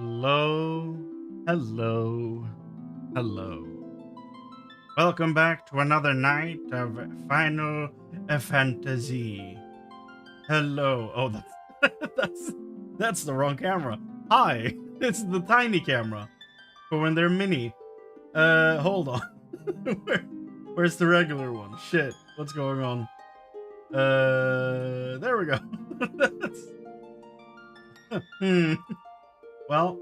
Hello, hello, hello. Welcome back to another night of Final Fantasy. Hello. Oh, that's the wrong camera. Hi, it's the tiny camera for when they're mini. Hold on. Where's the regular one? Shit, what's going on? There we go. Well,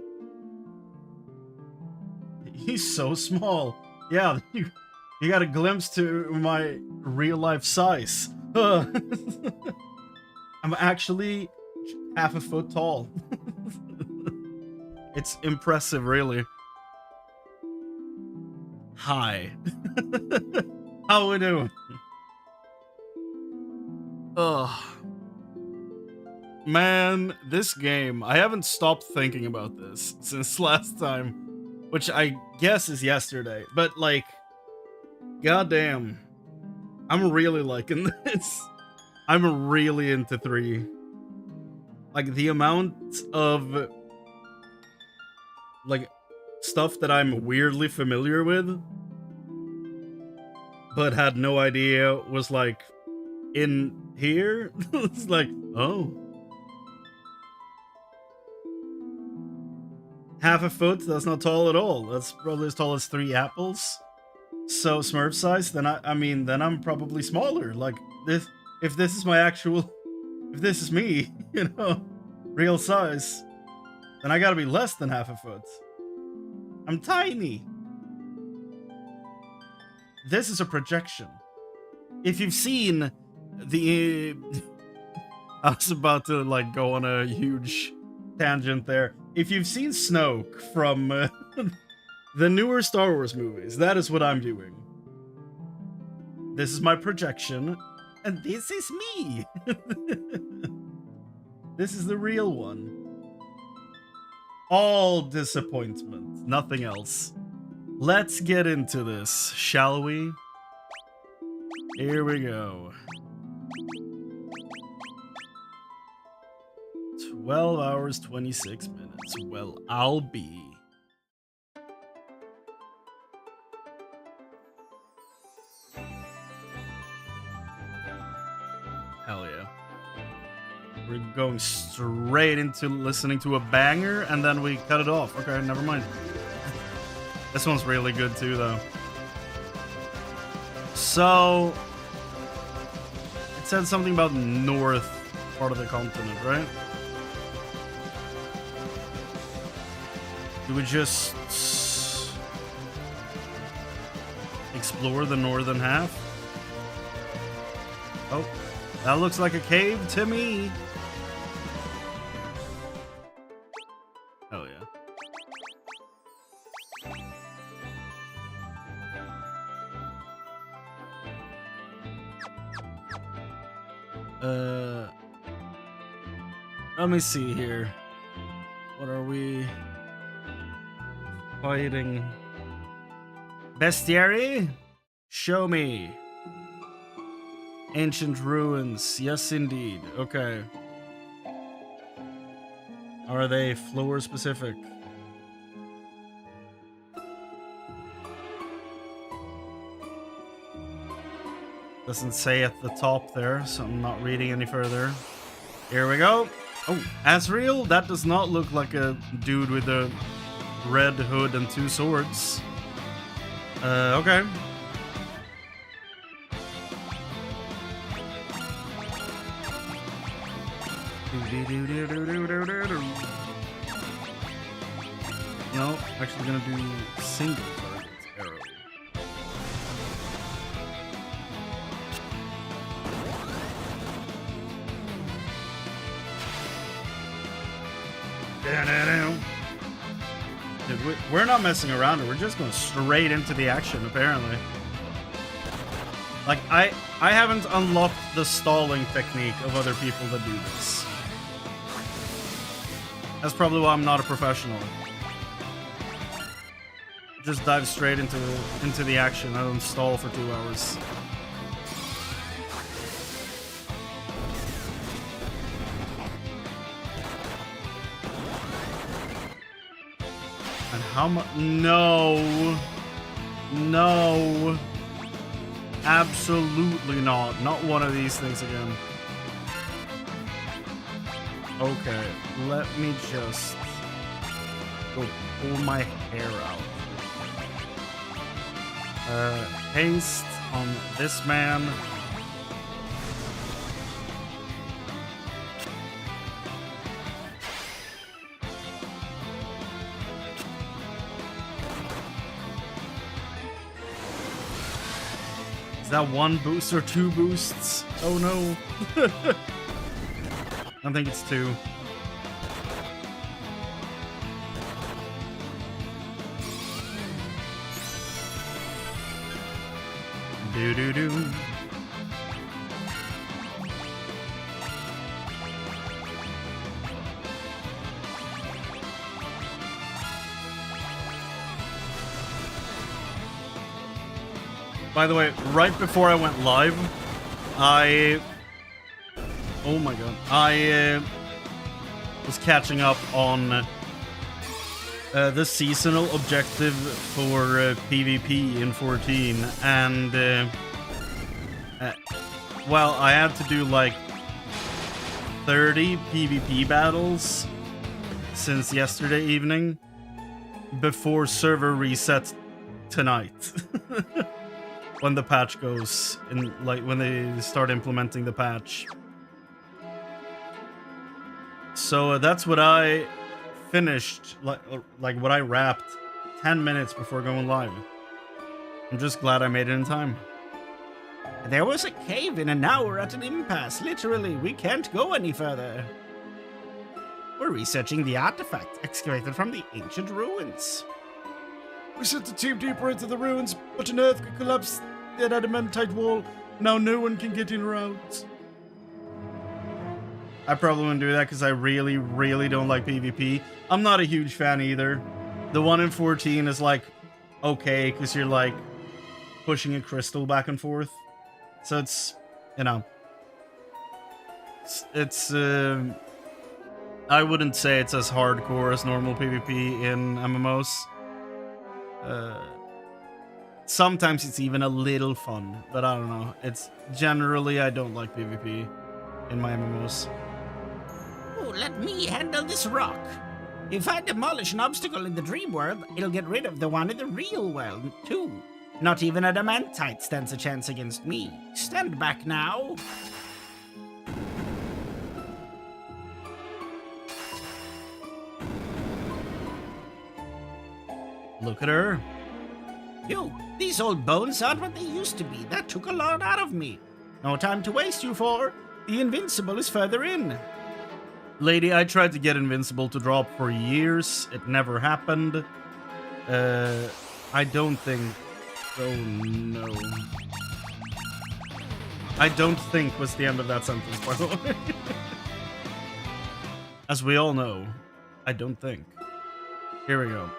he's so small. Yeah, you got a glimpse to my real life size. I'm actually half a foot tall. It's impressive, really. Hi. How we doing? Ugh. Man, this game, I haven't stopped thinking about this since last time, which I guess is yesterday, but like, goddamn, I'm really liking this. I'm really into 3. Like, the amount of, like, stuff that I'm weirdly familiar with, but had no idea was, like, in here. It's like, oh. Half a foot, that's not tall at all. That's probably as tall as 3 apples. So Smurf size, then I mean, then I'm probably smaller. Like, if this is my actual, if this is me, you know, real size, then I gotta be less than half a foot. I'm tiny. This is a projection. If you've seen the, I was about to like go on a huge tangent there. If you've seen Snoke from the newer Star Wars movies, that is what I'm doing. This is my projection, and this is me. This is the real one. All disappointment, nothing else. Let's get into this, shall we? Here we go. 12 hours, 26 minutes. Well, I'll be. Hell yeah. We're going straight into listening to a banger, and then we cut it off. Okay, never mind. This one's really good too, though. So, it said something about north part of the continent, right? Do we just explore the northern half? Oh, that looks like a cave to me. Oh yeah. Let me see here. What are we fighting? Bestiary? Show me. Ancient ruins. Yes, indeed. Okay. Are they floor specific? Doesn't say at the top there, so I'm not reading any further. Here we go. Oh, Asriel? That does not look like a dude with a red hood and 2 swords. Okay. No, actually gonna do single target arrow. Dude, we're not messing around, we're just going straight into the action, apparently. Like, I haven't unlocked the stalling technique of other people that do this. That's probably why I'm not a professional. Just dive straight into the action. I don't stall for 2 hours. And how much? No. No. Absolutely not. Not one of these things again. Okay, let me just go pull my hair out. Haste on this man. Is that one boost or two boosts? Oh no. I think it's two. Do. By the way, right before I went live, oh my god, I was catching up on the seasonal objective for PvP in 14, and well, I had to do like 30 PvP battles since yesterday evening before server reset tonight. When the patch goes in, like when they start implementing the patch. So that's what I finished, like what I wrapped 10 minutes before going live. I'm just glad I made it in time. There was a cave-in and now we're at an impasse. Literally, we can't go any further. We're researching the artifact excavated from the ancient ruins. We sent the team deeper into the ruins, but an earthquake collapsed that adamantite wall. Now no one can get in or out. I probably wouldn't do that because I really, really don't like PvP. I'm not a huge fan either. The one in 14 is like, okay, because you're like pushing a crystal back and forth. So it's, you know, it's I wouldn't say it's as hardcore as normal PvP in MMOs. Sometimes it's even a little fun, but I don't know. It's generally, I don't like PvP in my MMOs. Oh, let me handle this rock. If I demolish an obstacle in the dream world, it'll get rid of the one in the real world, too. Not even adamantite stands a chance against me. Stand back now. Look at her. You, these old bones aren't what they used to be. That took a lot out of me. No time to waste, you four. The invincible is further in. Lady, I tried to get invincible to drop for years. It never happened. I don't think... Oh no. I don't think was the end of that sentence, by the way. As we all know, I don't think. Here we go.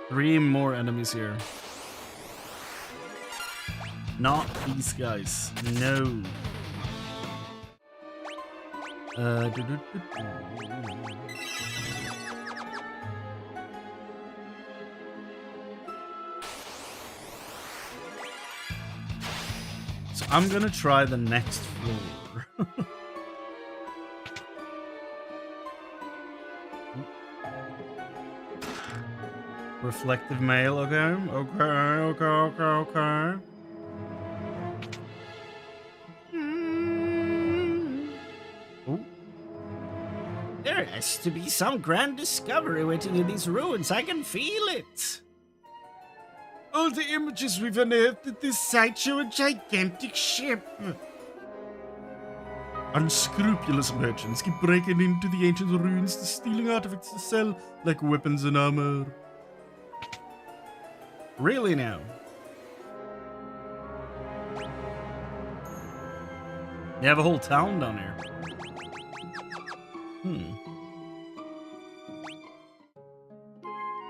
3 more enemies here. Not these guys. No. So I'm gonna try the next floor. Reflective mail, okay. Okay. There has to be some grand discovery waiting in these ruins. I can feel it. All the images we've unearthed at this site show a gigantic ship. Unscrupulous merchants keep breaking into the ancient ruins, stealing artifacts to sell like weapons and armor. Really now? You have a whole town down here.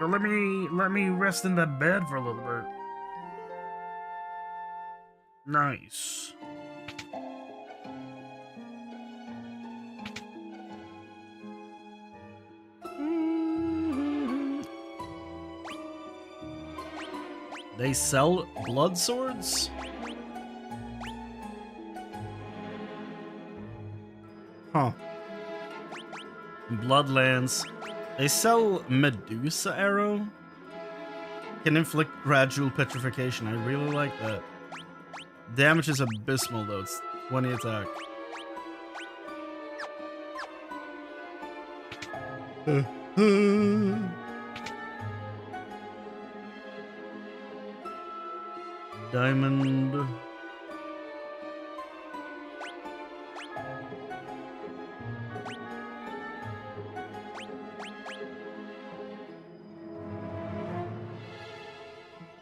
So let me rest in that bed for a little bit. Nice. They sell blood swords? Huh. Bloodlands. They sell Medusa Arrow? Can inflict gradual petrification. I really like that. Damage is abysmal though. It's 20 attack. Diamond.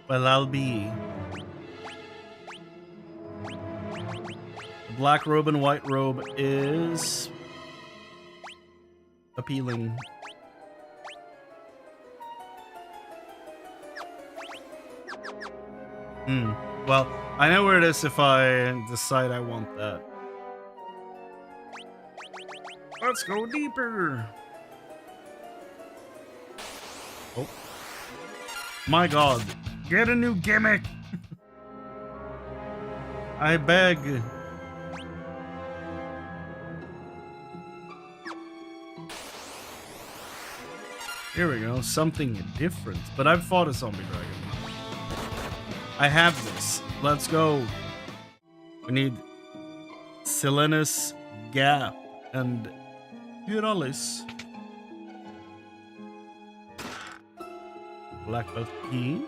Well, I'll be. Black robe and white robe is appealing. Well, I know where it is if I decide I want that. Let's go deeper. Oh. My god. Get a new gimmick. I beg. Here we go. Something different. But I've fought a zombie dragon. I have this. Let's go. We need Selenus Gap and Hyralis. Black belt key.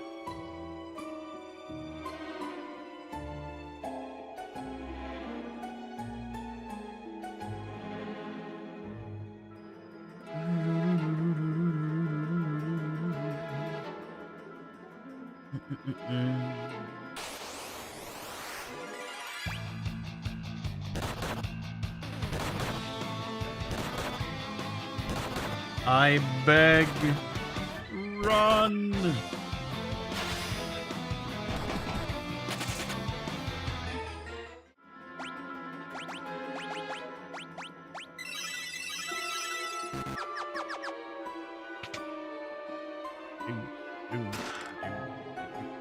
I beg, run!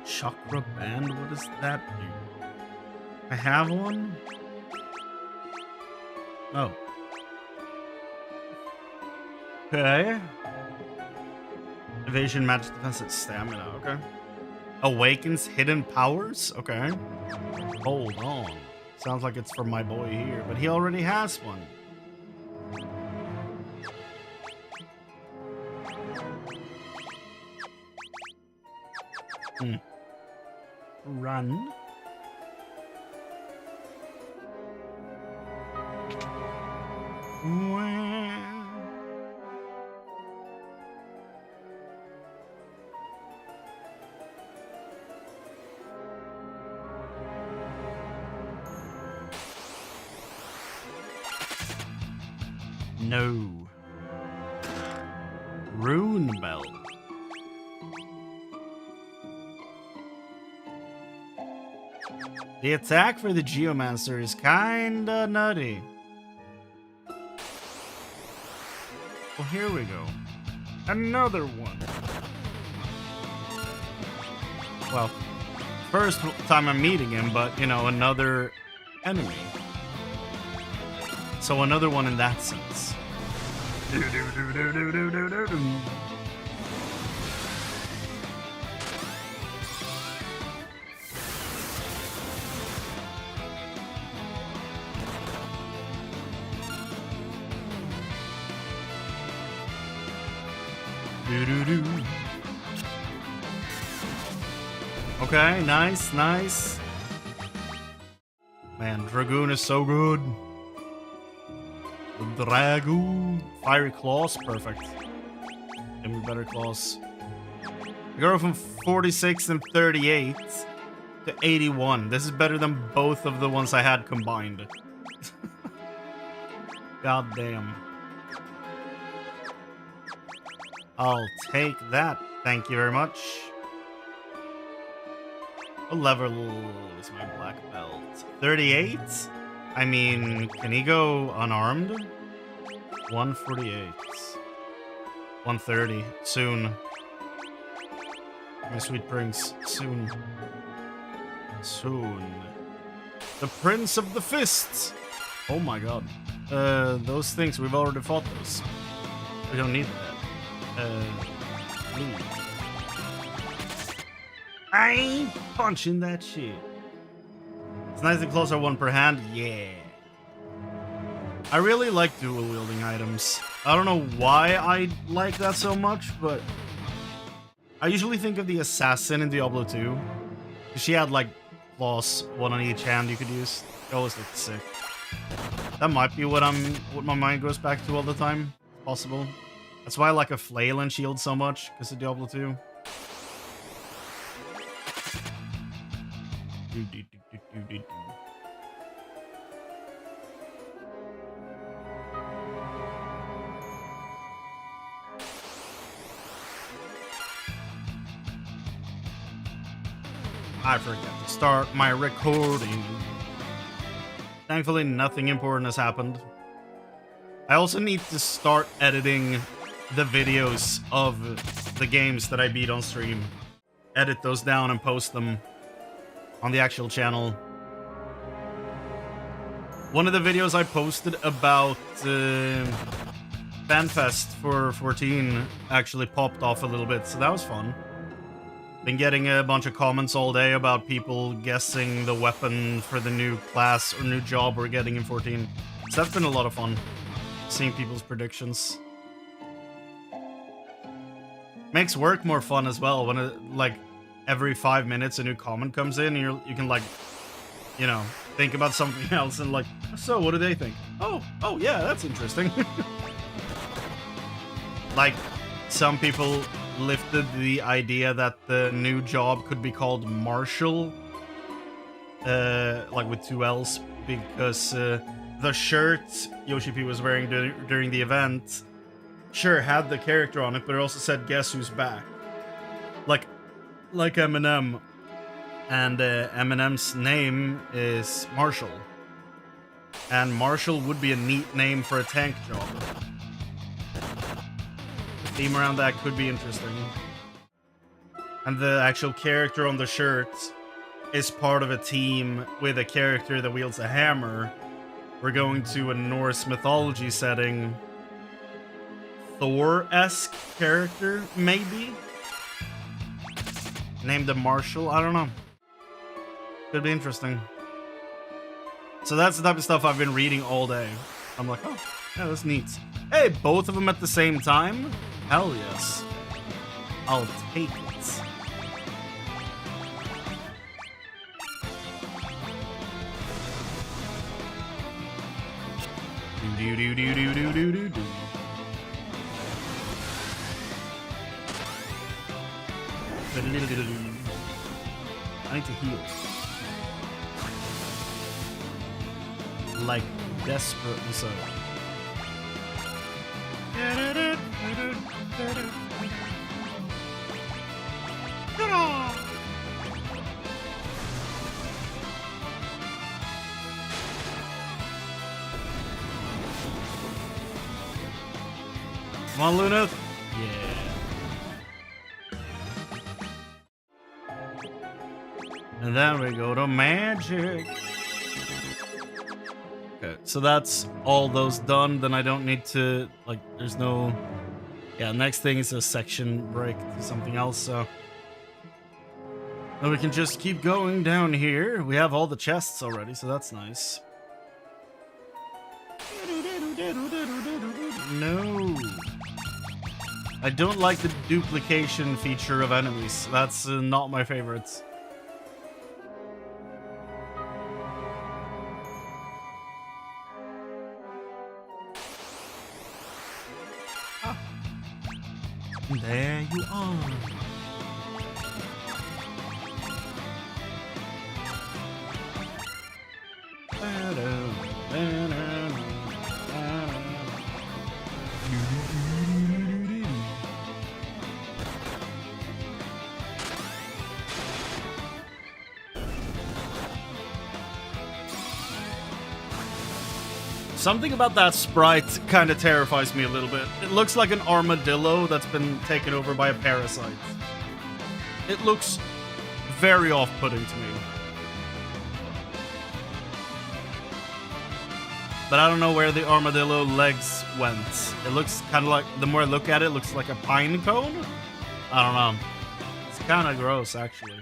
Chakra band? What does that do? I have one? Oh. Okay. Evasion, magic, defense, and stamina. Okay. Awakens hidden powers. Okay. Hold on. Sounds like it's for my boy here, but he already has one. Run. No. Rune belt. The attack for the Geomancer is kinda nutty. Well, here we go. Another one. Well, first time I'm meeting him, but, you know, another enemy. So another one in that sense. Okay, nice, nice. Man, Dragoon is so good. The Dragoon. Fiery Claws, perfect. Give me better claws. I go from 46 and 38 to 81. This is better than both of the ones I had combined. God damn. I'll take that. Thank you very much. What level is my black belt? 38? I mean, can he go unarmed? 148. 130. Soon. my sweet prince. Soon. Soon. The Prince of the Fists! Oh my god. Those things, we've already fought those. We don't need that. Ooh. I ain't punching that shit. It's nice and closer one per hand. Yeah. I really like dual wielding items. I don't know why I like that so much, but I usually think of the assassin in Diablo 2. She had like claws, one on each hand you could use. It always looked sick. That might be what my mind goes back to all the time. Possible. That's why I like a flail and shield so much, because of Diablo 2. I forgot to start my recording. Thankfully, nothing important has happened. I also need to start editing the videos of the games that I beat on stream. Edit those down and post them on the actual channel. One of the videos I posted about FanFest for 14 actually popped off a little bit, so that was fun. Been getting a bunch of comments all day about people guessing the weapon for the new class or new job we're getting in 14. So that's been a lot of fun, seeing people's predictions. Makes work more fun as well when like every 5 minutes a new comment comes in and you can like, you know, think about something else and like, so what do they think? Oh yeah, that's interesting. Like, some people lifted the idea that the new job could be called Marshall, like with 2 L's, because the shirt Yoshi P was wearing during the event, sure, had the character on it, but it also said, guess who's back? Like Eminem. And Eminem's name is Marshall. And Marshall would be a neat name for a tank job. The theme around that could be interesting. And the actual character on the shirt is part of a team with a character that wields a hammer. We're going to a Norse mythology setting. Thor-esque character, maybe? Named a Marshall? I don't know. Could be interesting. So that's the type of stuff I've been reading all day. I'm like, oh, yeah, that's neat. Hey, both of them at the same time? Hell yes. I'll take it. Do do do do do do do do. I need to heal. Like, desperately so. Come on, Luna. Yeah. And then we go to magic. Okay, so that's all those done. Then I don't need to, like, there's no... Yeah, next thing is a section break to something else, so... Then we can just keep going down here. We have all the chests already, so that's nice. No. I don't like the duplication feature of enemies. That's not my favorite. There you are. Something about that sprite kind of terrifies me a little bit. It looks like an armadillo that's been taken over by a parasite. It looks very off-putting to me. But I don't know where the armadillo legs went. It looks kind of like, the more I look at it, it looks like a pine cone. I don't know. It's kind of gross, actually.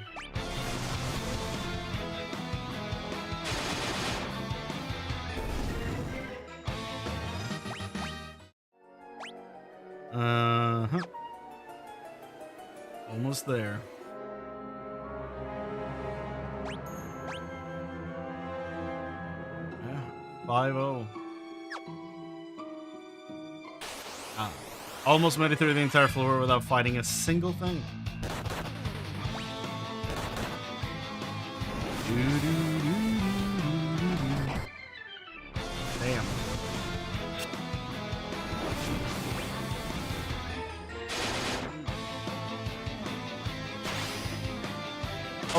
Uh-huh. Almost there. Yeah, 5-0. Ah, almost made it through the entire floor without fighting a single thing. Damn.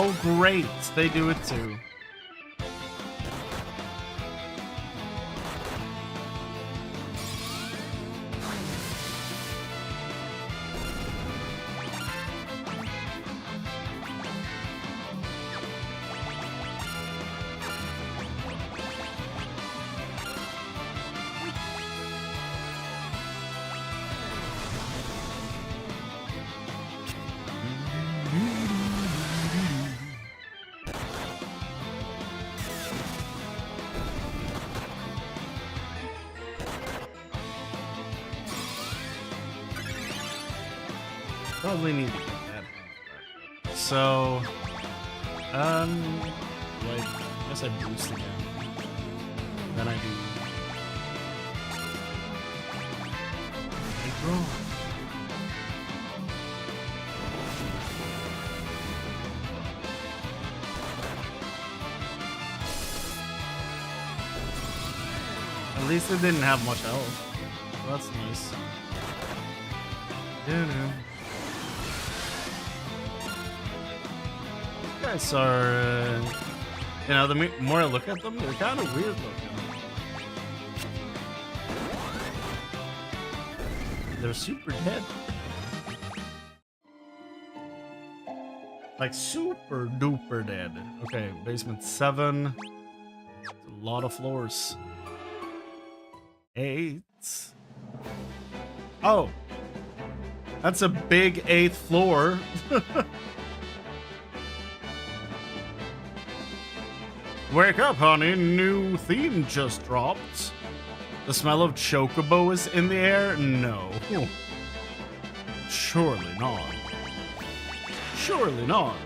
Oh, great. They do it too. Probably need to get that back up. So, like, I guess I boost again. Then I do. Big roll. At least it didn't have much health. So that's nice. Yeah. Guys are, you know, the more I look at them, they're kind of weird looking. They're super dead. Like super duper dead. Okay, basement 7. It's a lot of floors. 8. Oh, that's a big 8th floor. Wake up, honey. New theme just dropped. The smell of chocobo is in the air? No. Surely not. Surely not.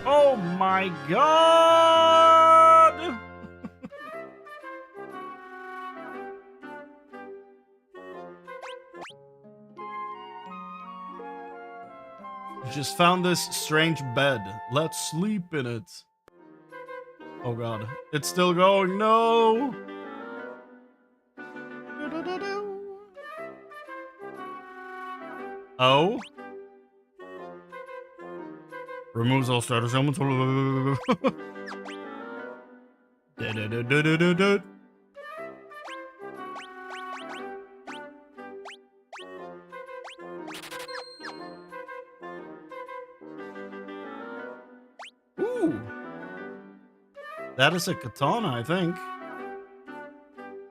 Oh my god! Just found this strange bed. Let's sleep in it. Oh god, it's still going. No. Oh. Removes all status elements. Ooh. That is a katana, I think.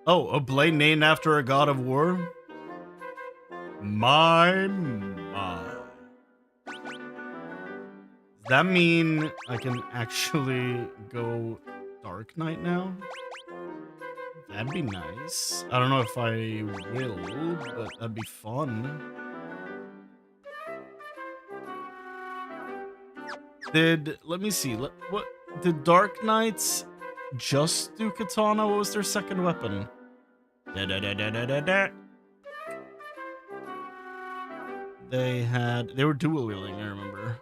Oh, a blade named after a god of war? My. Does that mean I can actually go Dark Knight now? That'd be nice. I don't know if I will, but that'd be fun. Let me see. What did Dark Knights just do katana? What was their second weapon? They were dual wielding, I remember.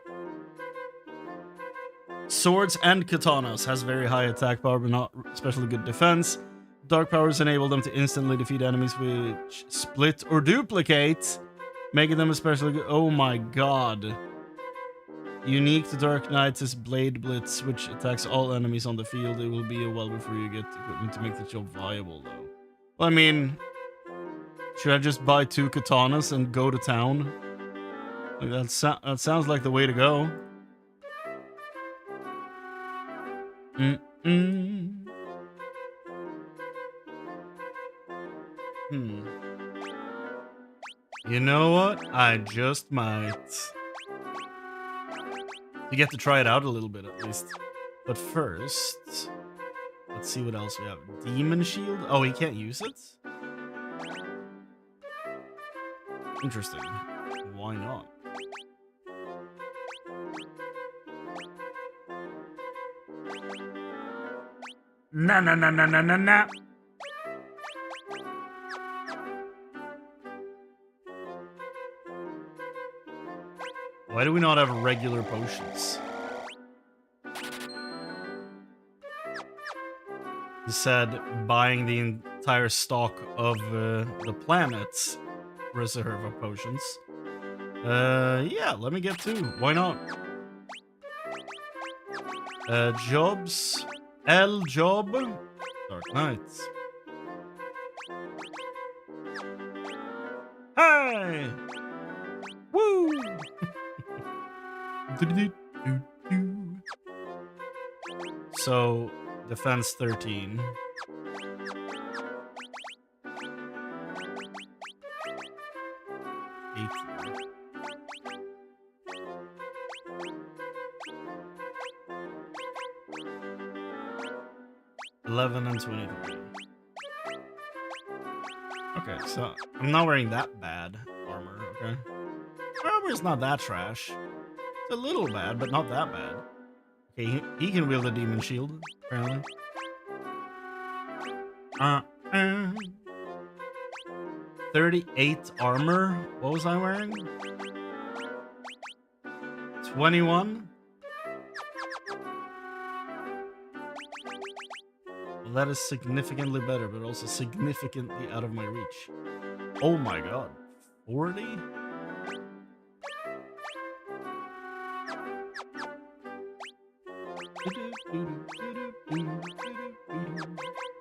Swords and katanas has very high attack power, but not especially good defense. Dark powers enable them to instantly defeat enemies which split or duplicate, making them especially good. Oh my god. Unique to Dark Knights is Blade Blitz, which attacks all enemies on the field. It will be a while before you get equipment to make the job viable, though. Well, I mean, should I just buy 2 katanas and go to town? Like that sounds like the way to go. You know what? I just might. You get to try it out a little bit at least. But first, let's see what else we have. Demon Shield? Oh, he can't use it? Interesting. Why not? Na. Why do we not have regular potions? He said buying the entire stock of the planet's reserve of potions. Yeah, let me get two. Why not? Jobs. L job. Dark Knights. Hey! Woo! So, defense 13. $18. 11 and 23. Okay, so I'm not wearing that bad armor, okay? My armor's not that trash. It's a little bad, but not that bad. Okay, he can wield a demon shield, apparently. 38 armor. What was I wearing? 21? Well, that is significantly better, but also significantly out of my reach. Oh my god. 40?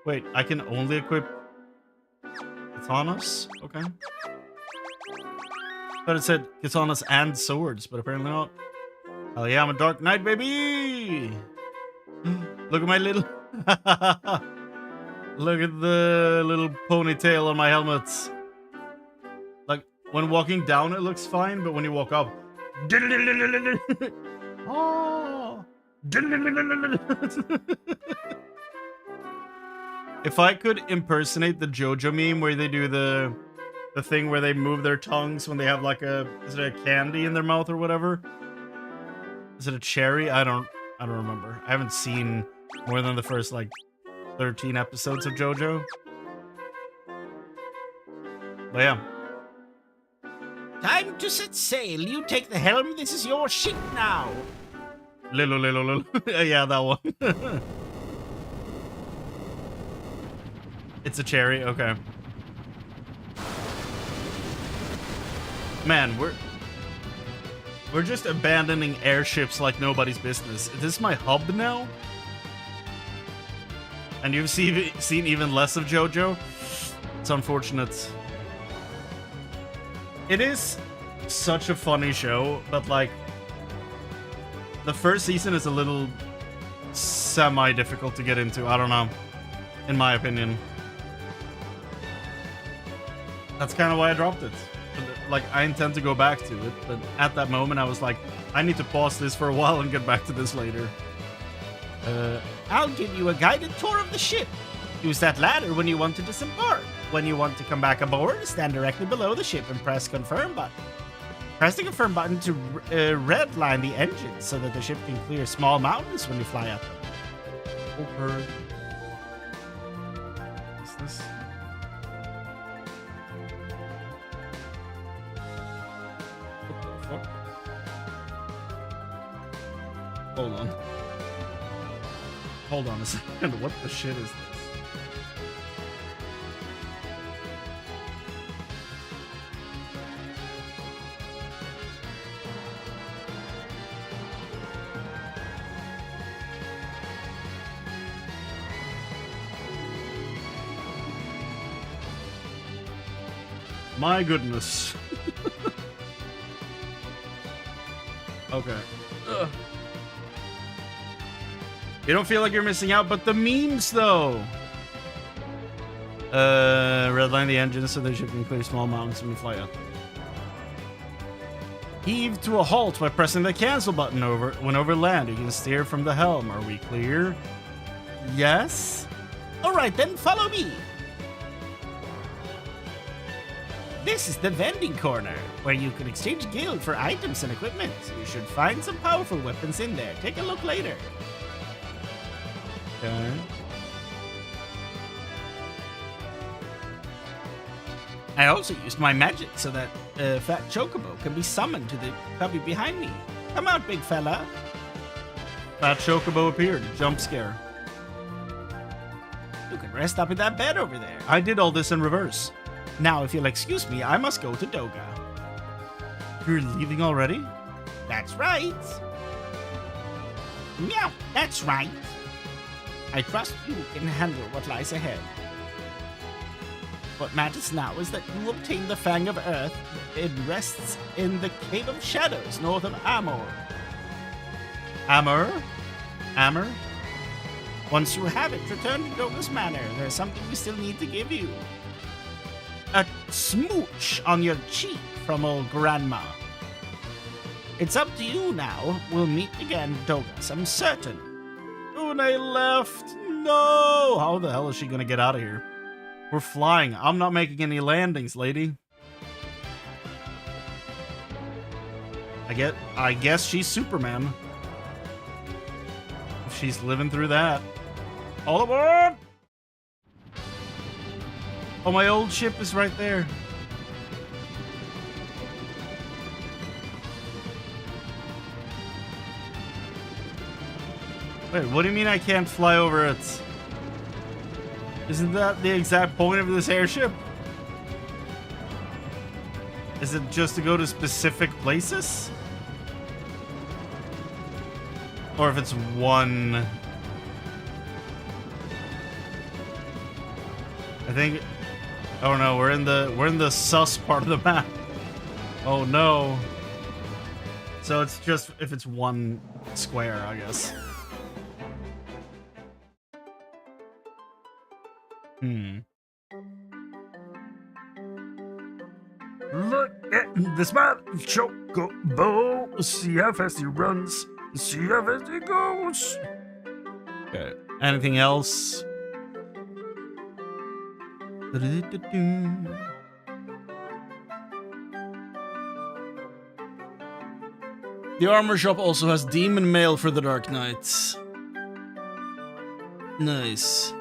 Wait, I can only equip katanas? Okay. But it said katanas and swords, but apparently not. Hell yeah, I'm a Dark Knight, baby! Look at my little... Look at the little ponytail on my helmet. Like, when walking down it looks fine, but when you walk up... Oh! If I could impersonate the JoJo meme where they do the thing where they move their tongues when they have like is it a candy in their mouth or whatever? Is it a cherry? I don't remember. I haven't seen more than the first like 13 episodes of JoJo. But yeah. Time to set sail. You take the helm. This is your ship now. Little. Yeah, that one. It's a cherry, okay. Man, we're just abandoning airships like nobody's business. Is this my hub now? And you've seen even less of JoJo? It's unfortunate. It is such a funny show, but like the first season is a little semi-difficult to get into. I don't know, in my opinion. That's kind of why I dropped it. Like, I intend to go back to it, but at that moment I was like, I need to pause this for a while and get back to this later. I'll give you a guided tour of the ship. Use that ladder when you want to disembark. When you want to come back aboard, stand directly below the ship and press confirm button. Press the confirm button to redline the engines so that the ship can clear small mountains when you fly up. Okay. What's this? What the fuck? Hold on. Hold on a second. What the shit is this? My goodness. Okay. Ugh. You don't feel like you're missing out, but the memes, though. Redline the engine so that you can clear small mountains when you fly up. Heave to a halt by pressing the cancel button when over land. You can steer from the helm. Are we clear? Yes? Alright then, follow me. This is the vending corner, where you can exchange guild for items and equipment. You should find some powerful weapons in there. Take a look later. Okay. I also used my magic so that Fat Chocobo can be summoned to the cubby behind me. Come out, big fella. Fat Chocobo appeared. Jump scare. You can rest up in that bed over there. I did all this in reverse. Now, if you'll excuse me, I must go to Doga. You're leaving already? That's right. Meow, that's right. I trust you can handle what lies ahead. What matters now is that you obtain the Fang of Earth. It rests in the Cave of Shadows, north of Amor. Amor? Amor? Once you have it, return to Doga's Manor. There's something we still need to give you. A smooch on your cheek from old Grandma. It's up to you now. We'll meet again, Dogas, I'm certain. Une left. No! How the hell is she gonna get out of here? We're flying. I'm not making any landings, lady. I guess she's Superman. If she's living through that. All aboard! Oh, my old ship is right there. Wait, what do you mean I can't fly over it? Isn't that the exact point of this airship? Is it just to go to specific places? Or if it's one... I think... Oh no, we're in the sus part of the map. Oh no. So it's just if it's one square, I guess. Look at this man, Chocobo. See how fast he runs. See how fast he goes. Okay. Anything else? The armor shop also has demon mail for the Dark Knights. Nice.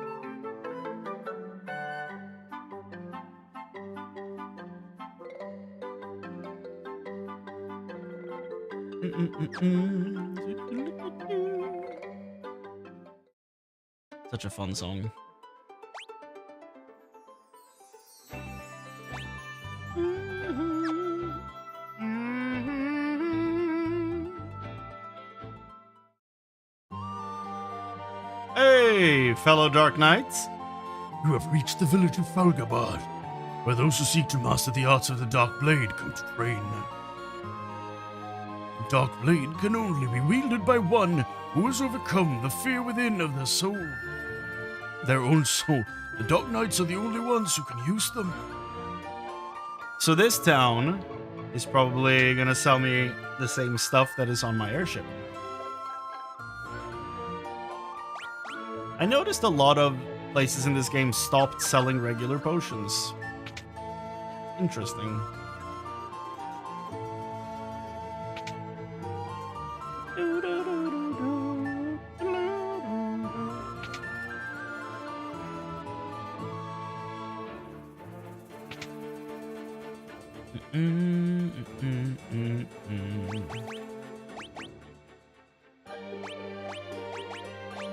Such a fun song. Hey, fellow Dark Knights. You have reached the village of Falgabard, where those who seek to master the arts of the Dark Blade come to train. The Dark Blade can only be wielded by one who has overcome the fear within of their soul. Their own soul. The Dark Knights are the only ones who can use them. So this town is probably gonna sell me the same stuff that is on my airship. I noticed a lot of places in this game stopped selling regular potions. Interesting.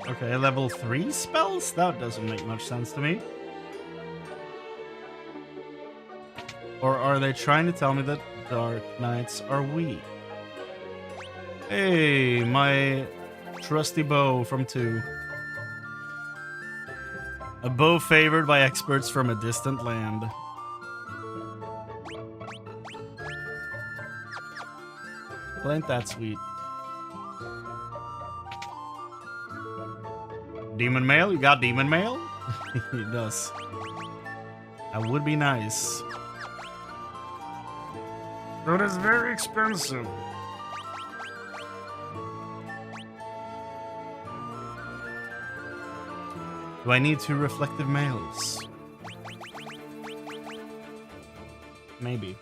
Okay, level 3 spells? That doesn't make much sense to me. Or are they trying to tell me that Dark Knights are weak? Hey, my trusty bow from 2. A bow favored by experts from a distant land. Well, ain't that sweet? Demon mail? You got demon mail? He does. That would be nice. But it's very expensive. Do I need 2 reflective mails? Maybe.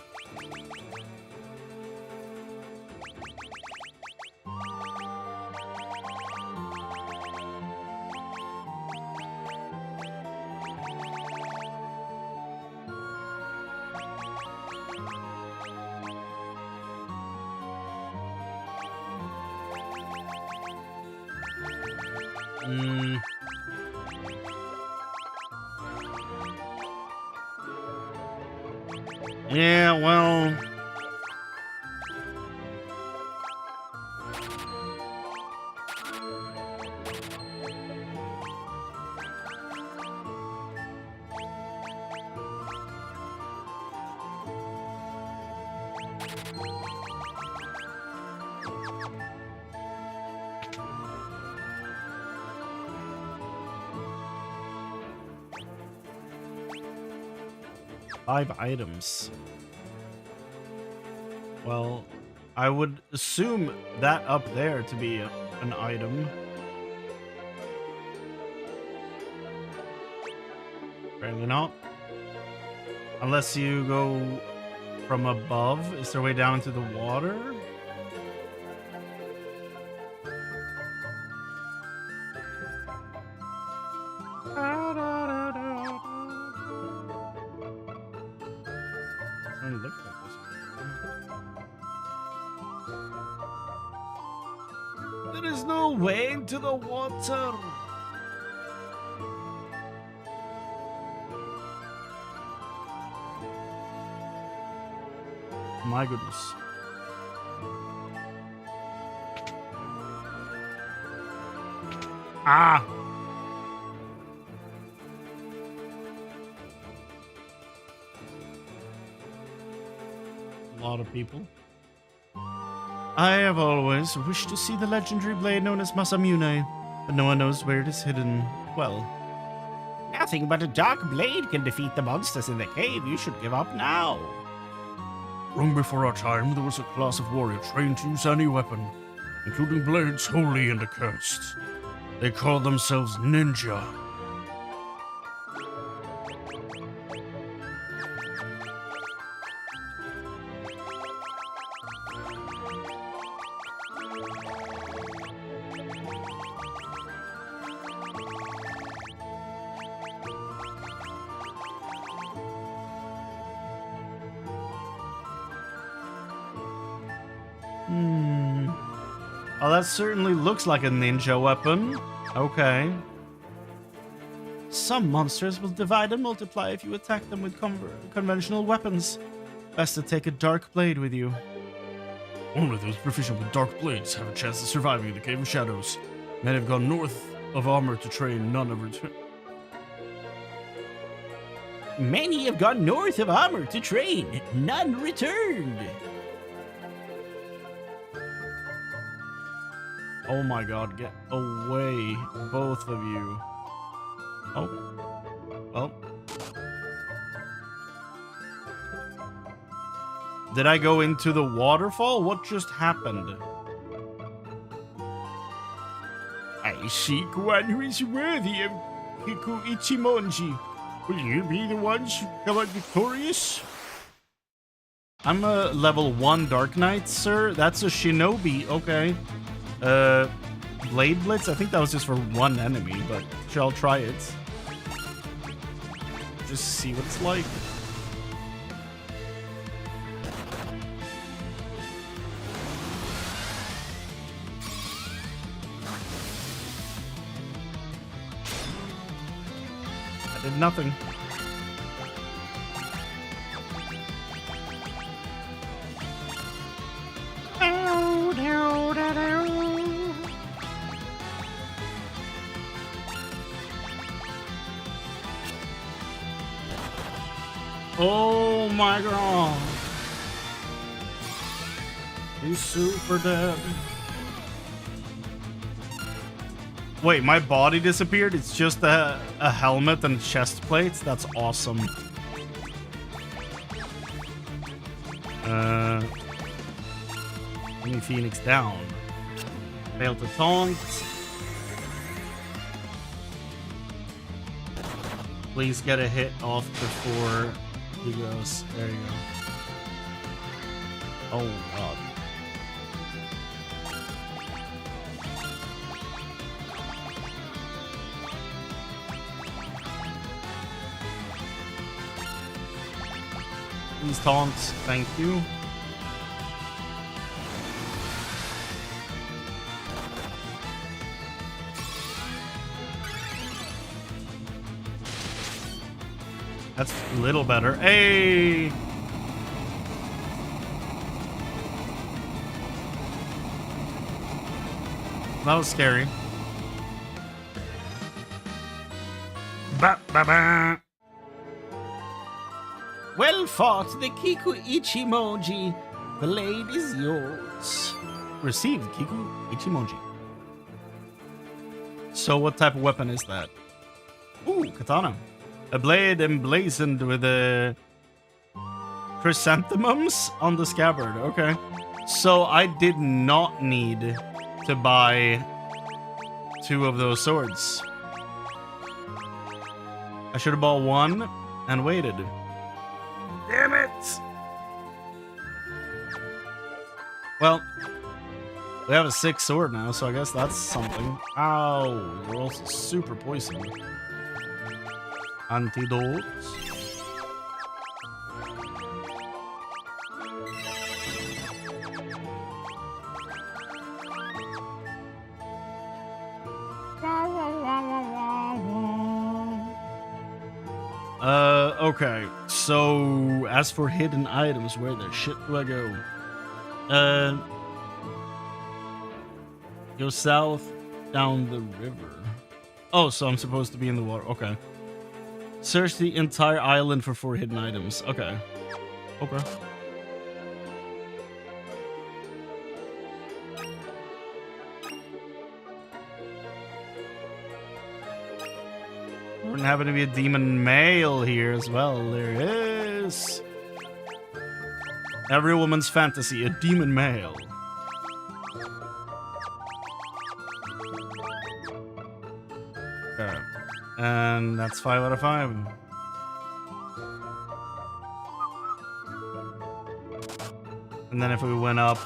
Yeah, well... Five items. Well, I would assume that up there to be an item. Apparently not. Unless you go from above. Is there a way down into the water? Doesn't look like this. There is no way into the water. My goodness. Ah! A lot of people. I have always wished to see the legendary blade known as Masamune, but no one knows where it is hidden. Well, Nothing but a dark blade can defeat the monsters in the cave. You should give up now. Long before our time, there was a class of warrior trained to use any weapon, including blades holy and accursed. They called themselves ninja. Oh, that certainly looks like a ninja weapon. Okay. Some monsters will divide and multiply if you attack them with conventional weapons. Best to take a dark blade with you. Only those proficient with dark blades have a chance of surviving the Cave of Shadows. Men have gone north of armor to train, none have returned. Many have gone north of armor to train. None returned. Oh my god, get away, both of you. Oh. Well. Did I go into the waterfall? What just happened? I seek one who is worthy of Kiku Ichimonji. Will you be the ones who come out victorious? I'm a level 1 Dark Knight, sir. That's a shinobi. Okay. Blade Blitz? I think that was just for one enemy, but sure, I'll try it. Just see what it's like. I did nothing. Oh my god. He's super dead. Wait, my body disappeared? It's just a helmet and chest plates? That's awesome. Mini Phoenix down. Failed to taunt. Please get a hit off before he goes. There you go. Oh god. These taunts, thank you. That's a little better. Hey! That was scary. Ba ba ba. Well fought, the Kiku Ichimoji. The blade is yours. Received Kiku Ichimoji. So what type of weapon is that? Ooh, katana. A blade emblazoned with chrysanthemums on the scabbard. Okay. So I did not need to buy 2 of those swords. I should have bought 1 and waited. Damn it! Well, we have a 6 sword now, so I guess that's something. Ow, you're also super poisoned. Antidotes. Okay. So, as for hidden items, where the shit do I go? Go south down the river. Oh, so I'm supposed to be in the water. Okay. Search the entire island for 4 hidden items. Okay. Okay. We're gonna happen to be a demon male here as well. There is. Every woman's fantasy, a demon male. Okay. And that's 5 out of 5. And then if we went up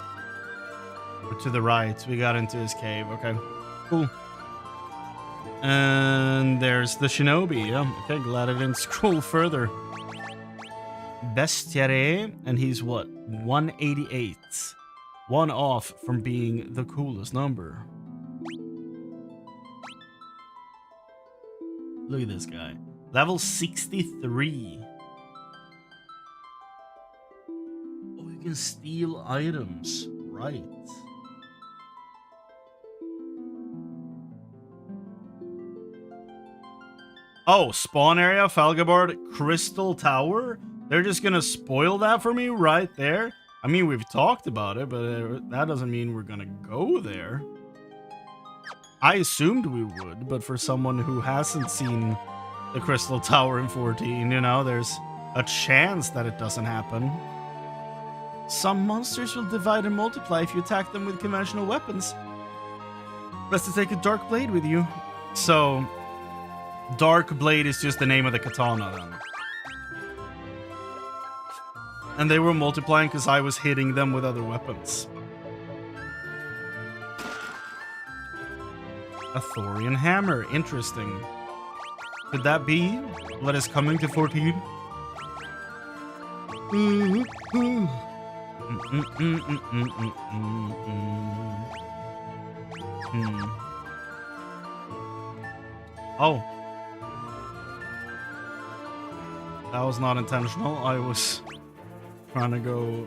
to the right, we got into his cave. Okay, cool. And there's the shinobi. Yeah, okay, glad I didn't scroll further. Bestiare, and he's what? 188. 1 off from being the coolest number. Look at this guy. Level 63. Oh, you can steal items. Right. Oh, spawn area, Falgabard, Crystal Tower? They're just gonna spoil that for me right there? I mean, we've talked about it, but that doesn't mean we're gonna go there. I assumed we would, but for someone who hasn't seen the Crystal Tower in 14, you know, there's a chance that it doesn't happen. Some monsters will divide and multiply if you attack them with conventional weapons. Best to take a Dark Blade with you. So, Dark Blade is just the name of the katana then. And they were multiplying because I was hitting them with other weapons. A Thorian hammer. Interesting. Could that be what is coming to 14? Oh. That was not intentional. I was trying to go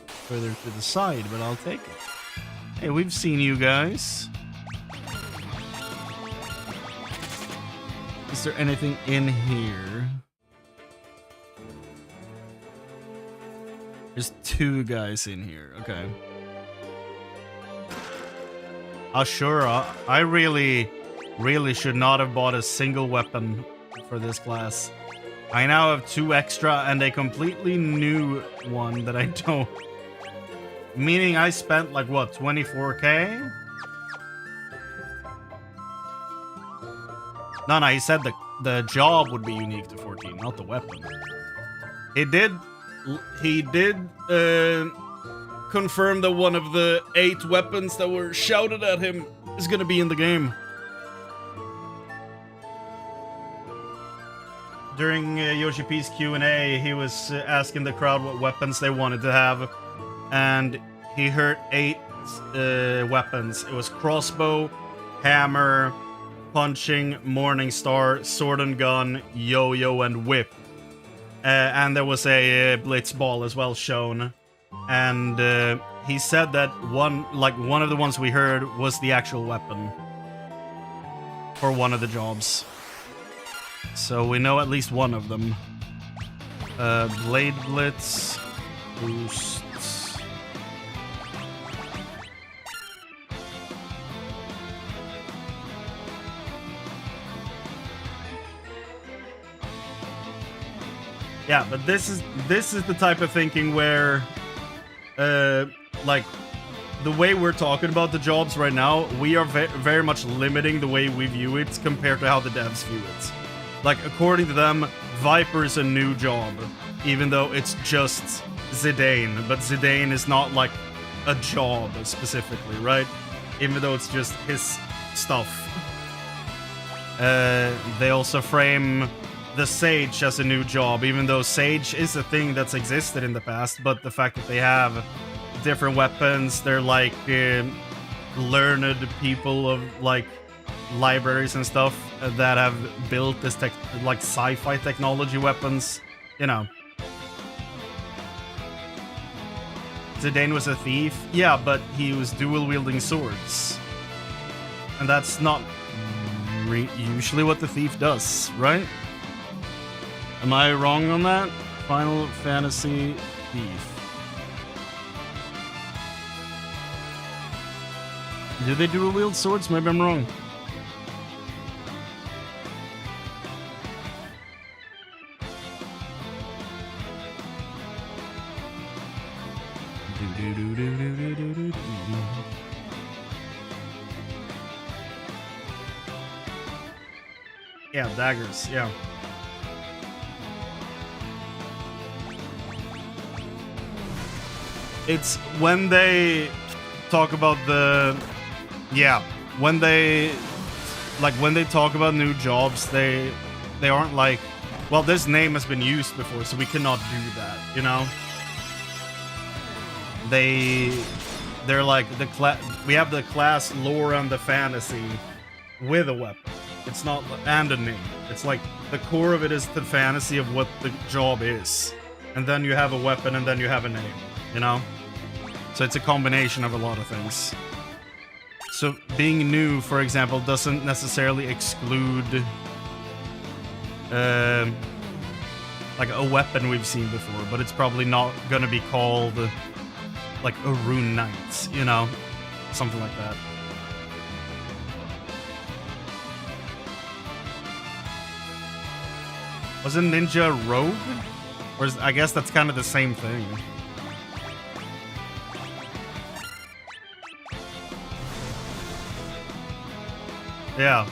further to the side, but I'll take it. Hey, we've seen you guys. Is there anything in here? There's 2 guys in here. Okay. Ashura, I really should not have bought a single weapon for this class. I now have 2 extra and a completely new one that I don't. Meaning I spent like what, 24k? No, he said the job would be unique to 14, not the weapon. He did confirm that one of the 8 weapons that were shouted at him is gonna be in the game. During Yoshi P's Q&A, he was asking the crowd what weapons they wanted to have, and he heard 8 weapons. It was crossbow, hammer, punching, morning star, sword and gun, yo-yo, and whip. And there was a blitz ball as well shown. And he said that one of the ones we heard was the actual weapon for one of the jobs. So we know at least one of them. Blade blitz, boosts. Yeah, but this is the type of thinking where, like, the way we're talking about the jobs right now, we are very much limiting the way we view it compared to how the devs view it. Like, according to them, Viper is a new job, even though it's just Zidane. But Zidane is not like a job specifically, right? Even though it's just his stuff. They also frame the Sage as a new job, even though Sage is a thing that's existed in the past, but the fact that they have different weapons, they're like learned people of like libraries and stuff that have built this like sci-fi technology weapons, you know. Zidane was a thief, yeah, but he was dual wielding swords, and that's not usually what the thief does, right? Am I wrong on that? Final Fantasy Thief. Do they dual wield swords? Maybe I'm wrong. Yeah, daggers, yeah. It's when they talk about the... Yeah, when they talk about new jobs, they aren't like, well, this name has been used before, so we cannot do that, you know? They're like, we have the class lore and the fantasy with a weapon. It's not, and a name. It's like, the core of it is the fantasy of what the job is. And then you have a weapon, and then you have a name, you know? So it's a combination of a lot of things. So being new, for example, doesn't necessarily exclude like a weapon we've seen before, but it's probably not gonna be called like a Rune Knight, you know? Something like that. Wasn't Ninja Rogue? Or I guess that's kind of the same thing. Yeah.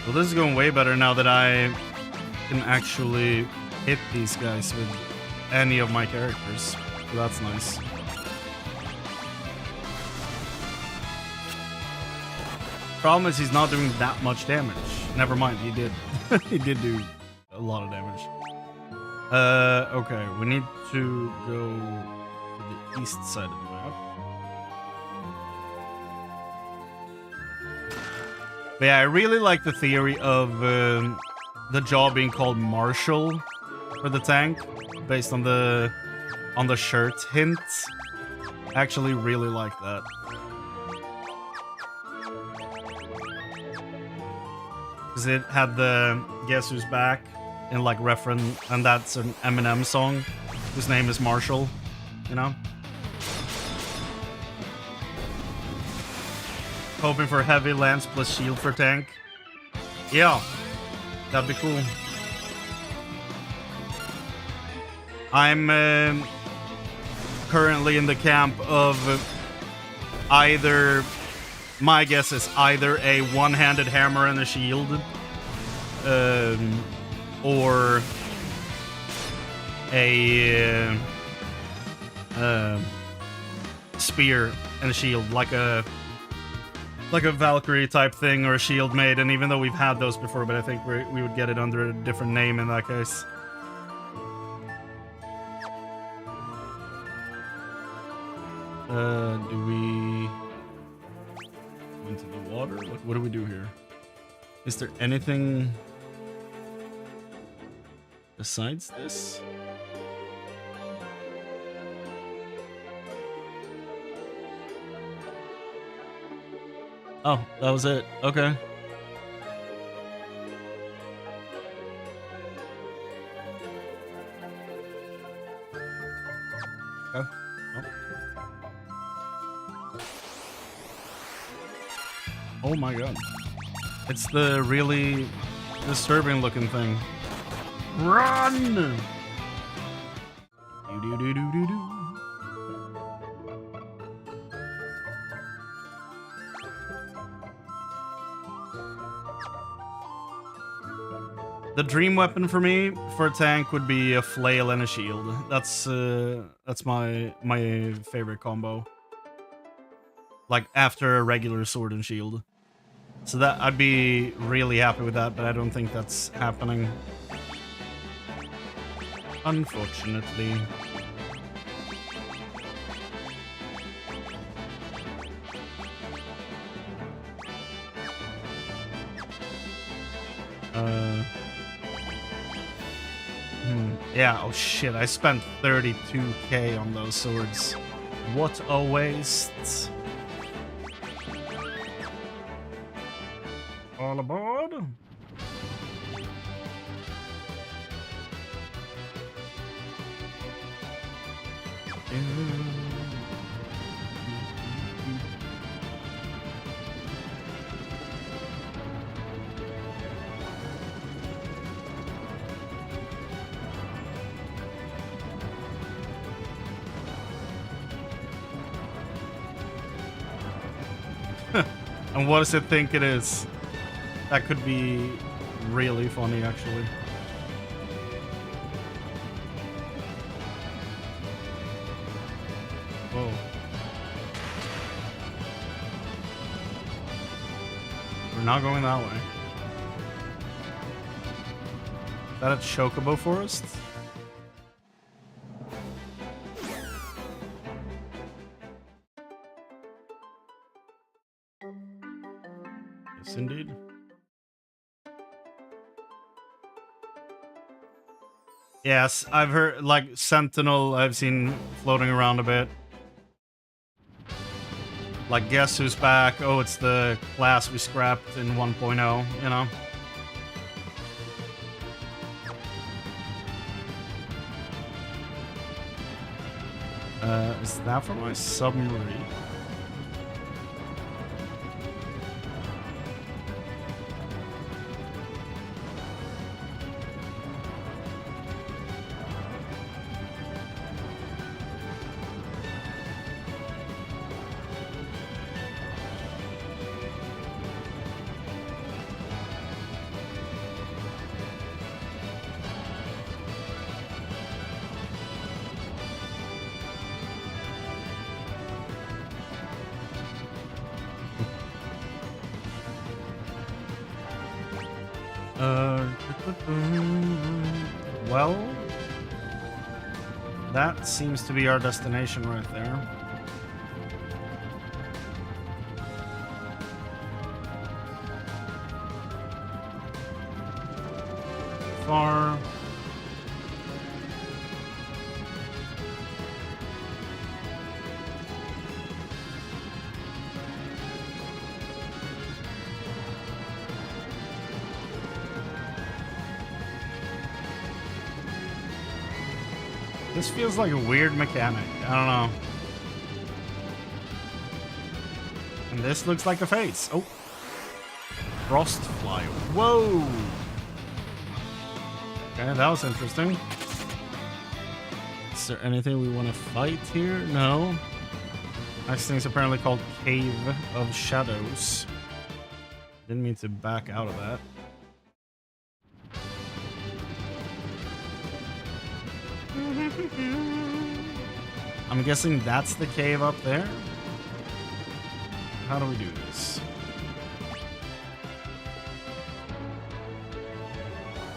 Well, this is going way better now that I can actually hit these guys with any of my characters. So that's nice. Problem is he's not doing that much damage. Never mind, he did. He did do a lot of damage. Okay, we need to go to the east side of the map. But yeah, I really like the theory of the job being called Marshal for the tank, based on the shirt hint. Actually really like that. Because it had the Guess Who's Back in like reference, and that's an Eminem song whose name is Marshall, you know? Hoping for heavy lance plus shield for tank. Yeah, that'd be cool. I'm currently in the camp of either, my guess is either a one-handed hammer and a shield, or a spear and a shield, like a Valkyrie type thing or a shield maiden, even though we've had those before, but I think we would get it under a different name in that case. Do we go into the water? What do we do here? Is there anything besides this? Oh, that was it. Okay. Okay. Oh my god. It's the really disturbing looking thing. Run! Do do do do do do. The dream weapon for me for a tank would be a flail and a shield. That's my favorite combo. Like after a regular sword and shield. So that I'd be really happy with that, but I don't think that's happening. Unfortunately. Yeah, oh shit, I spent 32k on those swords. What a waste. All aboard. And what does it think it is? That could be really funny, actually. Whoa. We're not going that way. Is that a chocobo forest? Yes, indeed. Yes, I've heard, like, Sentinel, I've seen floating around a bit. Like, Guess Who's Back? Oh, it's the class we scrapped in 1.0, you know? Is that for my submarine? Well, that seems to be our destination right there. Far. This feels like a weird mechanic. I don't know. And this looks like a face. Oh. Frost fly. Whoa. Okay, that was interesting. Is there anything we want to fight here? No. Next thing's apparently called Cave of Shadows. Didn't mean to back out of that. I'm guessing that's the cave up there. How do we do this?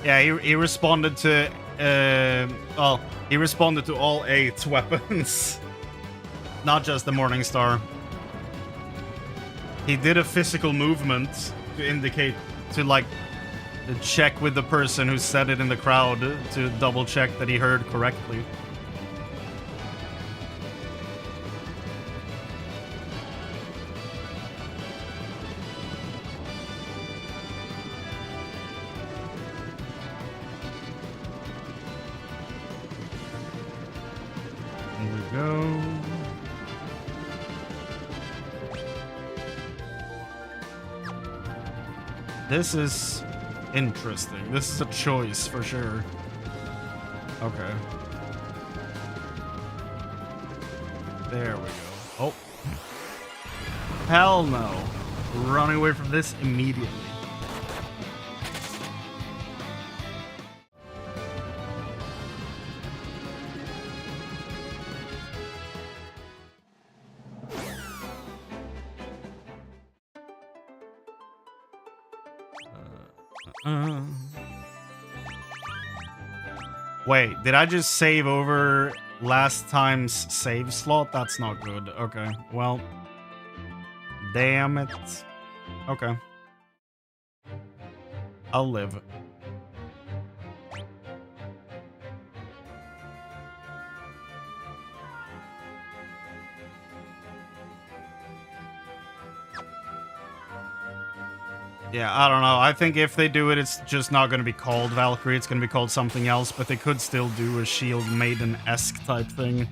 Yeah, he responded to well, he responded to all 8 weapons. Not just the Morningstar. He did a physical movement to indicate to like check with the person who said it in the crowd to double check that he heard correctly. Here we go. This is interesting. This is a choice for sure. Okay. There we go. Oh. Hell no. Running away from this immediately. Wait, did I just save over last time's save slot? That's not good. Okay, well. Damn it. Okay. I'll live. Yeah, I don't know. I think if they do it, it's just not going to be called Valkyrie. It's going to be called something else, but they could still do a Shield Maiden-esque type thing.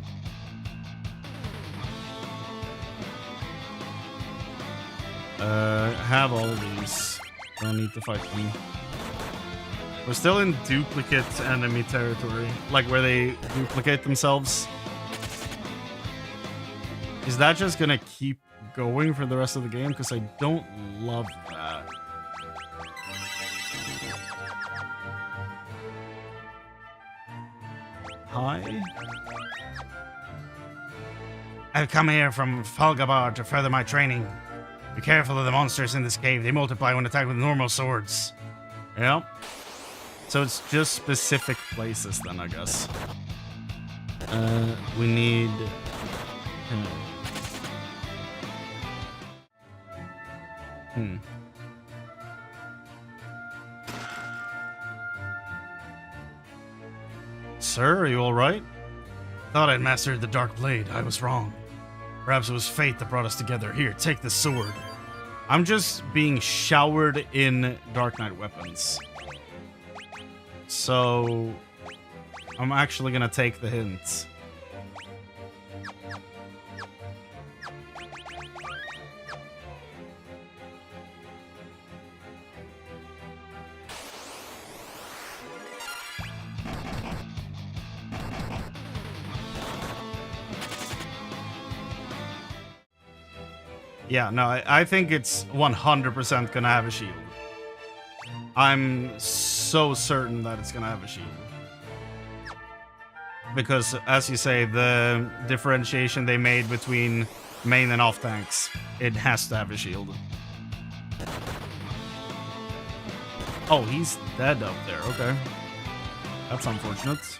Have all of these. Don't need to fight them. We're still in duplicate enemy territory, like where they duplicate themselves. Is that just going to keep going for the rest of the game? Because I don't love that. Hi. I've come here from Falgabar to further my training. Be careful of the monsters in this cave. They multiply when attacked with normal swords. Yep. So it's just specific places then, I guess. We need... Sir, are you alright? Thought I'd mastered the Dark Blade. I was wrong. Perhaps it was fate that brought us together. Here, take this sword. I'm just being showered in Dark Knight weapons. So... I'm actually gonna take the hint. Yeah, no, I think it's 100% gonna have a shield. I'm so certain that it's gonna have a shield. Because, as you say, the differentiation they made between main and off tanks, it has to have a shield. Oh, he's dead up there, okay. That's unfortunate.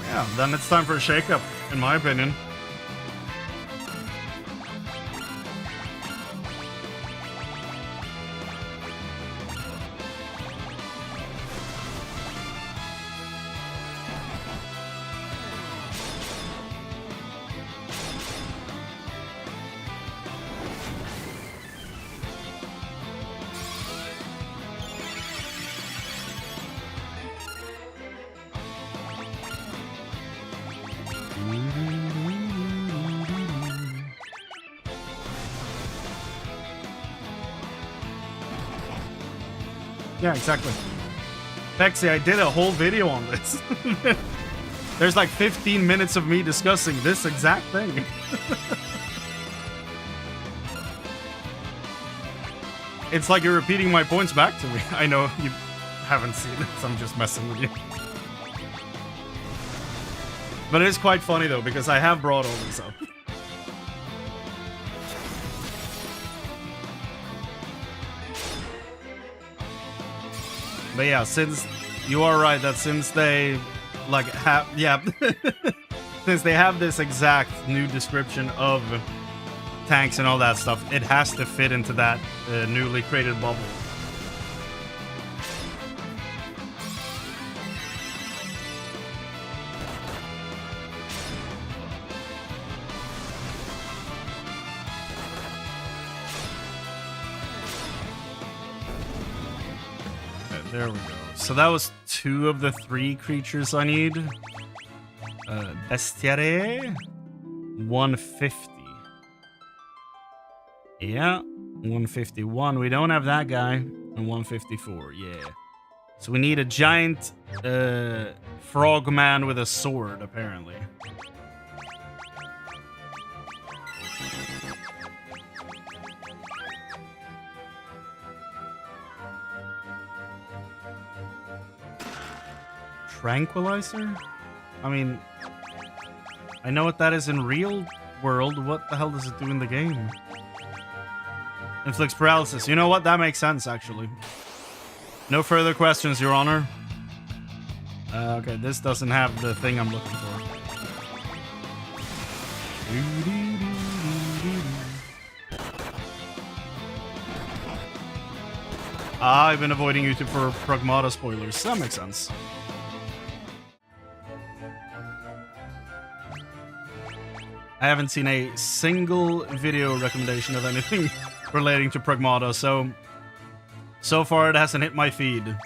Yeah, then it's time for a shakeup, in my opinion. Yeah, exactly. Pexi, I did a whole video on this. There's like 15 minutes of me discussing this exact thing. It's like you're repeating my points back to me. I know you haven't seen it, so I'm just messing with you. But it is quite funny though, because I have brought all this up. But yeah, since you are right that since they like have since they have this exact new description of tanks and all that stuff, it has to fit into that newly created bubble. There we go. So that was 2 of the 3 creatures I need. Bestiare. 150. Yeah. 151. We don't have that guy. And 154. Yeah. So we need a giant frog man with a sword, apparently. Tranquilizer? I mean, I know what that is in real world. What the hell does it do in the game? Inflicts paralysis. You know what? That makes sense, actually. No further questions, Your Honor. Okay, this doesn't have the thing I'm looking for. I've been avoiding YouTube for Pragmata spoilers. That makes sense. I haven't seen a single video recommendation of anything relating to Pragmata, so far it hasn't hit my feed.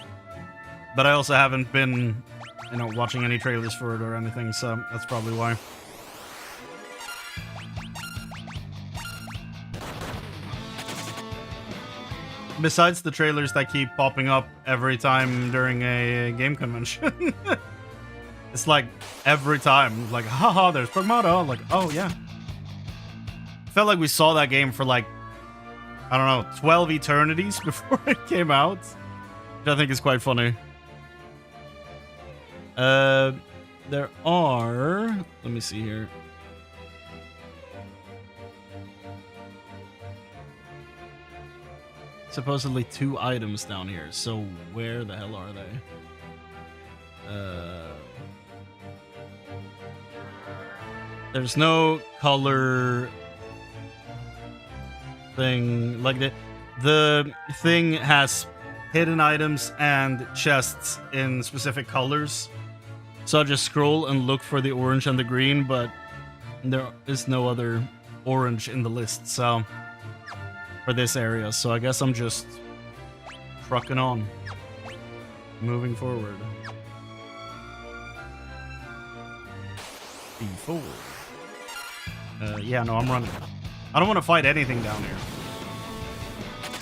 But I also haven't been, watching any trailers for it or anything, so that's probably why. Besides the trailers that keep popping up every time during a game convention. It's like every time, like, haha, there's Pragmata. Like, oh yeah. Felt like we saw that game for like, I don't know, 12 eternities before it came out, which I think is quite funny. There are, let me see here. Supposedly 2 items down here. So where the hell are they? There's no color thing. Like the thing has hidden items and chests in specific colors. So I'll just scroll and look for the orange and the green, but there is no other orange in the list, so for this area. So I guess I'm just trucking on, moving forward. B4. Yeah, no, I'm running. I don't want to fight anything down here.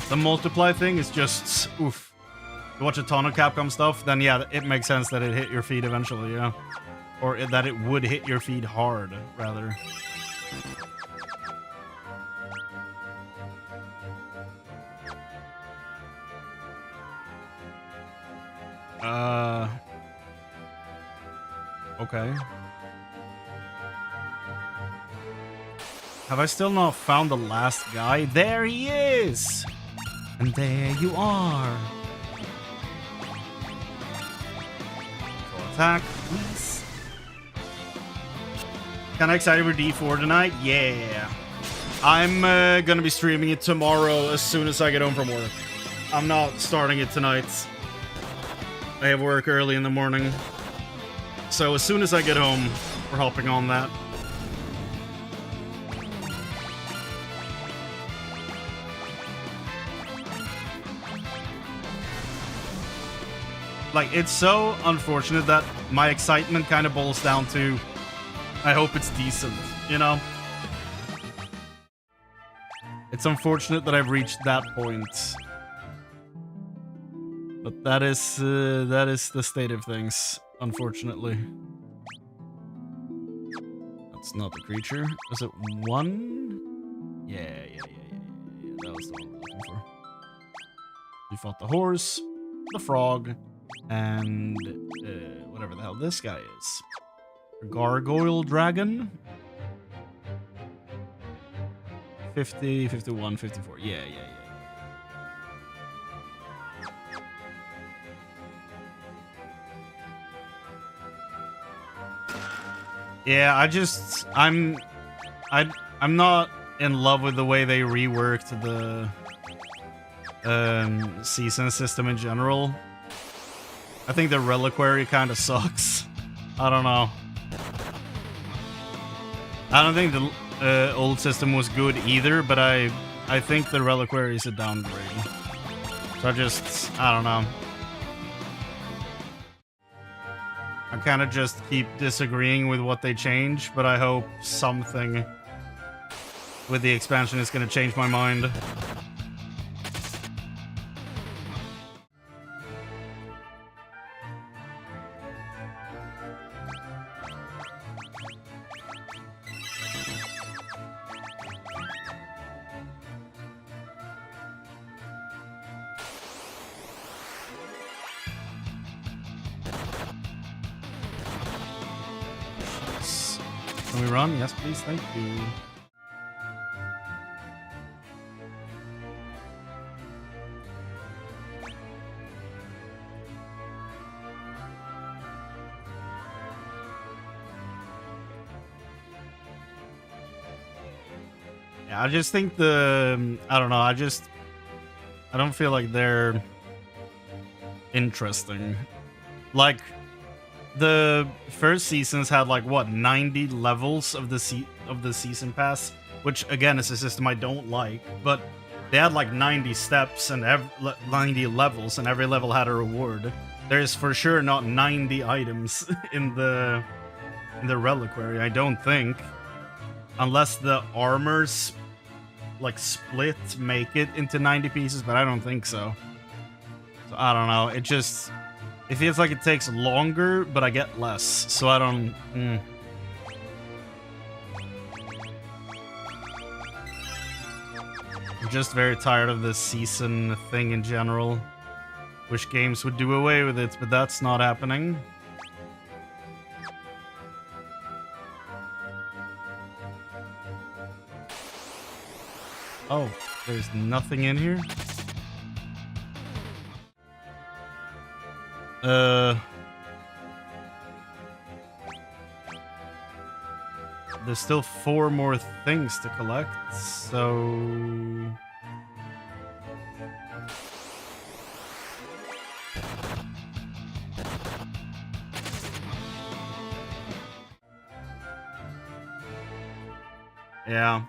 The multiply thing is just oof. You watch a ton of Capcom stuff, then yeah, it makes sense that it hit your feed eventually, yeah. Or that it would hit your feed hard, rather. Okay. Have I still not found the last guy? There he is! And there you are. So attack, please. Kinda excited for D4 tonight? Yeah. I'm gonna be streaming it tomorrow as soon as I get home from work. I'm not starting it tonight. I have work early in the morning. So as soon as I get home, we're hopping on that. Like, it's so unfortunate that my excitement kind of boils down to I hope it's decent, you know? It's unfortunate that I've reached that point. But that is the state of things, unfortunately. That's not the creature. Was it one? Yeah. That was the one we were looking for. We fought the horse, the frog, and whatever the hell this guy is. Gargoyle dragon? 50, 51, 54. Yeah. Yeah, I'm not in love with the way they reworked the season system in general. I think the reliquary kind of sucks. I don't know. I don't think the old system was good either, but I think the reliquary is a downgrade. So I don't know. I kind of just keep disagreeing with what they change, but I hope something with the expansion is going to change my mind. Can we run? Yes, please. Thank you. Yeah, I just think I don't know, I don't feel like they're interesting. Like, the first seasons had like what 90 levels of the season pass, which again is a system I don't like, but they had like 90 steps and 90 levels, and every level had a reward. There's for sure not 90 items in the reliquary, I don't think, unless the armors like split make it into 90 pieces, but I don't think so. So I don't know, it feels like it takes longer, but I get less, so I don't... I'm just very tired of this season thing in general. Wish games would do away with it, but that's not happening. Oh, there's nothing in here? There's still 4 more things to collect, so... Yeah.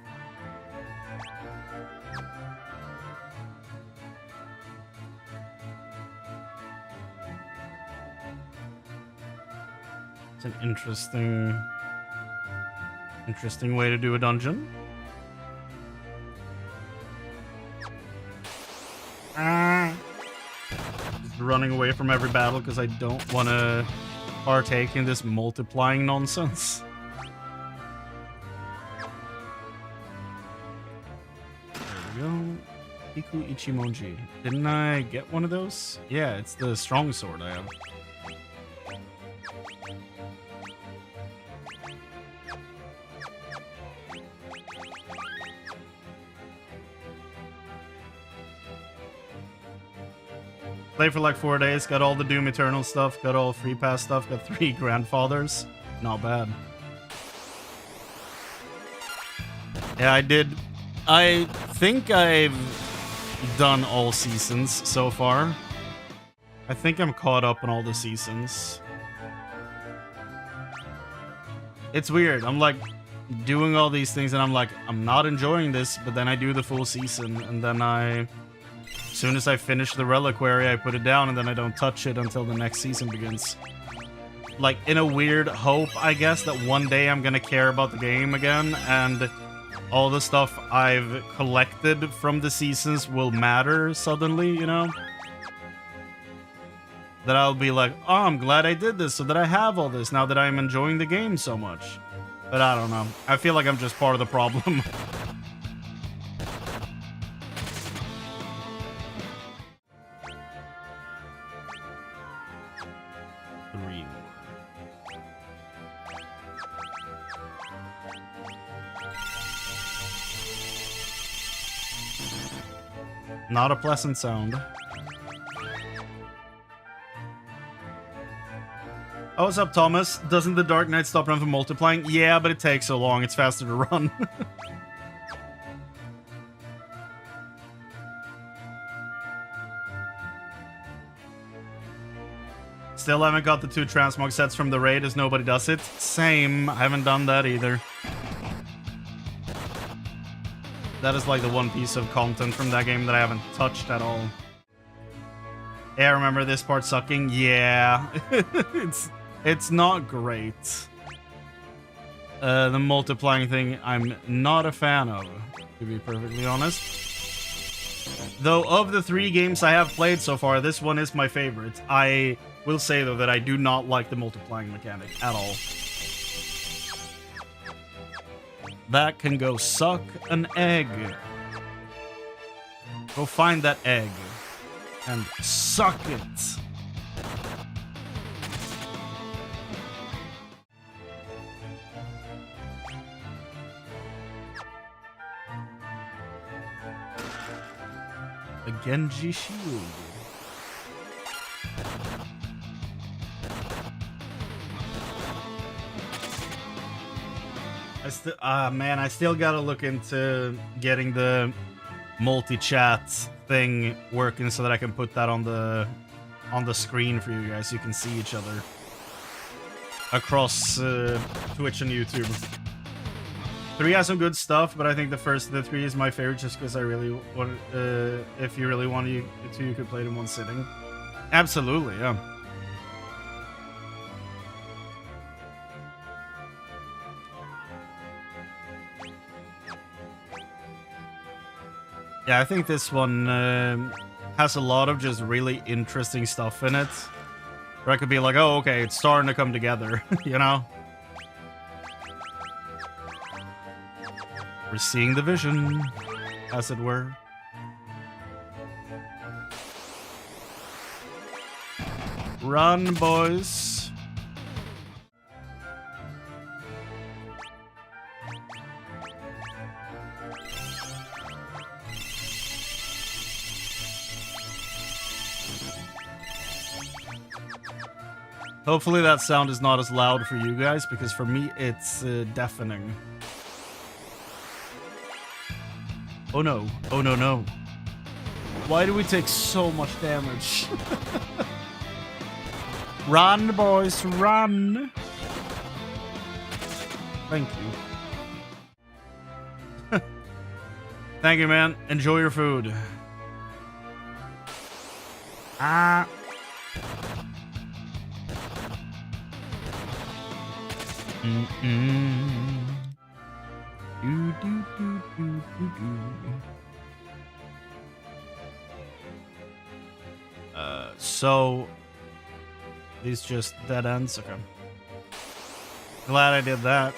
It's an interesting way to do a dungeon. Just running away from every battle because I don't want to partake in this multiplying nonsense. There we go. Iku Ichimonji. Didn't I get one of those? Yeah, it's the strong sword I have. Played for like 4 days, got all the Doom Eternal stuff, got all free pass stuff, got 3 grandfathers. Not bad. Yeah, I did. I think I've done all seasons so far. I think I'm caught up on all the seasons. It's weird. I'm like doing all these things and I'm like, I'm not enjoying this, but then I do the full season and then as soon as I finish the reliquary, I put it down and then I don't touch it until the next season begins. like, in a weird hope, I guess, that one day I'm gonna care about the game again, and all the stuff I've collected from the seasons will matter suddenly, you know? That I'll be like, oh, I'm glad I did this so that I have all this now that I'm enjoying the game so much. But I don't know. I feel like I'm just part of the problem. Three. Not a pleasant sound. Oh, what's up, Thomas? Doesn't the Dark Knight stop run from multiplying? Yeah, but it takes so long. It's faster to run. Still haven't got the 2 transmog sets from the raid as nobody does it. Same. I haven't done that either. That is like the one piece of content from that game that I haven't touched at all. Yeah, I remember this part sucking. Yeah. It's not great. The multiplying thing I'm not a fan of, to be perfectly honest. Though of the 3 games I have played so far, this one is my favorite. I will say, though, that I do not like the multiplying mechanic at all. That can go suck an egg. Go find that egg and suck it. A Genji shield. I still gotta look into getting the multi-chat thing working so that I can put that on the screen for you guys so you can see each other across Twitch and YouTube. 3 has some good stuff, but I think the first of the 3 is my favorite just because I really want, if you really want to, you could play it in one sitting. Absolutely, yeah. Yeah, I think this one has a lot of just really interesting stuff in it. Where I could be like, oh, okay, it's starting to come together, you know? We're seeing the vision, as it were. Run, boys. Hopefully that sound is not as loud for you guys, because for me, it's deafening. Oh no. Oh no, no. Why do we take so much damage? Run, boys, run! Thank you. Thank you, man. Enjoy your food. Ah. So these just dead ends. Okay. Glad I did that.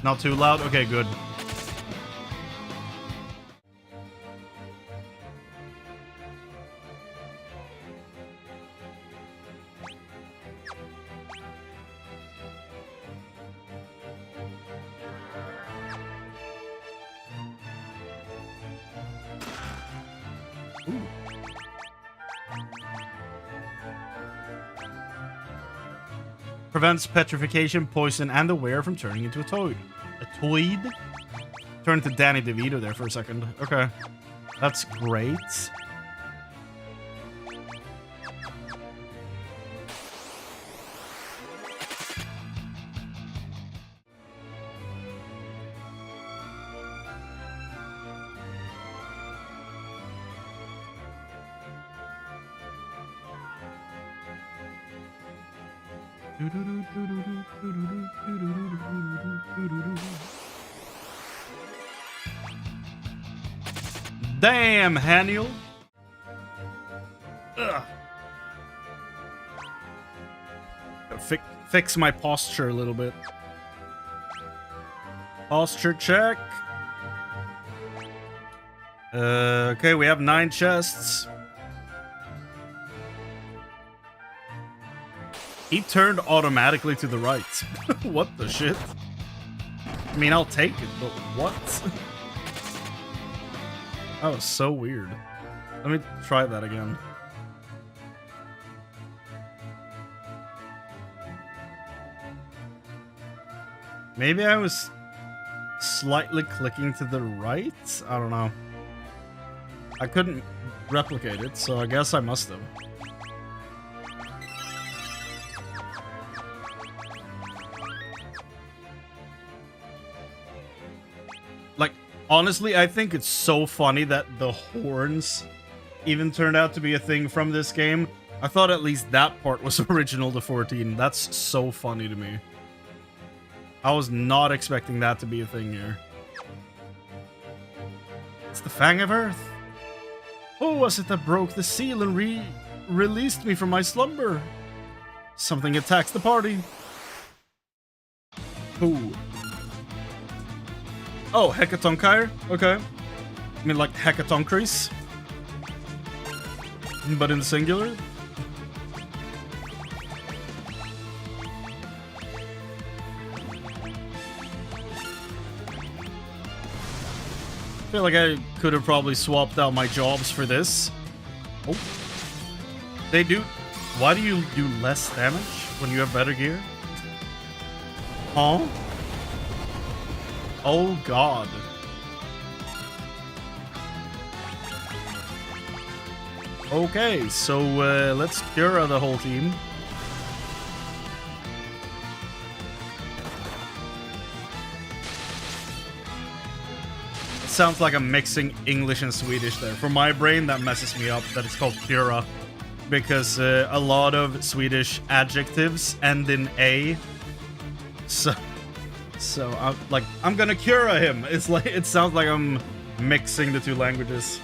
Not too loud. Okay, good. Prevents petrification, poison, and the wearer from turning into a toad. A toid? Turned to Danny DeVito there for a second. Okay. That's great. Damn, Haniel. Ugh. Fix my posture a little bit. Posture check. Okay, we have 9 chests. He turned automatically to the right. What the shit? I mean, I'll take it, but what? That was so weird. Let me try that again. Maybe I was slightly clicking to the right? I don't know. I couldn't replicate it, so I guess I must have. Like, honestly, I think it's so funny that the horns even turned out to be a thing from this game. I thought at least that part was original to 14. That's so funny to me. I was not expecting that to be a thing here. It's the Fang of Earth. Who was it that broke the seal and released me from my slumber? Something attacks the party. Who? Oh, Hekatonkyre? Okay. I mean, like Hekatonkris? But in singular? I feel like I could have probably swapped out my jobs for this. Oh. They do... Why do you do less damage when you have better gear? Huh? Oh god. Okay, so let's Tera the whole team. Sounds like I'm mixing English and Swedish there. For my brain, that messes me up that it's called Tera. Because a lot of Swedish adjectives end in A. So I'm gonna cure him. It's like, it sounds like I'm mixing the two languages.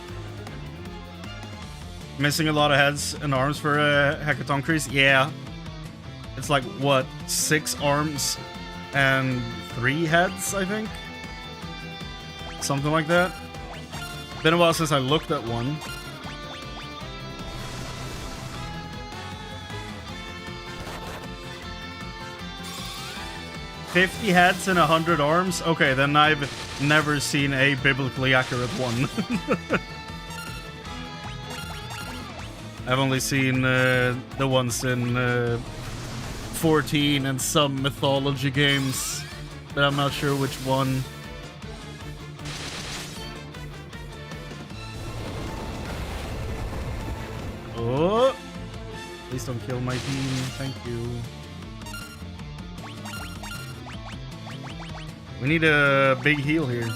Missing a lot of heads and arms for Hekatonkris? Yeah. It's like, what, 6 arms and 3 heads, I think? Something like that. Been a while since I looked at one. $50 heads and 100 arms? Okay, then I've never seen a biblically accurate one. I've only seen the ones in 14 and some mythology games, but I'm not sure which one. Oh! Please don't kill my team, thank you. We need a big heal here.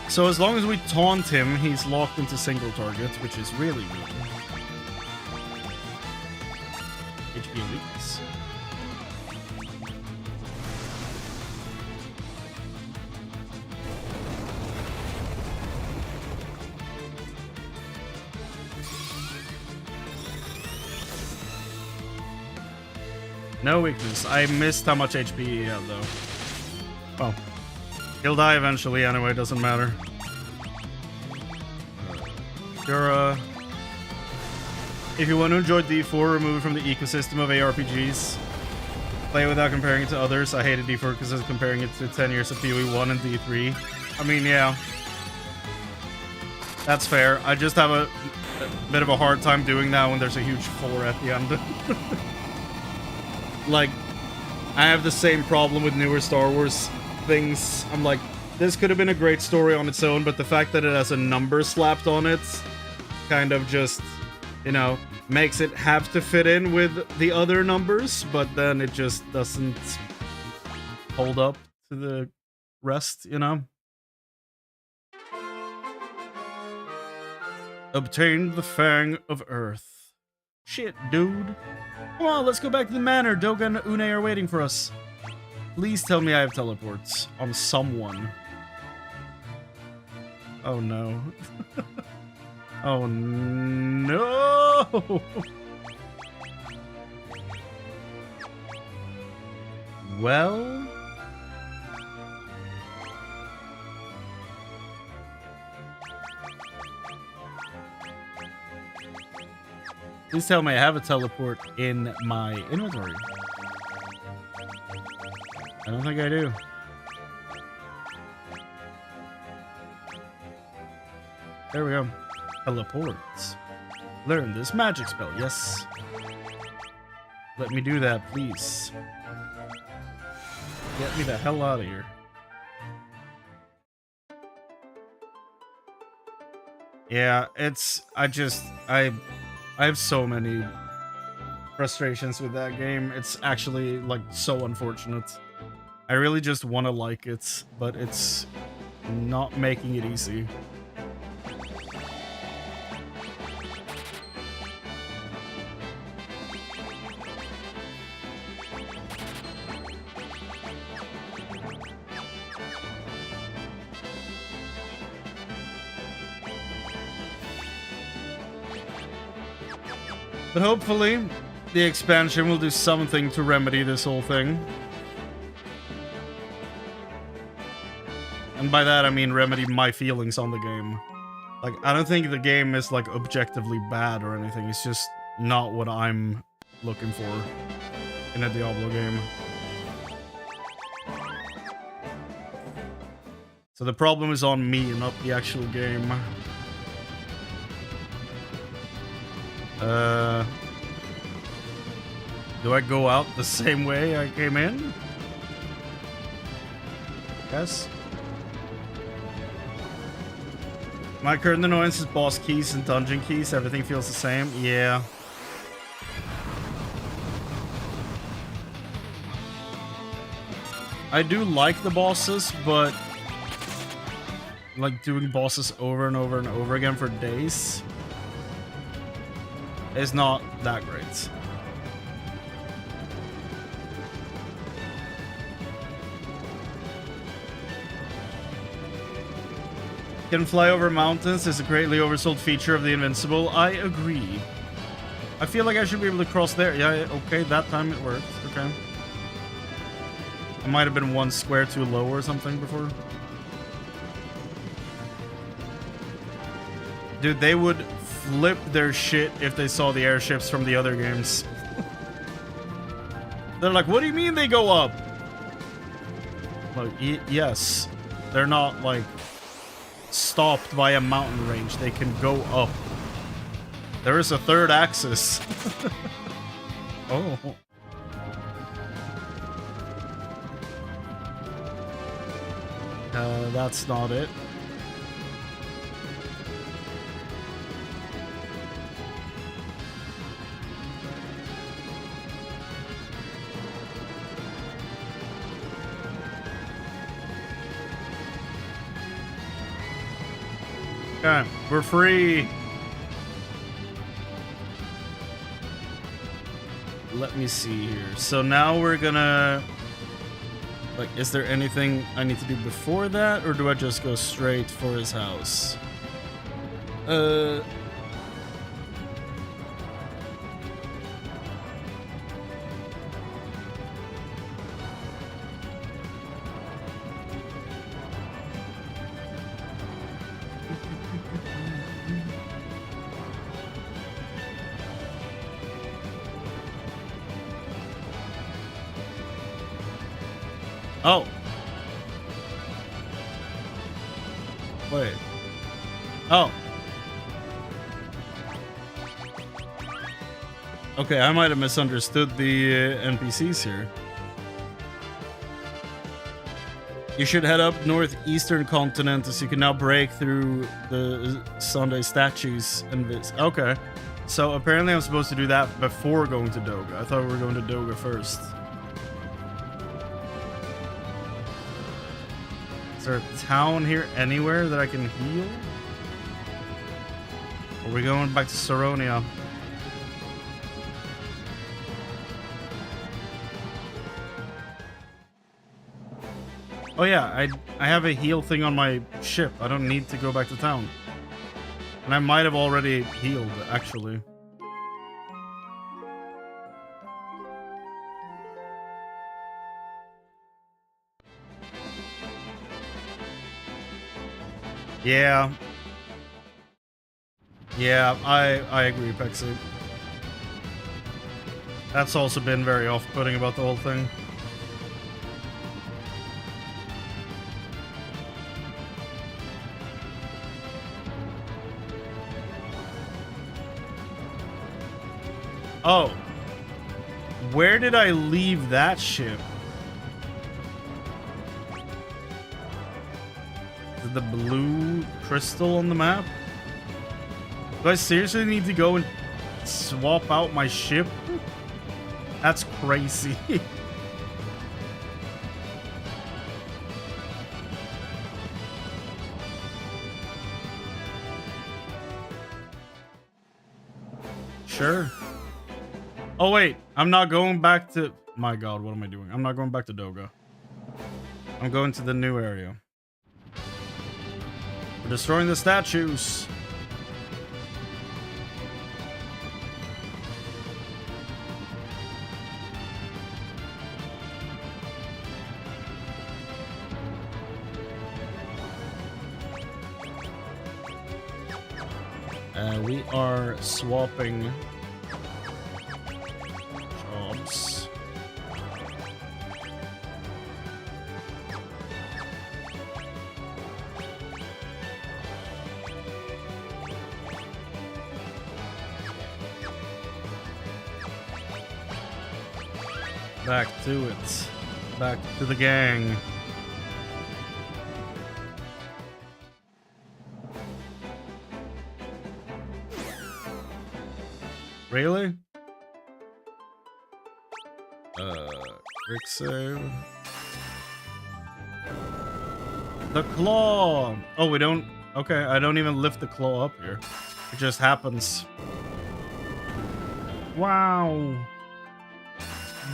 So as long as we taunt him, he's locked into single target, which is really good. HP and weakness. No weakness. I missed how much HP he had, though. Well, he'll die eventually anyway, doesn't matter. Tera. If you want to enjoy D4, remove it from the ecosystem of ARPGs. Play it without comparing it to others. I hated D4 because I was comparing it to 10 years of PoE 1 and D3. I mean, yeah. That's fair. I just have a bit of a hard time doing that when there's a huge 4 at the end. Like, I have the same problem with newer Star Wars things. I'm like, this could have been a great story on its own, but the fact that it has a number slapped on it kind of just, you know, makes it have to fit in with the other numbers, but then it just doesn't hold up to the rest, you know? Obtained the Fang of Earth. Shit, dude. Come on, let's go back to the manor. Doga and Une are waiting for us. Please tell me I have teleports on someone. Oh no. Oh no! Well... Please tell me I have a teleport in my inventory. I don't think I do. There we go. Teleports. Learn this magic spell. Yes. Let me do that, please. Get me the hell out of here. Yeah, it's... I have so many frustrations with that game. It's actually, like, so unfortunate. I really just want to like it, but it's not making it easy. But hopefully, the expansion will do something to remedy this whole thing. And by that, I mean remedy my feelings on the game. Like, I don't think the game is, like, objectively bad or anything. It's just not what I'm looking for in a Diablo game. So the problem is on me, not the actual game. Do I go out the same way I came in? Yes. My current annoyance is boss keys and dungeon keys. Everything feels the same. Yeah. I do like the bosses, but like doing bosses over and over and over again for days is not that great. Can fly over mountains is a greatly oversold feature of the Invincible. I agree. I feel like I should be able to cross there. Yeah, okay, that time it worked. Okay. I might have been one square too low or something before. Dude, they would flip their shit if they saw the airships from the other games. They're like, what do you mean they go up? Like, yes. They're not, like, stopped by a mountain range. They can go up. There is a third axis. Oh. That's not it. Okay, we're free. Let me see here. So now we're gonna... Like, is there anything I need to do before that? Or do I just go straight for his house? Oh. Wait. Oh. Okay, I might have misunderstood the NPCs here. You should head up northeastern continent as you can now break through the Sunday statues and this. Okay. So apparently I'm supposed to do that before going to Doga. I thought we were going to Doga first. Is there a town here anywhere that I can heal? Or are we going back to Saronia? Oh yeah, I have a heal thing on my ship. I don't need to go back to town. And I might have already healed, actually. Yeah. Yeah, I agree, Pexy. That's also been very off-putting about the whole thing. Oh. Where did I leave that ship? Is it the blue crystal on the map? Do I seriously need to go and swap out my ship? That's crazy. Sure. Oh wait, I'm not going back to... My god, what am I doing? I'm not going back to Doga. I'm going to the new area. We're destroying the statues. We are swapping jobs. Back to it. Back to the gang. Really? Quick save. The claw! Oh, we don't... Okay, I don't even lift the claw up here. It just happens. Wow!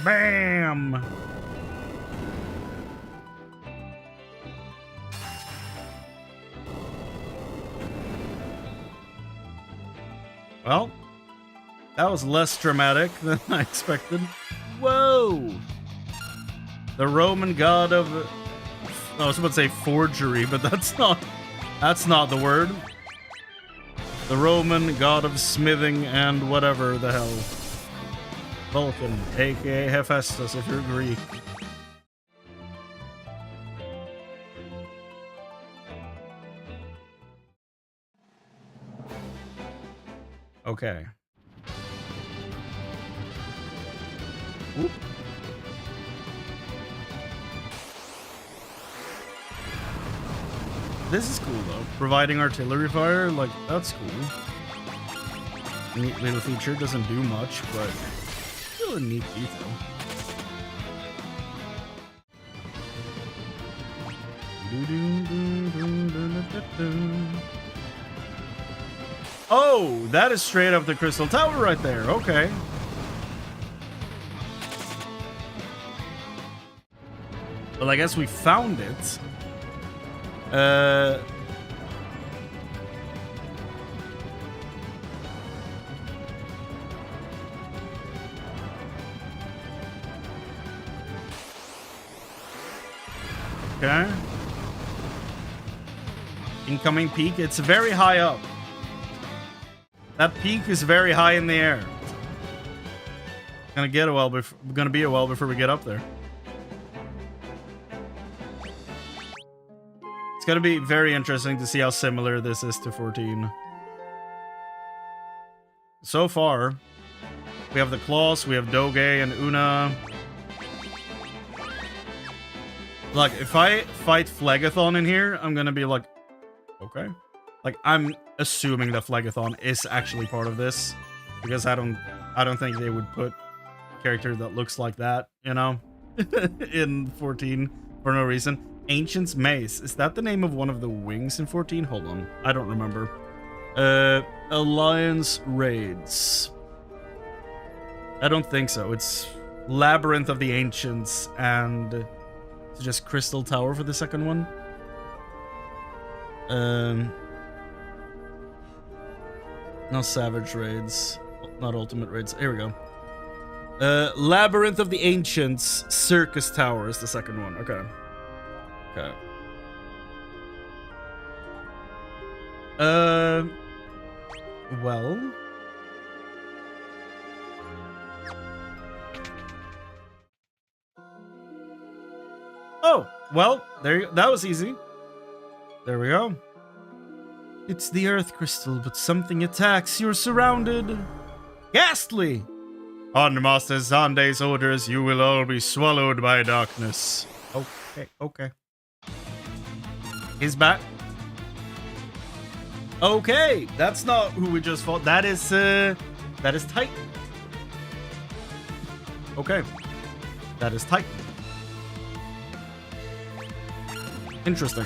Bam! Well... That was less dramatic than I expected. Whoa! The Roman god of... I was about to say forgery, but that's not the word. The Roman god of smithing and whatever the hell. Vulcan, aka Hephaestus, if you're Greek. Okay. Oop. This is cool though. Providing artillery fire, like, that's cool. Neat little feature, doesn't do much, but still a neat detail. Oh, that is straight up the Crystal Tower right there. Okay. Well, I guess we found it. Okay. Incoming peak. It's very high up. That peak is very high in the air. Gonna be a while before we get up there. It's gonna be very interesting to see how similar this is to 14. So far, we have the Claws, we have Doge and Una. Like, if I fight Phlegathon in here, I'm gonna be like, okay. Like, I'm assuming that Phlegathon is actually part of this. because I don't think they would put a character that looks like that, you know, in 14 for no reason. Ancient's Mace, is that the name of one of the wings in 14? Hold on, I don't remember. Alliance Raids. I don't think so. It's Labyrinth of the Ancients and it's just Crystal Tower for the second one. No Savage Raids, not Ultimate Raids. Here we go. Labyrinth of the Ancients, Circus Tower is the second one. Okay. Okay. Well. Oh, well, there you, that was easy. There we go. It's the Earth Crystal, but something attacks. You're surrounded. Ghastly! On Master Zande's orders, you will all be swallowed by darkness. Okay, okay. He's back. Okay, that's not who we just fought. That is Titan. Okay. That is Titan. Interesting.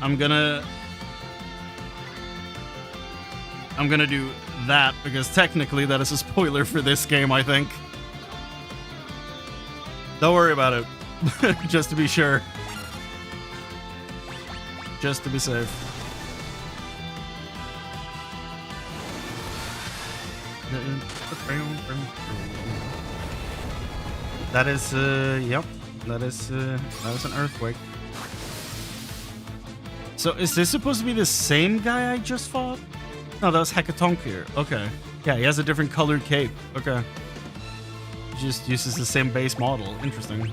I'm gonna do that because technically that is a spoiler for this game, I think. Don't worry about it. Just to be sure. Just to be safe. That is yep. That is an earthquake. So is this supposed to be the same guy I just fought? No, that was Hecatoncheir. Okay. Yeah, he has a different colored cape. Okay. He just uses the same base model. Interesting.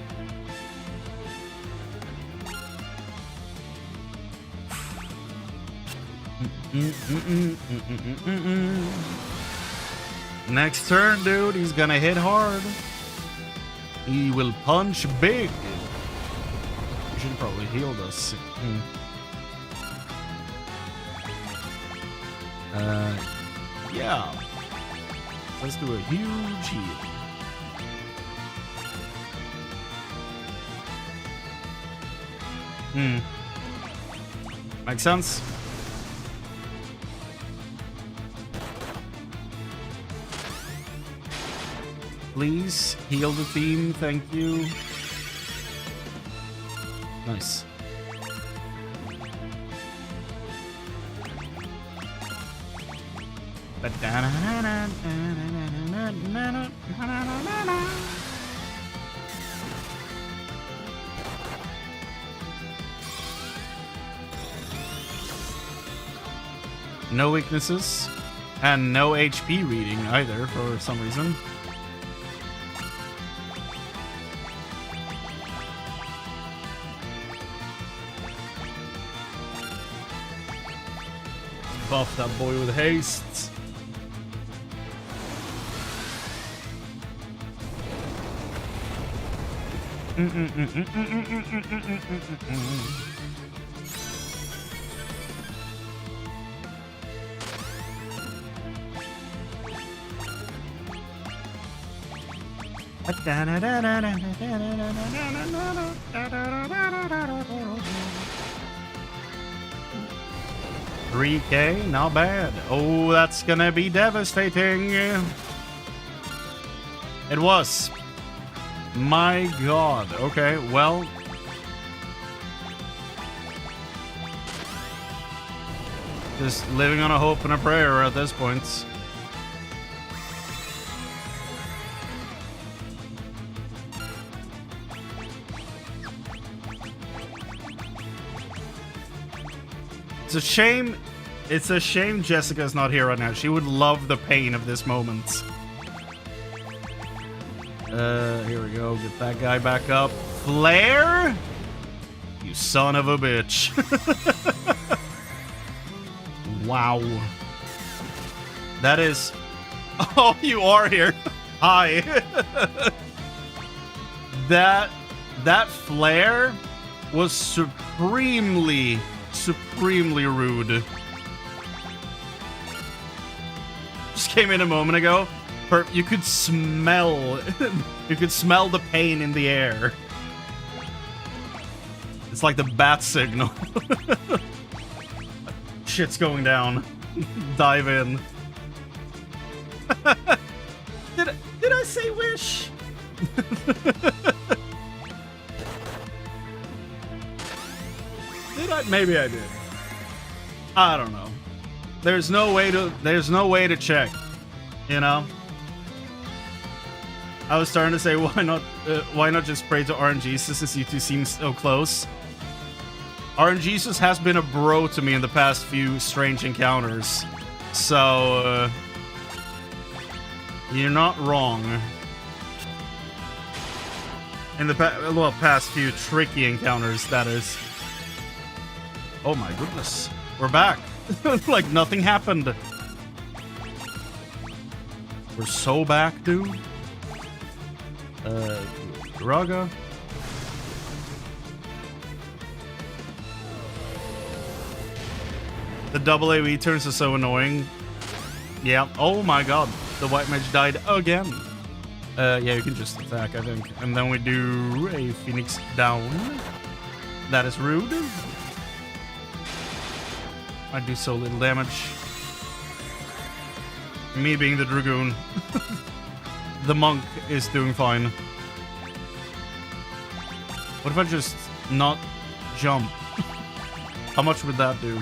Next turn, dude. He's gonna hit hard. He will punch big. We should probably heal this. Yeah. Let's do a huge heal. Makes sense. Please heal the team, thank you. Nice. No weaknesses and no HP reading either for some reason. Buff that boy with haste. $3K, not bad. Oh, that's gonna be devastating. It was. My god. Okay, well. Just living on a hope and a prayer at this point. It's a shame. It's a shame Jessica's not here right now. She would love the pain of this moment. Here we go. Get that guy back up. Flare? You son of a bitch. Wow. That is... Oh, you are here. Hi. That flare was supremely rude. Just came in a moment ago. You could smell the pain in the air. It's like the bat signal. Shit's going down. Dive in. Did I say wish? Did I? Maybe I did. I don't know. There's no way to check, you know? I was starting to say why not just pray to RNGesus since you two seem so close. RNGesus has been a bro to me in the past few strange encounters. So you're not wrong. In the past few tricky encounters, that is. Oh my goodness. We're back. Like nothing happened. We're so back, dude. Raga. The double AoE turns are so annoying. Yeah. Oh my god. The white mage died again. Yeah, you can just attack, I think. And then we do a Phoenix down. That is rude. I do so little damage. Me being the Dragoon. The monk is doing fine. What if I just not jump? How much would that do?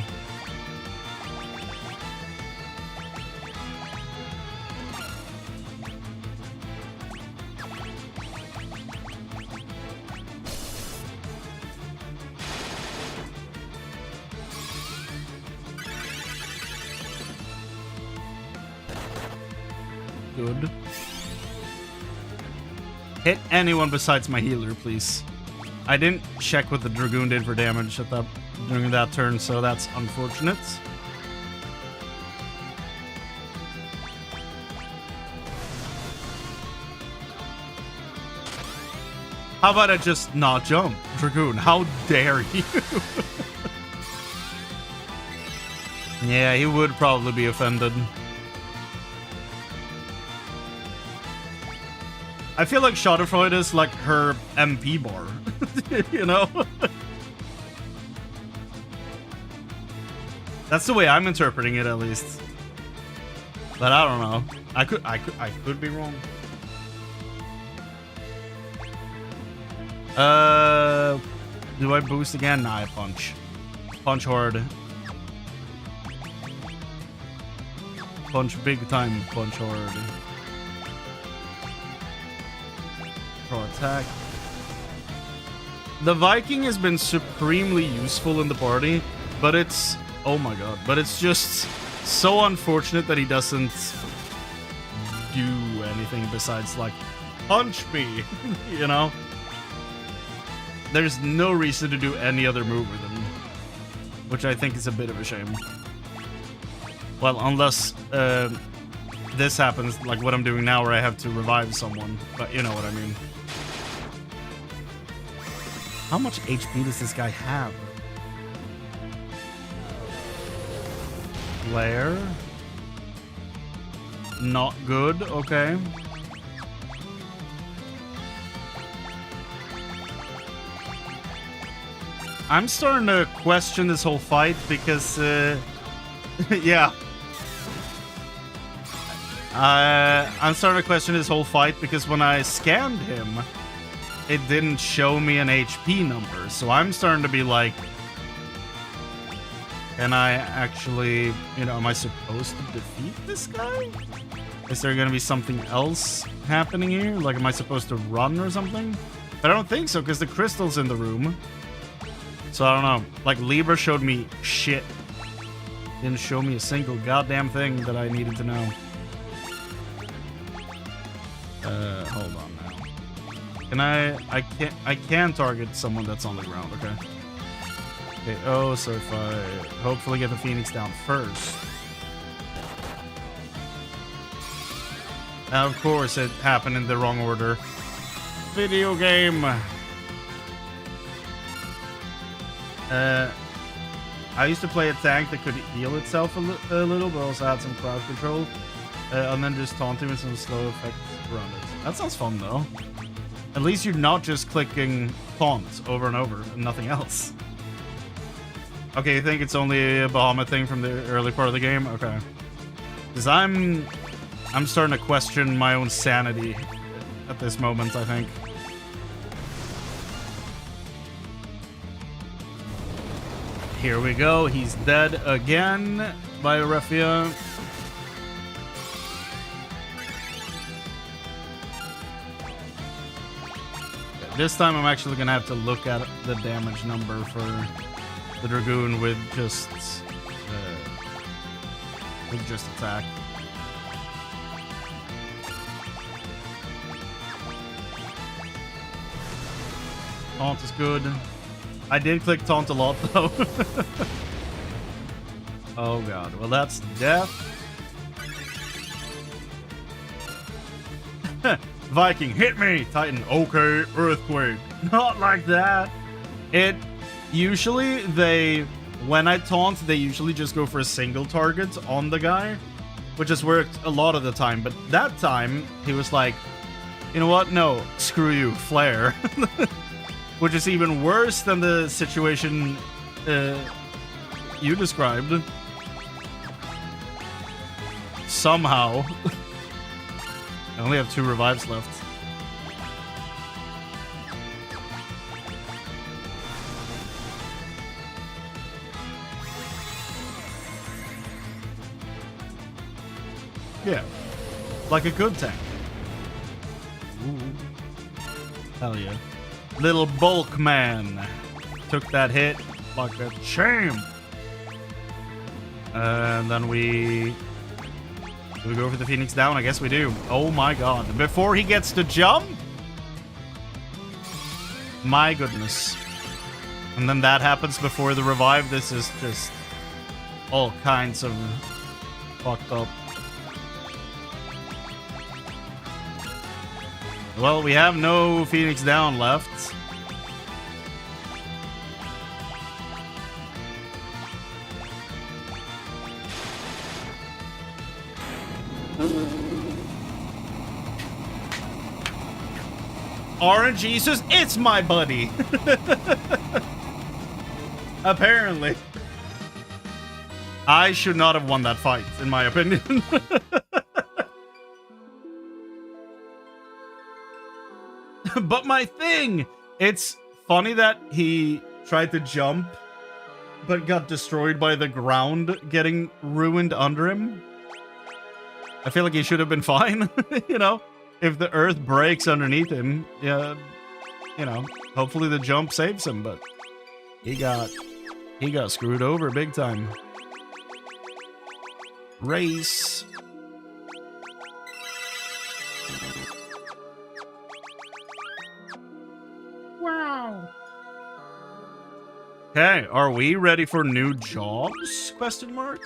Good. Hit anyone besides my healer, please. I didn't check what the Dragoon did for damage at during that turn, so that's unfortunate. How about I just not jump? Dragoon, how dare you? Yeah, he would probably be offended. I feel like Schadenfreude is like her MP bar, you know? That's the way I'm interpreting it, at least. But I don't know. I could be wrong. Do I boost again? Nah, I punch. Punch hard. Punch big time, punch hard. Pro attack. The Viking has been supremely useful in the party, but it's... Oh my god. But it's just so unfortunate that he doesn't do anything besides, like, punch me, you know? There's no reason to do any other move with him, which I think is a bit of a shame. Well, unless this happens, like what I'm doing now, where I have to revive someone, but you know what I mean. How much HP does this guy have? Flare. Not good, okay. I'm starting to question this whole fight because, yeah. I'm starting to question this whole fight because when I scanned him, it didn't show me an HP number. So I'm starting to be like, can I actually, you know, am I supposed to defeat this guy? Is there going to be something else happening here? Like, am I supposed to run or something? But I don't think so, because the crystal's in the room. So I don't know. Like, Libra showed me shit. Didn't show me a single goddamn thing that I needed to know. Hold on now. Can I can target someone that's on the ground, okay. Okay, oh, so if I hopefully get the Phoenix down first. Now, of course, it happened in the wrong order. Video game. I used to play a tank that could heal itself a little, but also had some crowd control. And then just taunting with some slow effects around it. That sounds fun, though. At least you're not just clicking taunts over and over and nothing else. Okay, you think it's only a Bahamut thing from the early part of the game? Okay. Because I'm starting to question my own sanity at this moment, I think. Here we go. He's dead again by Refia. This time I'm actually going to have to look at the damage number for the Dragoon with just attack. Taunt is good. I did click taunt a lot though. Oh god. Well, that's death. Viking, hit me! Titan, okay, earthquake. Not like that. It usually when I taunt, they usually just go for a single target on the guy, which has worked a lot of the time. But that time, he was like, you know what? No, screw you, flare. Which is even worse than the situation you described. Somehow. I only have 2 revives left. Yeah. Like a good tank. Ooh. Hell yeah. Little bulk man took that hit like a champ. And then do we go for the Phoenix down? I guess we do. Oh my god. Before he gets to jump? My goodness. And then that happens before the revive. This is just all kinds of fucked up. Well, we have no Phoenix down left. RNG says, it's my buddy. Apparently. I should not have won that fight, in my opinion. But my thing, it's funny that he tried to jump, but got destroyed by the ground getting ruined under him. I feel like he should have been fine, you know? If the earth breaks underneath him, yeah, you know, hopefully the jump saves him, but he got screwed over big time. Race. Wow. Okay, are we ready for new jobs? Question mark.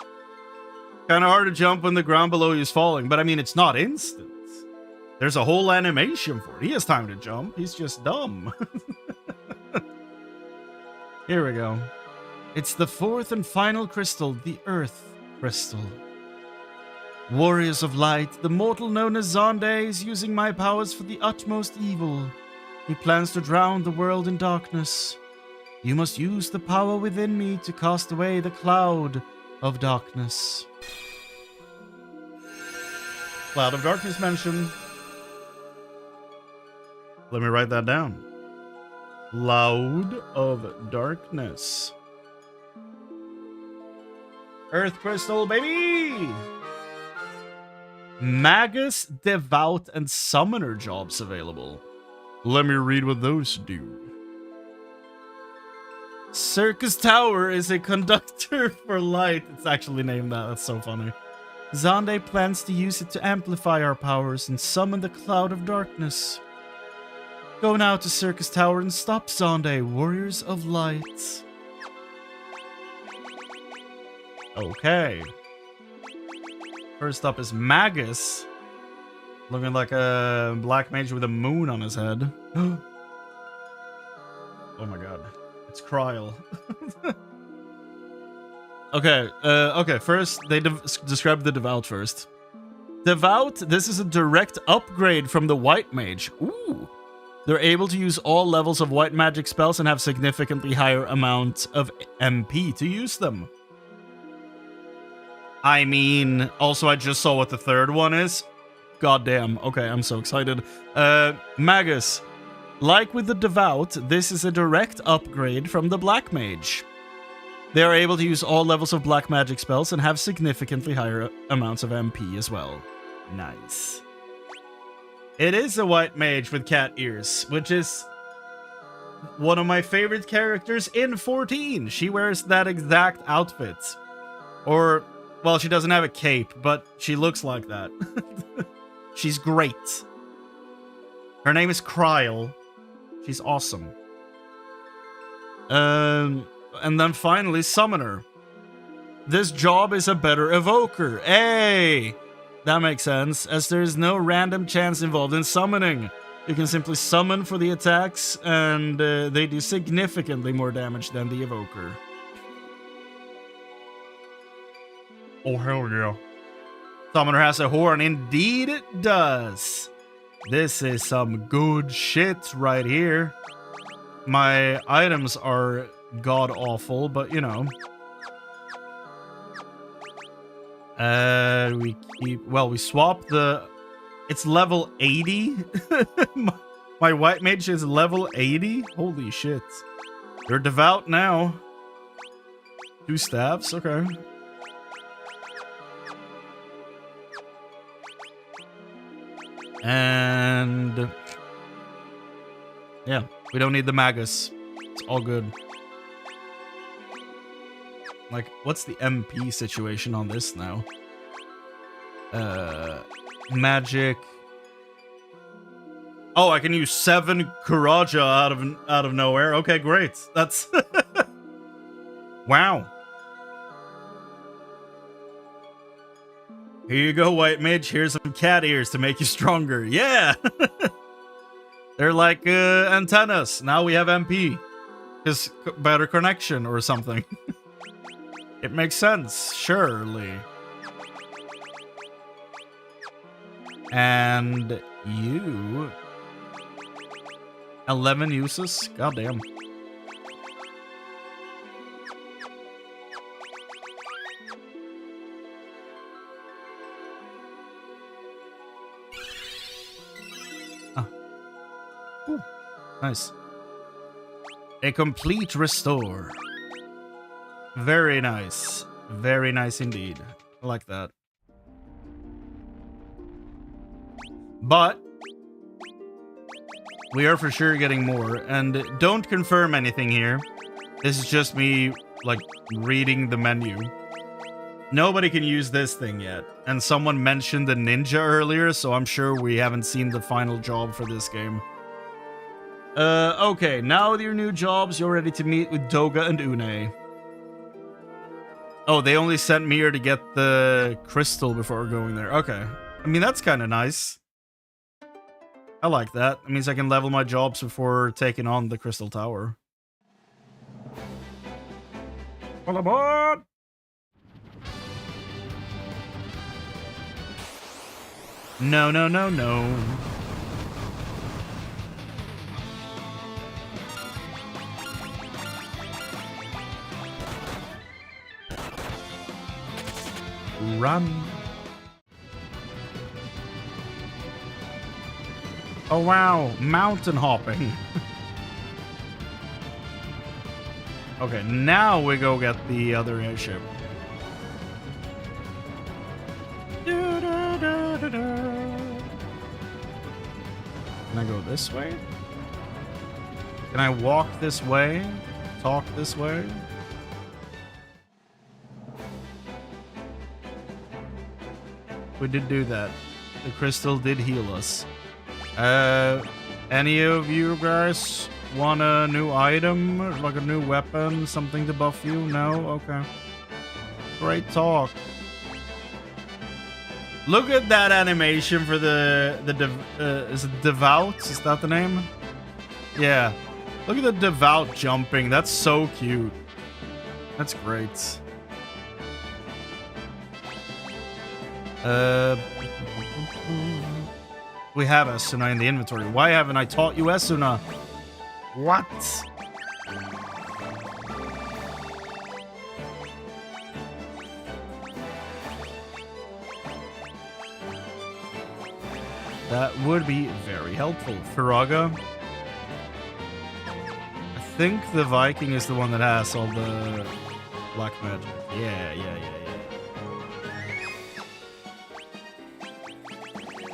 Kind of hard to jump when the ground below you is falling, but I mean, it's not instant. There's a whole animation for it. He has time to jump. He's just dumb. Here we go. It's the 4th and final crystal, the Earth Crystal. Warriors of Light, the mortal known as Zonde is using my powers for the utmost evil. He plans to drown the world in darkness. You must use the power within me to cast away the cloud of darkness. Cloud of darkness mentioned. Let me write that down. Cloud of darkness. Earth crystal, baby! Magus, Devout, and Summoner jobs available. Let me read what those do. Circus Tower is a conductor for light. It's actually named that. That's so funny. Zonde plans to use it to amplify our powers and summon the Cloud of Darkness. Go now to Circus Tower and stop Zonde, Warriors of Light. Okay. First up is Magus. Looking like a black mage with a moon on his head. Oh my god. It's Kryl. Okay, first, they describe the Devout first. Devout, this is a direct upgrade from the White Mage. Ooh. They're able to use all levels of white magic spells and have significantly higher amount of MP to use them. I mean, also I just saw what the third one is. Goddamn. Okay, I'm so excited. Magus. Like with the Devout, this is a direct upgrade from the Black Mage. They are able to use all levels of black magic spells and have significantly higher amounts of MP as well. Nice. It is a white mage with cat ears, which is one of my favorite characters in 14. She wears that exact outfit. Or, well, she doesn't have a cape, but she looks like that. She's great. Her name is Kryl. She's awesome. And then finally, Summoner. This job is a better evoker. Hey! That makes sense, as there is no random chance involved in summoning. You can simply summon for the attacks, and they do significantly more damage than the evoker. Oh, hell yeah. Summoner has a horn. Indeed it does. This is some good shit right here. My items are god-awful, but you know. We swap the... It's level 80? My white mage is level 80? Holy shit. They're devout now. 2 staves? Okay. And... yeah, we don't need the Magus. It's all good. Like, what's the MP situation on this now? Magic. Oh, I can use 7 Kuraja out of nowhere. Okay, great. That's wow. Here you go, white mage. Here's some cat ears to make you stronger. Yeah. They're like antennas. Now we have MP. Just better connection or something. It makes sense, surely. And you... 11 uses? Goddamn. Ah. Ooh, nice. A complete restore. Very nice. Very nice indeed. I like that. But we are for sure getting more. And don't confirm anything here. This is just me, like, reading the menu. Nobody can use this thing yet. And someone mentioned the ninja earlier, so I'm sure we haven't seen the final job for this game. Okay, now with your new jobs, you're ready to meet with Doga and Une. Oh, they only sent me here to get the crystal before going there. Okay. I mean, that's kind of nice. I like that. It means I can level my jobs before taking on the crystal tower. All aboard! No, no, no, no. Run. Oh wow, mountain hopping. Okay, now we go get the other airship. Can I go this way? Can I walk this way? Talk this way? We did do that. The crystal did heal us. Any of you guys want a new item? Like a new weapon? Something to buff you? No? Okay. Great talk. Look at that animation for is it Devout? Is that the name? Yeah. Look at the devout jumping. That's so cute. That's great. We have Esuna in the inventory. Why haven't I taught you Esuna? What? That would be very helpful. Firaga. I think the Viking is the one that has all the black magic. Yeah.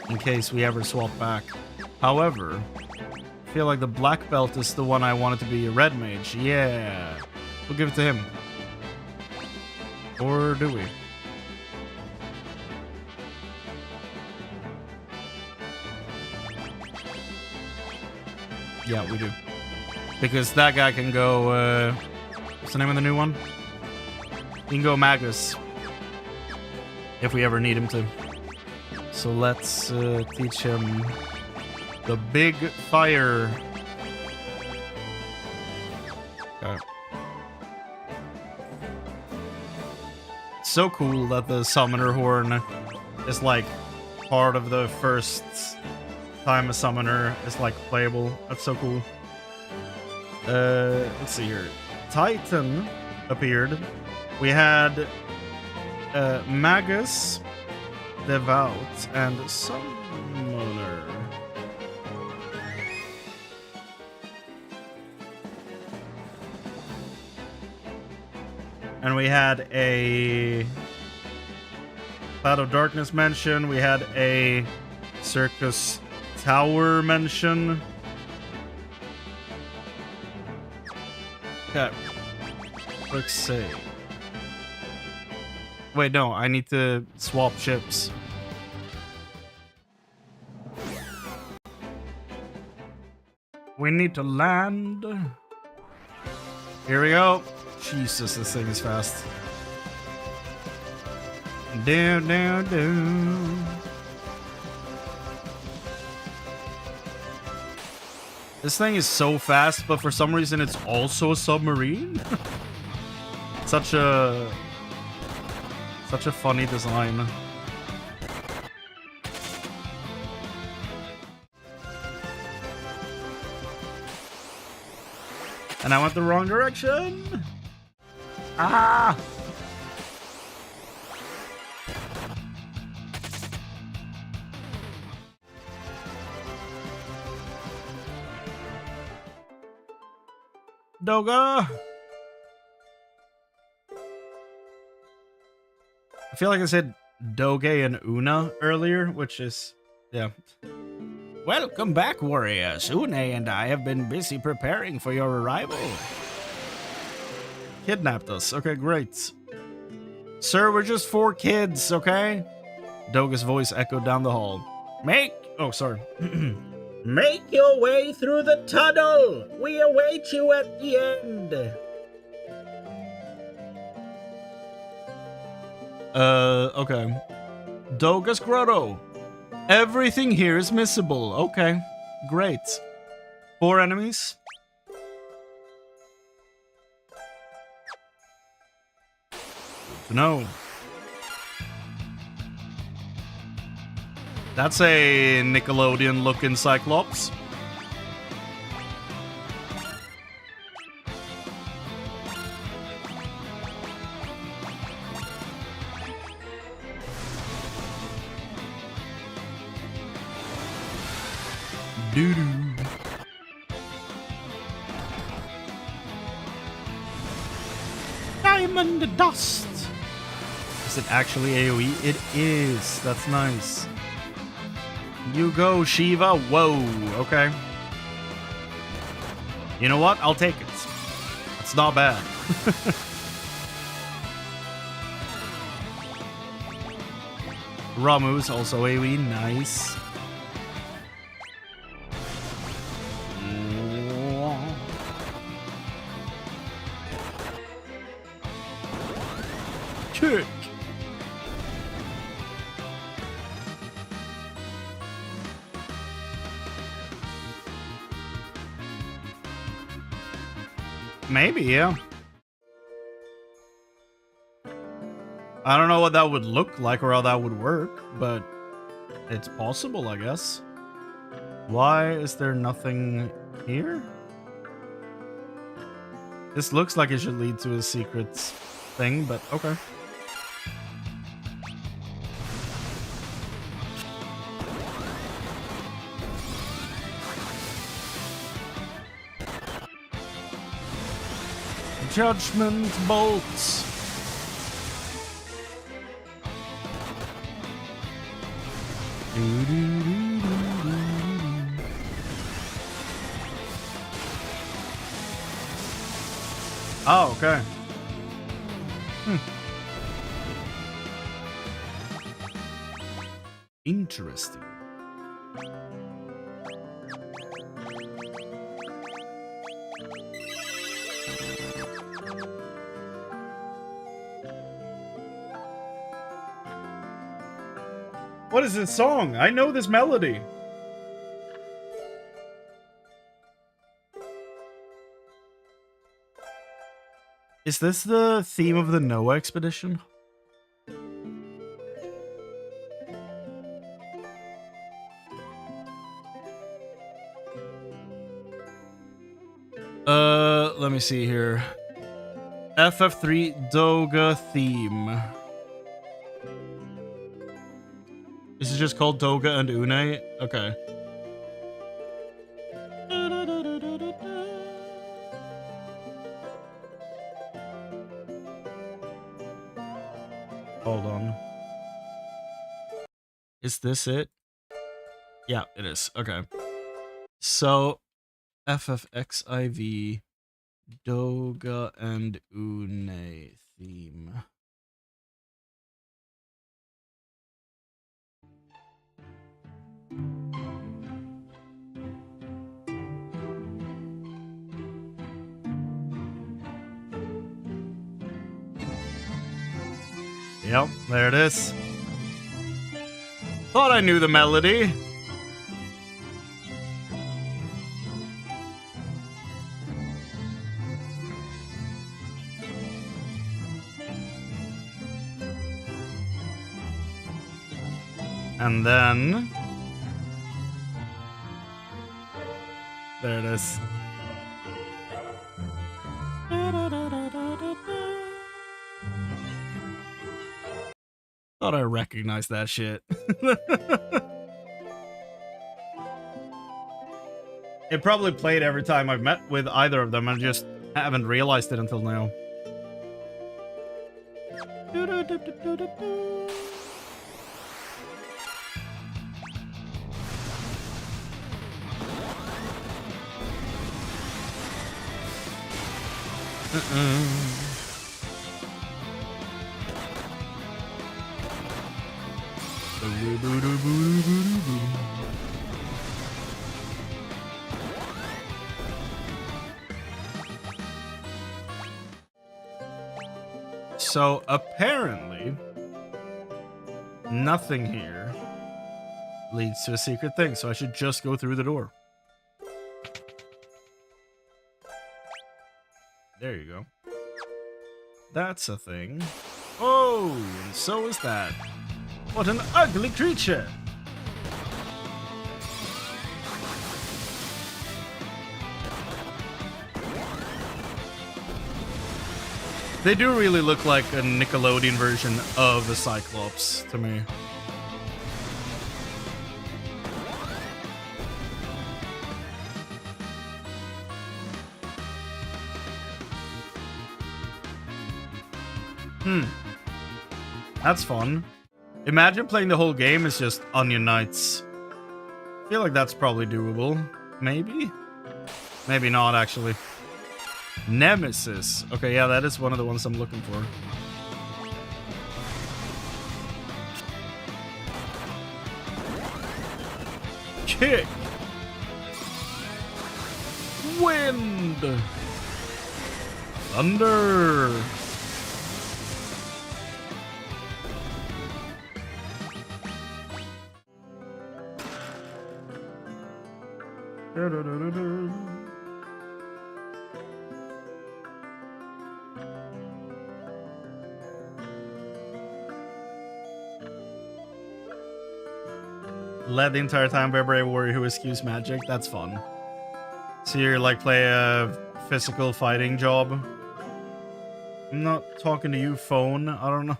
In case we ever swap back. However, I feel like the black belt is the one I wanted to be a red mage. Yeah. We'll give it to him. Or do we? Yeah, we do. Because that guy can go, what's the name of the new one? He can go Magus. If we ever need him to. So let's teach him the big fire. Okay. So cool that the summoner horn is like part of the first time a summoner is like playable. That's so cool. Let's see here. Titan appeared. We had Magus, Devout, and Summoner. And we had a Cloud of Darkness mention. We had a Circus Tower mention. Okay. Quick save. Wait, no, I need to swap ships. We need to land. Here we go. Jesus, this thing is fast. Down, down, down. This thing is so fast, but for some reason it's also a submarine. Such a funny design. And I went the wrong direction. Ah! Doga! I feel like I said Doge and Una earlier, which is, yeah. Welcome back, warriors. Une and I have been busy preparing for your arrival. Kidnapped us. Okay, great. Sir, we're just 4 kids, okay? Doga's voice echoed down the hall. Oh, sorry. Make your way through the tunnel. We await you at the end. Okay. Doga's grotto. Everything here is missable. Okay, great. 4 enemies. Good to know. That's a Nickelodeon-looking Cyclops. Doo-doo. Diamond dust. Is it actually AoE? It is. That's nice. You go, Shiva. Whoa. Okay. You know what? I'll take it. It's not bad. Ramu's also AoE. Nice. Kick. Maybe, yeah. I don't know what that would look like or how that would work, but it's possible, I guess. Why is there nothing here? This looks like it should lead to a secret thing, but okay. Judgment bolts. Oh, okay. Interesting. What is this song? I know this melody. Is this the theme of the Noah expedition? Let me see here. FF3 Doga theme. Is it just called Doga and Une? Okay. Hold on. Is this it? Yeah, it is. Okay. So, FFXIV Doga and Une theme. Yep, there it is. Thought I knew the melody. And then... there it is. Thought I recognized that shit. It probably played every time I've met with either of them. I just haven't realized it until now. So apparently, nothing here leads to a secret thing, so I should just go through the door. There you go. That's a thing. Oh, and so is that. What an ugly creature! They do really look like a Nickelodeon version of the Cyclops to me. That's fun. Imagine playing the whole game as just Onion Knights. I feel like that's probably doable. Maybe? Maybe not, actually. Nemesis. Okay, yeah, that is one of the ones I'm looking for. Kick. Wind. Thunder. led the entire time by a brave warrior who eschews magic. That's fun. So you're like play a physical fighting job. I'm not talking to you, phone. I don't know.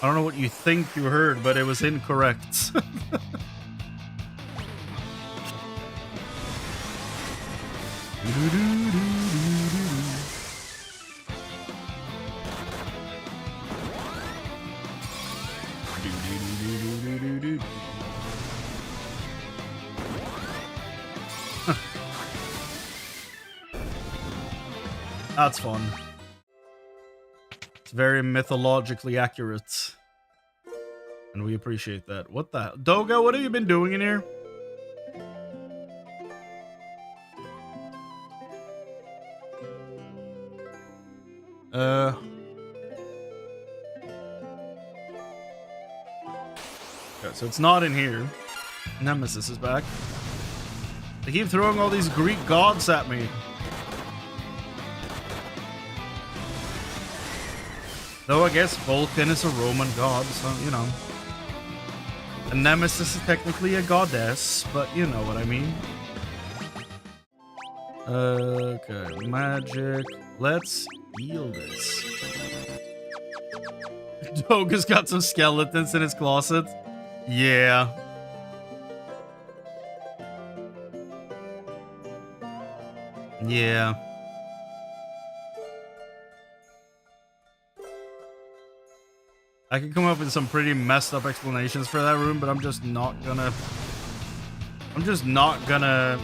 I don't know what you think you heard, but it was incorrect. That's fun. It's very mythologically accurate. And we appreciate that. What the hell? Doga, what have you been doing in here? Okay, so it's not in here. Nemesis is back. They keep throwing all these Greek gods at me. Though I guess Vulcan is a Roman god, so, you know. And Nemesis is technically a goddess, but you know what I mean. Okay, magic. Let's heal this. Doga's got some skeletons in his closet. Yeah. Yeah. I could come up with some pretty messed up explanations for that room, but I'm just not gonna,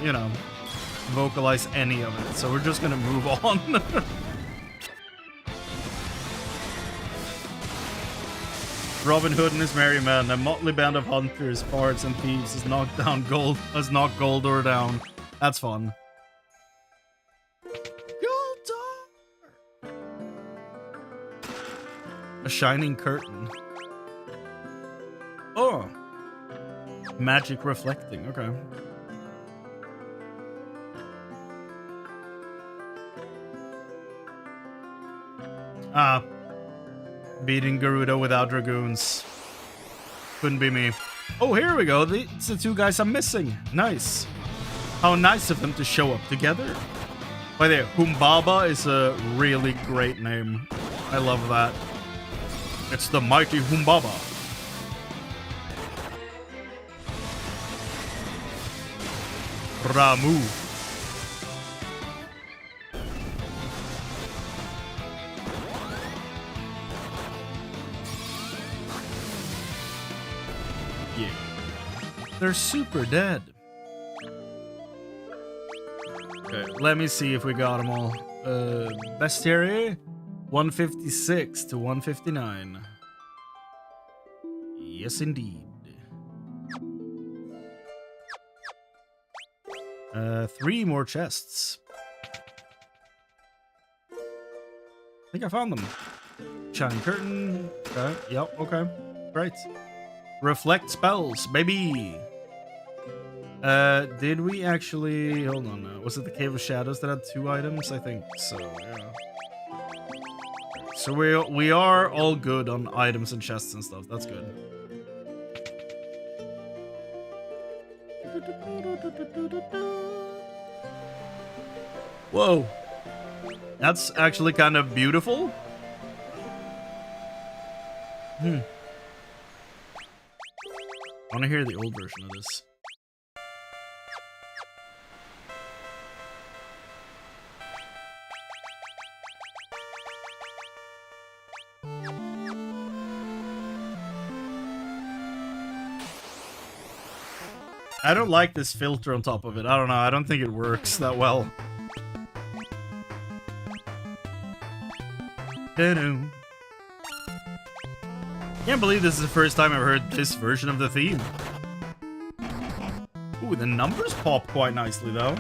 you know, vocalize any of it. So we're just gonna move on. Robin Hood and his merry men, a motley band of hunters, bards, and thieves has knocked Goldor down. That's fun. A shining curtain. Oh. Magic reflecting. Okay. Ah. Beating Garuda without dragoons. Couldn't be me. Oh, here we go. It's the two guys I'm missing. Nice. How nice of them to show up together. By the way, Humbaba is a really great name. I love that. It's the mighty Humbaba. Ramu. Yeah. They're super dead. Okay, let me see if we got them all. Bestiary, 156 to 159. Yes, indeed. 3 more chests. I think I found them. Shining curtain. Okay. Yep. Okay. Great. Reflect spells, baby. Did we actually? Hold on. Was it the Cave of Shadows that had 2 items? I think so. Yeah. So we are all good on items and chests and stuff. That's good. Whoa. That's actually kind of beautiful. I want to hear the old version of this. I don't like this filter on top of it. I don't know. I don't think it works that well. Can't believe this is the first time I've heard this version of the theme. Ooh, the numbers pop quite nicely, though.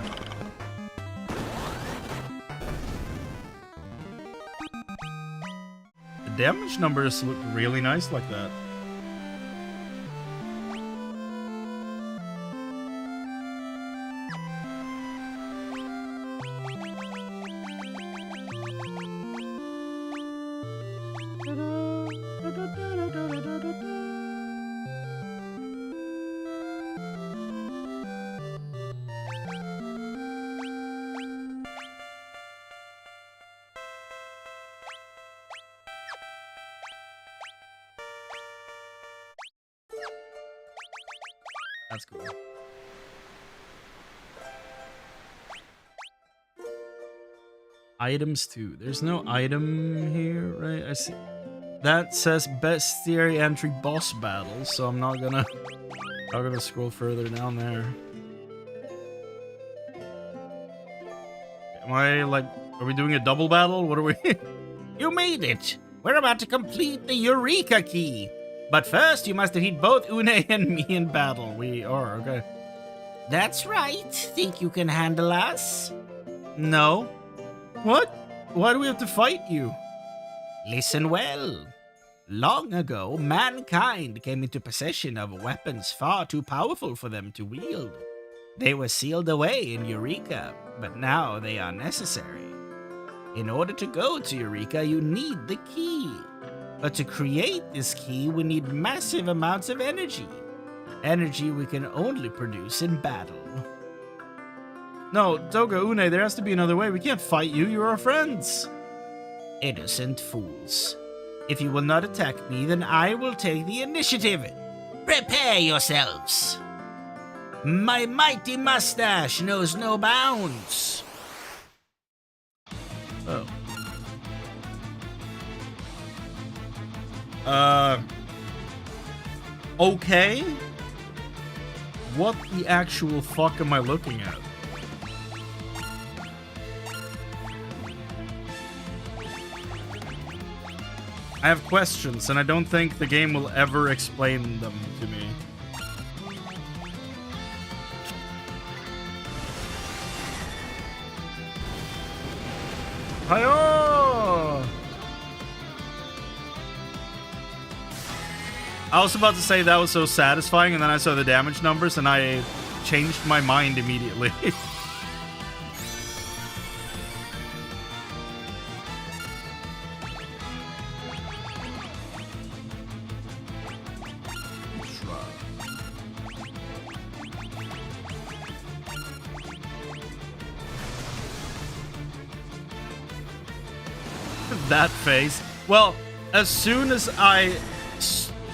The damage numbers look really nice like that. That's cool. Items too. There's no item here, right? I see. That says bestiary entry boss battle, so I'm not gonna scroll further down there. Am I like, are we doing a double battle? What are we? You made it! We're about to complete the Eureka key. But first, you must defeat both Une and me in battle. We are, okay. That's right. Think you can handle us? No. What? Why do we have to fight you? Listen well. Long ago, mankind came into possession of weapons far too powerful for them to wield. They were sealed away in Eureka, but now they are necessary. In order to go to Eureka, you need the key. But to create this key, we need massive amounts of energy. Energy we can only produce in battle. No, Doga, Une, there has to be another way. We can't fight you. You're our friends. Innocent fools. If you will not attack me, then I will take the initiative. Prepare yourselves. My mighty mustache knows no bounds. Oh. Okay. What the actual fuck am I looking at? I have questions, and I don't think the game will ever explain them to me. Hi-oh! I was about to say that was so satisfying, and then I saw the damage numbers, and I changed my mind immediately. That face. Well, as soon as I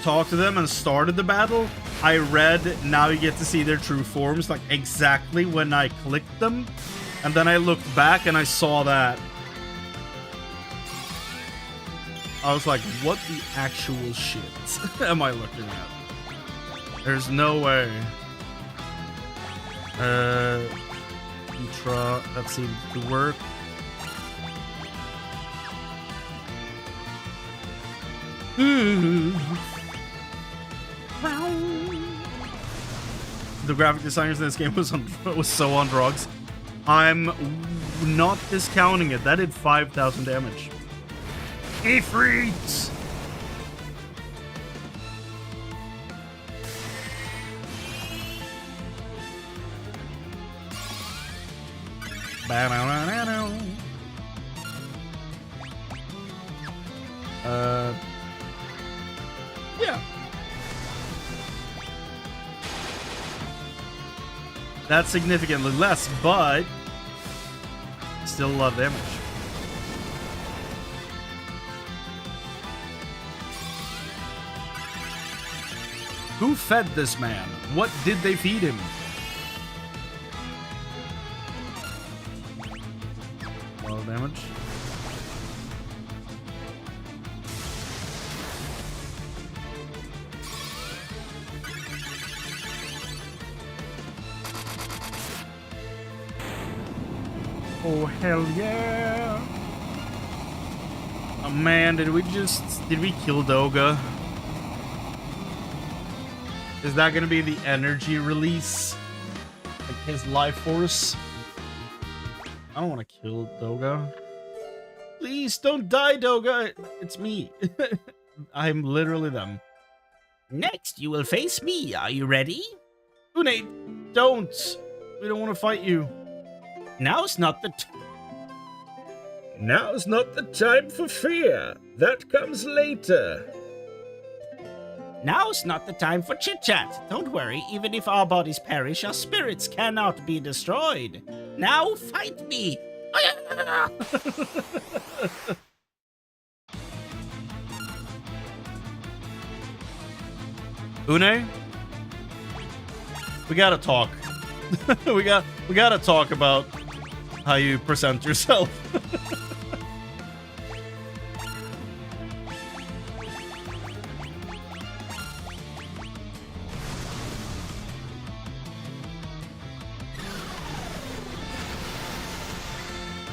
talked to them and started the battle, I read now you get to see their true forms, like exactly when I clicked them, and then I looked back and I saw that. I was like, what the actual shit am I looking at? There's no way. Ultra, that seemed to work. The graphic designers in this game was so on drugs. I'm not discounting it. That did 5,000 damage. Ifrits! Yeah. That's significantly less, but still a lot of damage. Who fed this man? What did they feed him? A lot of damage. Oh, hell yeah. Oh, man, did we kill Doga? Is that gonna be the energy release? Like his life force? I don't want to kill Doga. Please, don't die, Doga. It's me. I'm literally them. Next, you will face me. Are you ready? Une, don't. We don't want to fight you. Now's not the time for fear. That comes later. Now's not the time for chit-chat. Don't worry, even if our bodies perish, our spirits cannot be destroyed. Now fight me. Une? We gotta talk. we gotta talk about how you present yourself.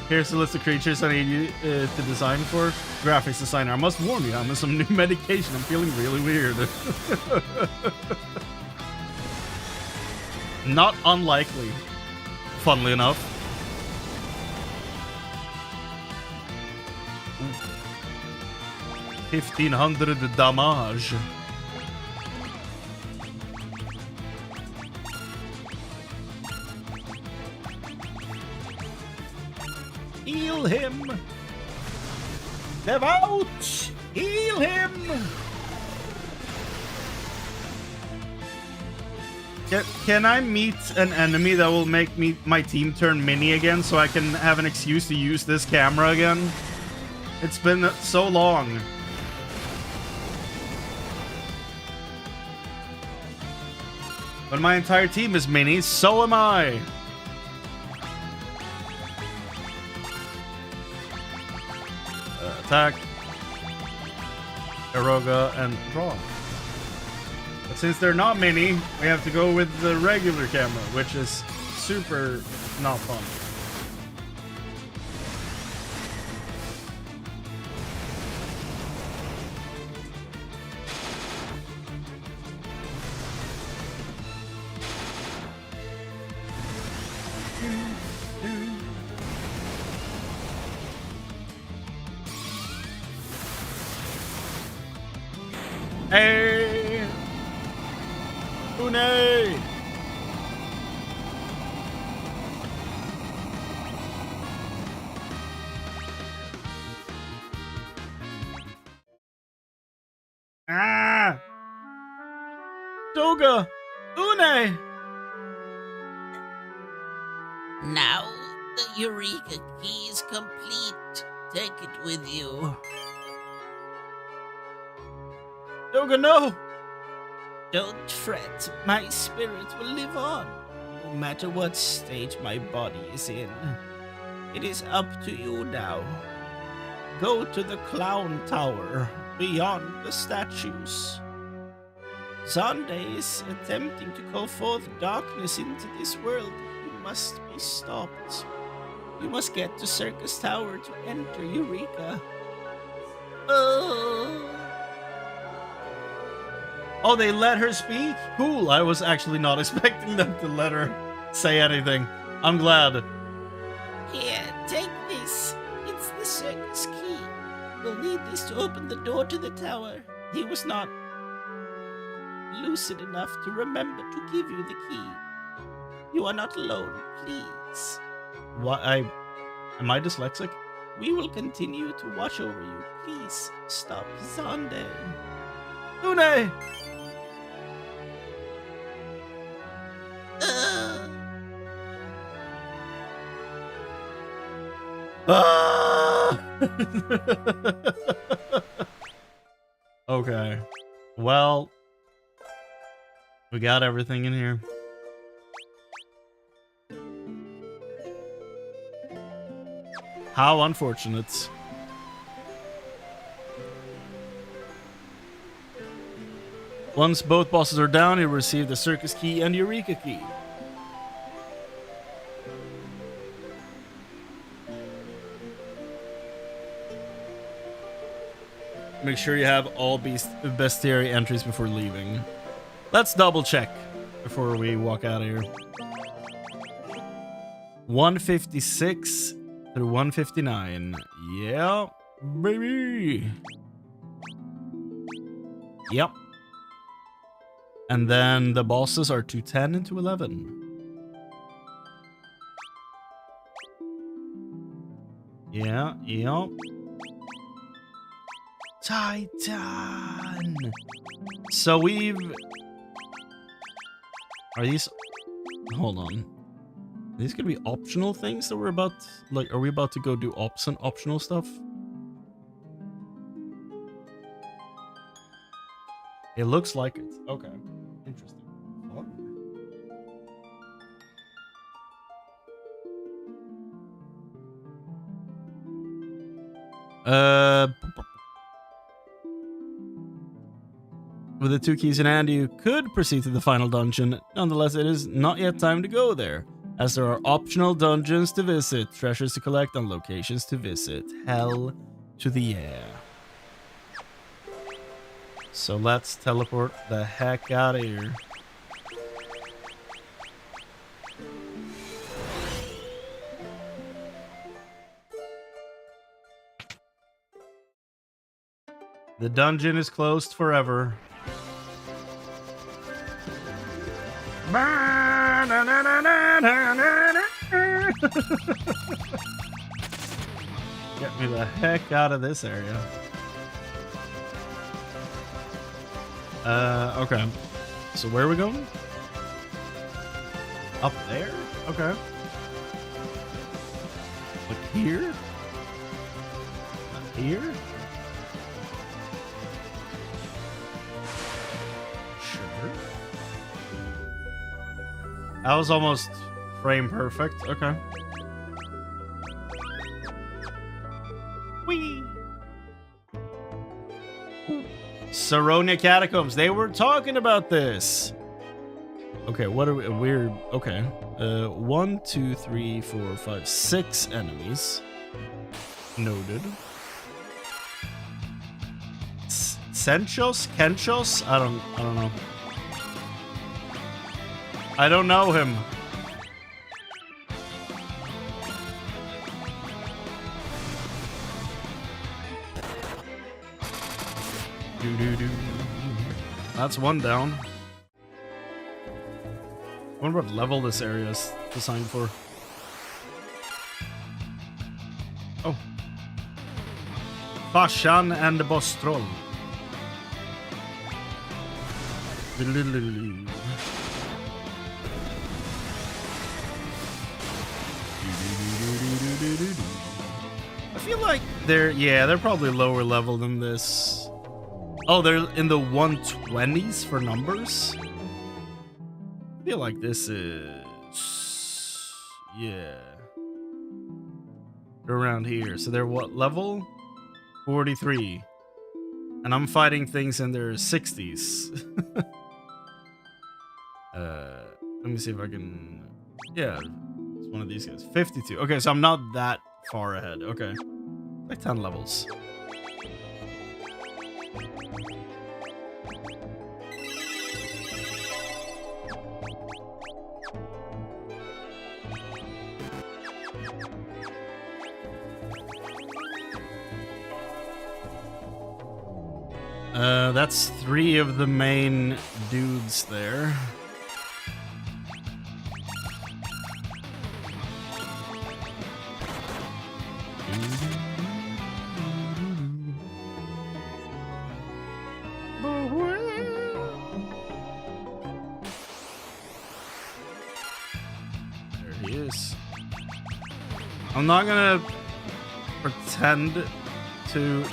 Here's a list of creatures I need you to design for. Graphics designer. I must warn you, I'm on some new medication. I'm feeling really weird. Not unlikely, funnily enough. Ooh. 1500 damage. Heal him! Devout! Heal him! Can I meet an enemy that will make my team turn mini again so I can have an excuse to use this camera again? It's been so long. When my entire team is mini, so am I. Attack, Eroga, and draw. But since they're not mini, we have to go with the regular camera, which is super not fun. Hey! Une! Ah! Toga! Une! Now the Eureka key is complete. Take it with you. Toga, no! Don't fret, my spirit will live on, no matter what state my body is in. It is up to you now. Go to the Clown Tower, beyond the statues. Zonde is attempting to call forth darkness into this world. You must be stopped. You must get to Circus Tower to enter Eureka. Oh, they let her speak? Cool. I was actually not expecting them to let her say anything. I'm glad. Here, take this. It's the circus key. You'll need this to open the door to the tower. He was not lucid enough to remember to give you the key. You are not alone, please. What? Am I dyslexic? We will continue to watch over you. Please stop Zonde. Une! Ah! Okay. Well, we got everything in here. How unfortunate. Once both bosses are down, you'll receive the circus key and Eureka key. Make sure you have all bestiary entries before leaving. Let's double check before we walk out of here. 156 through 159. Yeah, baby. Yep. And then the bosses are 210 and 211. Yeah, yep. Titan. So we've... Are these... Hold on. Are these gonna be optional things that we're about... Like, are we about to go do optional stuff? It looks like it. Okay. Interesting. With the 2 keys in hand, you could proceed to the final dungeon. Nonetheless, it is not yet time to go there, as there are optional dungeons to visit, treasures to collect, and locations to visit. Hell to the yeah. So let's teleport the heck out of here. The dungeon is closed forever. Get me the heck out of this area. Okay. So where are we going? Up there? Okay. Like here? Not here? Sure. That was almost frame perfect. Okay. Whee! Saronia Catacombs. They were talking about this. Okay, what are we? We're okay. 1, 2, 3, 4, 5, 6 enemies. Noted. Senchos? Kenchos? I don't know. I don't know him. That's one down. I wonder what level this area is designed for. Oh. Farsan and the Bostrol. I feel like they're probably lower level than this. Oh, they're in the 120s for numbers? I feel like this is... yeah. They're around here. So they're what level? 43. And I'm fighting things in their 60s. Let me see if I can... yeah, it's one of these guys. 52. Okay, so I'm not that far ahead. Okay. Like 10 levels. That's 3 of the main dudes there. There he is. I'm not gonna pretend to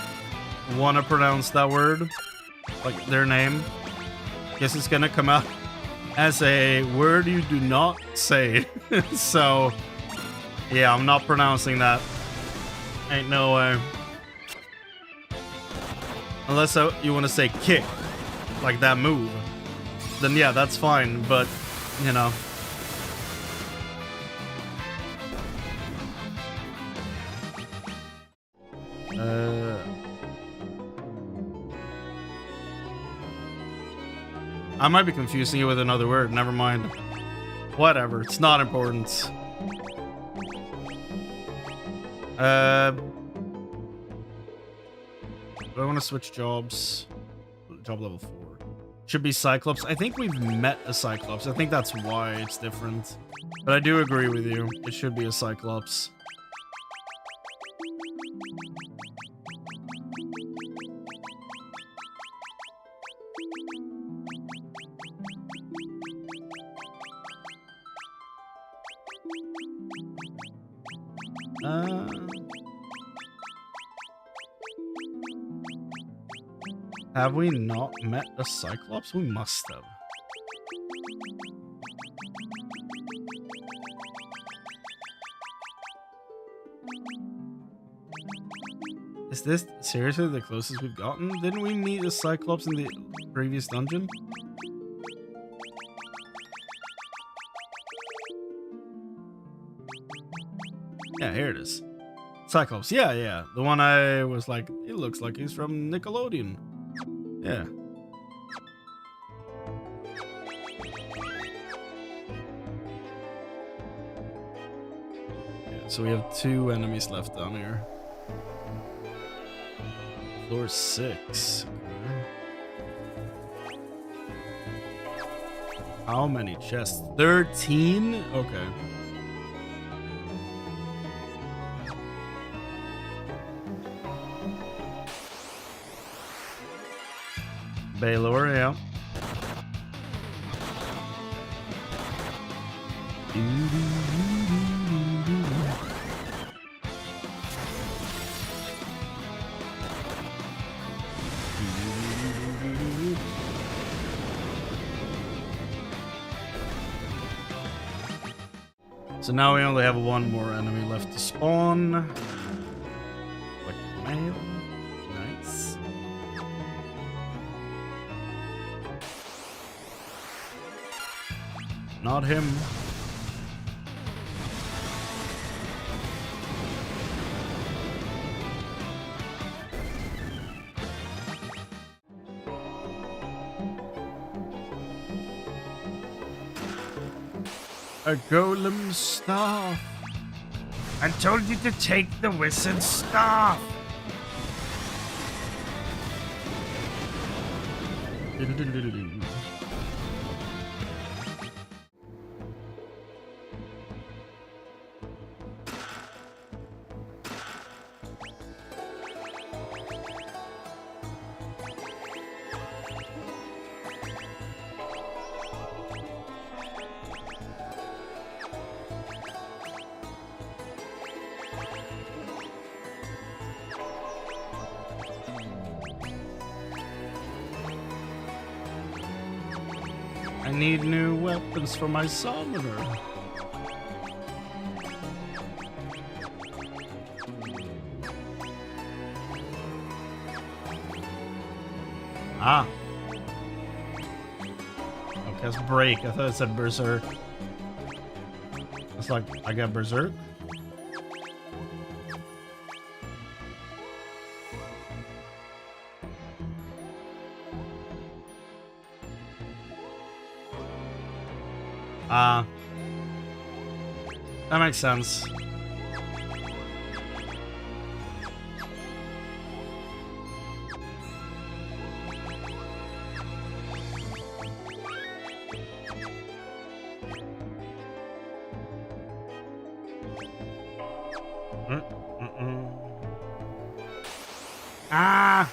want to pronounce that word, like their name. Guess it's gonna come out as a word you do not say. So yeah, I'm not pronouncing that. Ain't no way. Unless you want to say kick, like that move, then yeah, that's fine, but you know. I might be confusing you with another word. Never mind. Whatever. It's not important. Do I want to switch jobs? Job level 4. Should be Cyclops. I think we've met a Cyclops. I think that's why it's different. But I do agree with you. It should be a Cyclops. Have we not met a Cyclops? We must have. Is this seriously the closest we've gotten? Didn't we meet a Cyclops in the previous dungeon? Yeah, here it is. Cyclops, yeah. The one I was like, it looks like he's from Nickelodeon. Yeah. So we have 2 enemies left down here. Floor 6. Okay. How many chests? 13? Okay. Baylor, yeah. So now we only have 1 more enemy left to spawn. Like mail. Nice. Not him. A golem staff. I told you to take the wizard staff. I need new weapons for my summoner. Ah. Okay, it's break. I thought it said berserk. It's like, I got berserk? That makes sense. Ah!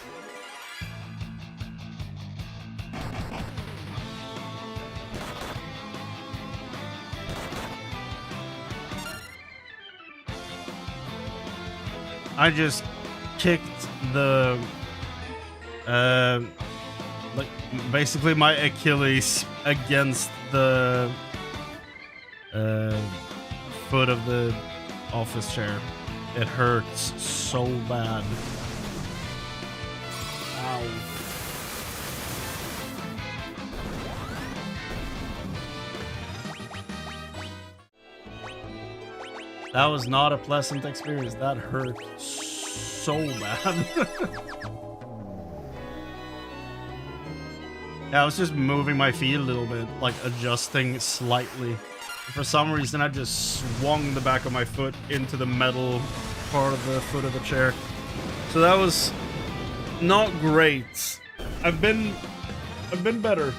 I just kicked the, like, basically my Achilles against the, foot of the office chair. It hurts so bad. Ow. That was not a pleasant experience. That hurt so bad. Yeah, I was just moving my feet a little bit, like adjusting slightly. For some reason, I just swung the back of my foot into the metal part of the foot of the chair. So that was not great. I've been better.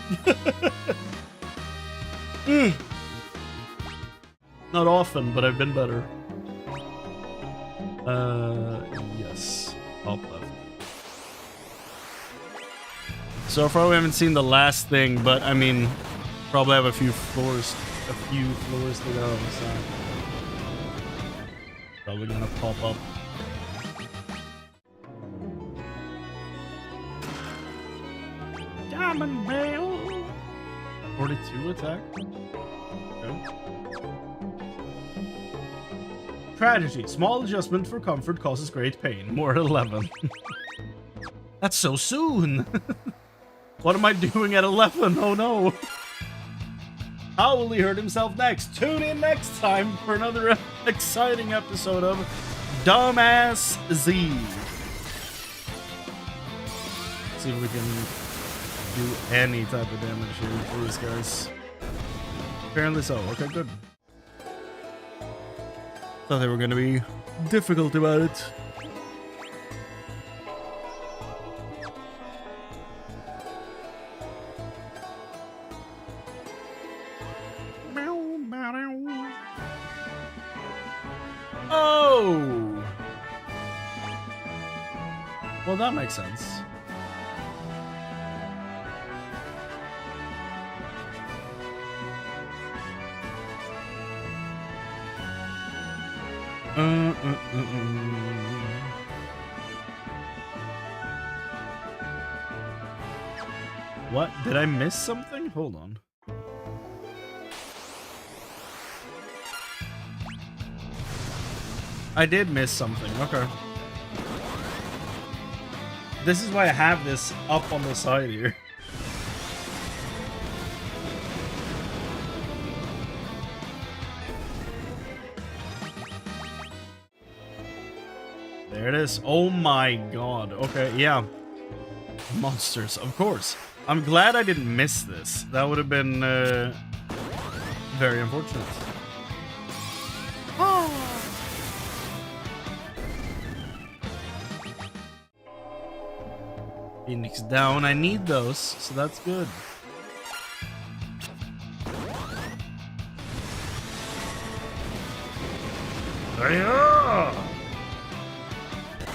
Not often, but I've been better. Yes. Top left. So far we haven't seen the last thing, but I mean, probably have a few floors to go, so probably gonna pop up. Diamond Bale! 42 attack? Okay. Tragedy. Small adjustment for comfort causes great pain. More at 11. That's so soon. What am I doing at 11? Oh no. How will he hurt himself next? Tune in next time for another exciting episode of Dumbass Z. See if we can do any type of damage here for these guys. Apparently so. Okay, good. Thought they were going to be difficult about it. Oh! Well, that makes sense. What? Did I miss something? Hold on. I did miss something. Okay. This is why I have this up on the side here. There it is. Oh my god. Okay, yeah. Monsters, of course. I'm glad I didn't miss this. That would have been very unfortunate. Oh. Phoenix down. I need those, so that's good. Hiya!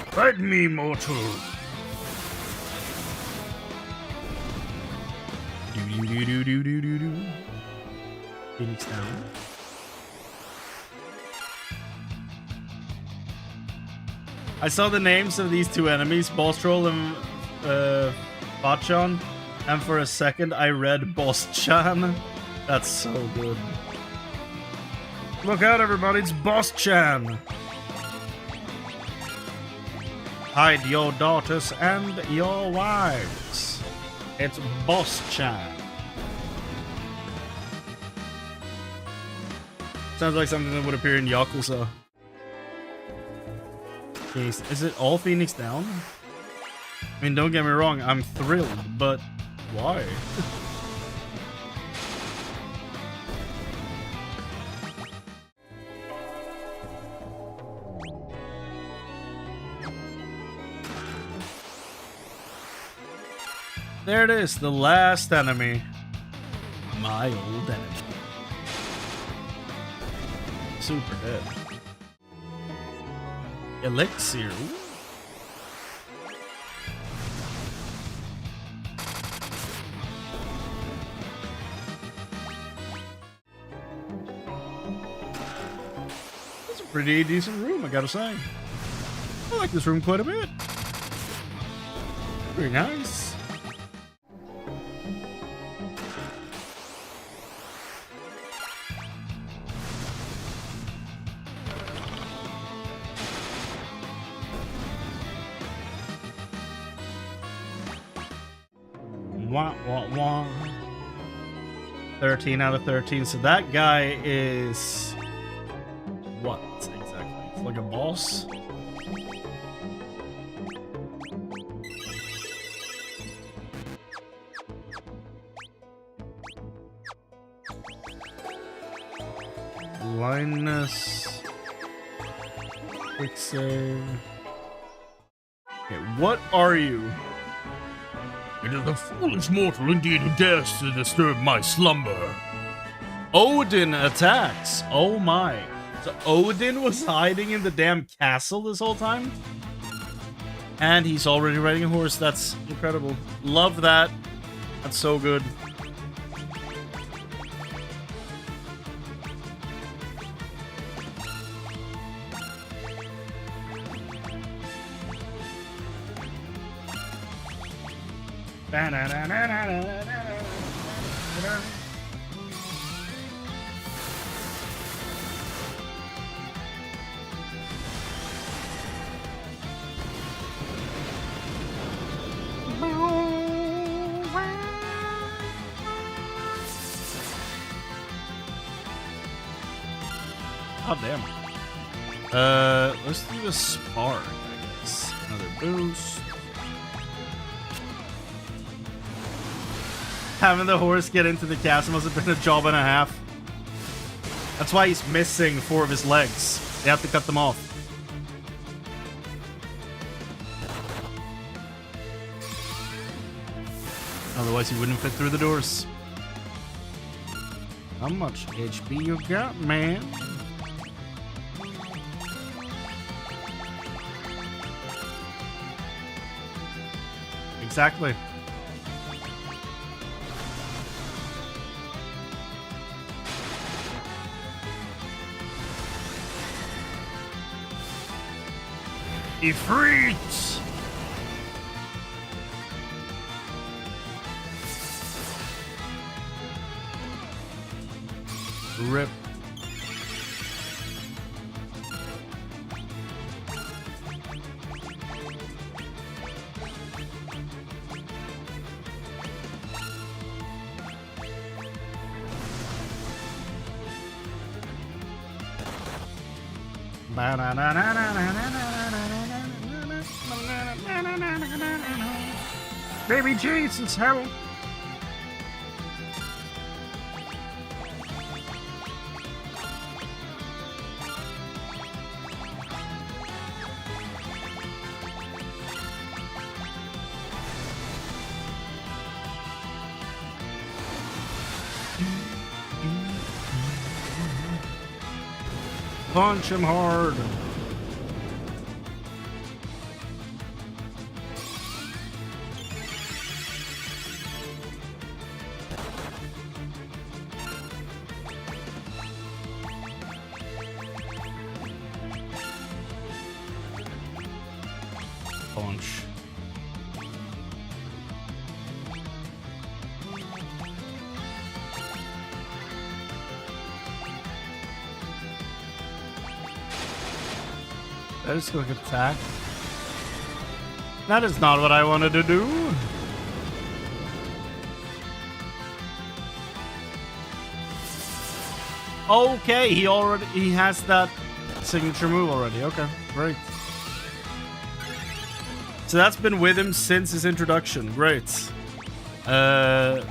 Fight me, mortal. Do. Phoenix down. I saw the names of these two enemies, Boss Troll and Bachan, and for a second I read Boss Chan. That's so good. Look out, everybody! It's Boss Chan. Hide your daughters and your wives. It's Boss Chan. Sounds like something that would appear in Yakuza. Phoenix. Is it all Phoenix down? I mean, don't get me wrong, I'm thrilled, but why? There it is, the last enemy. My old enemy. Super dead. Elixir. Ooh. It's a pretty decent room, I gotta say. I like this room quite a bit. Very nice. Wah, wah, wah. 13 out of 13. So that guy is... what exactly? It's like a boss? Blindness. Quick save. Okay, what are you? It is a foolish mortal indeed who dares to disturb my slumber. Odin attacks. Oh my. So Odin was hiding in the damn castle this whole time? And he's already riding a horse. That's incredible. Love that. That's so good. God damn. Let's do the spark, I guess. Another boost. Having the horse get into the castle must have been a job and a half. That's why he's missing 4 of his legs. They have to cut them off. Otherwise, he wouldn't fit through the doors. How much HP you got, man? Exactly. Ifrit! Rip. Baby Jesus, help! Punch him hard. Punch. That is a quick attack. That is not what I wanted to do. Okay, he has that signature move already. Okay, great. So that's been with him since his introduction. Great. In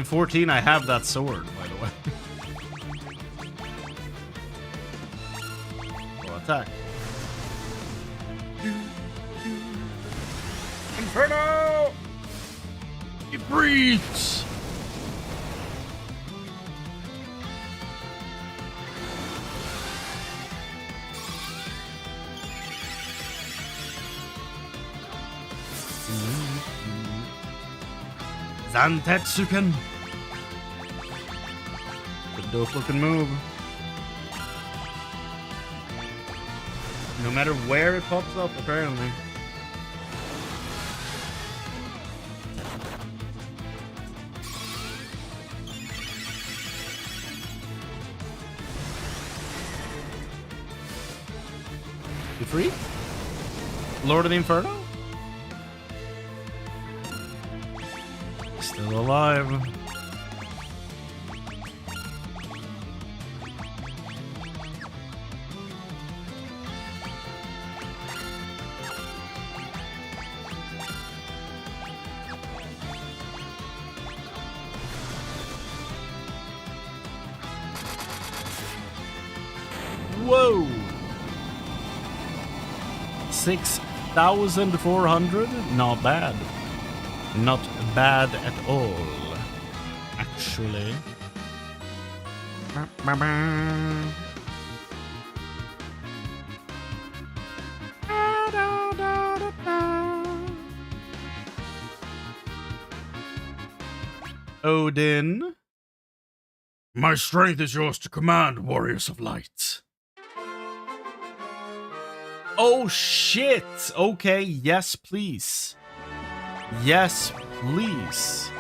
14, I have that sword, by the way. Attack. Inferno! It breathes! Zantetsuken. Good dope looking move. No matter where it pops up, apparently. You free? Lord of the Inferno? Still alive. Whoa! 6,400? Not bad. Not bad at all, actually. Odin. My strength is yours to command, warriors of light. Oh shit! Okay, yes, please. Yes, please.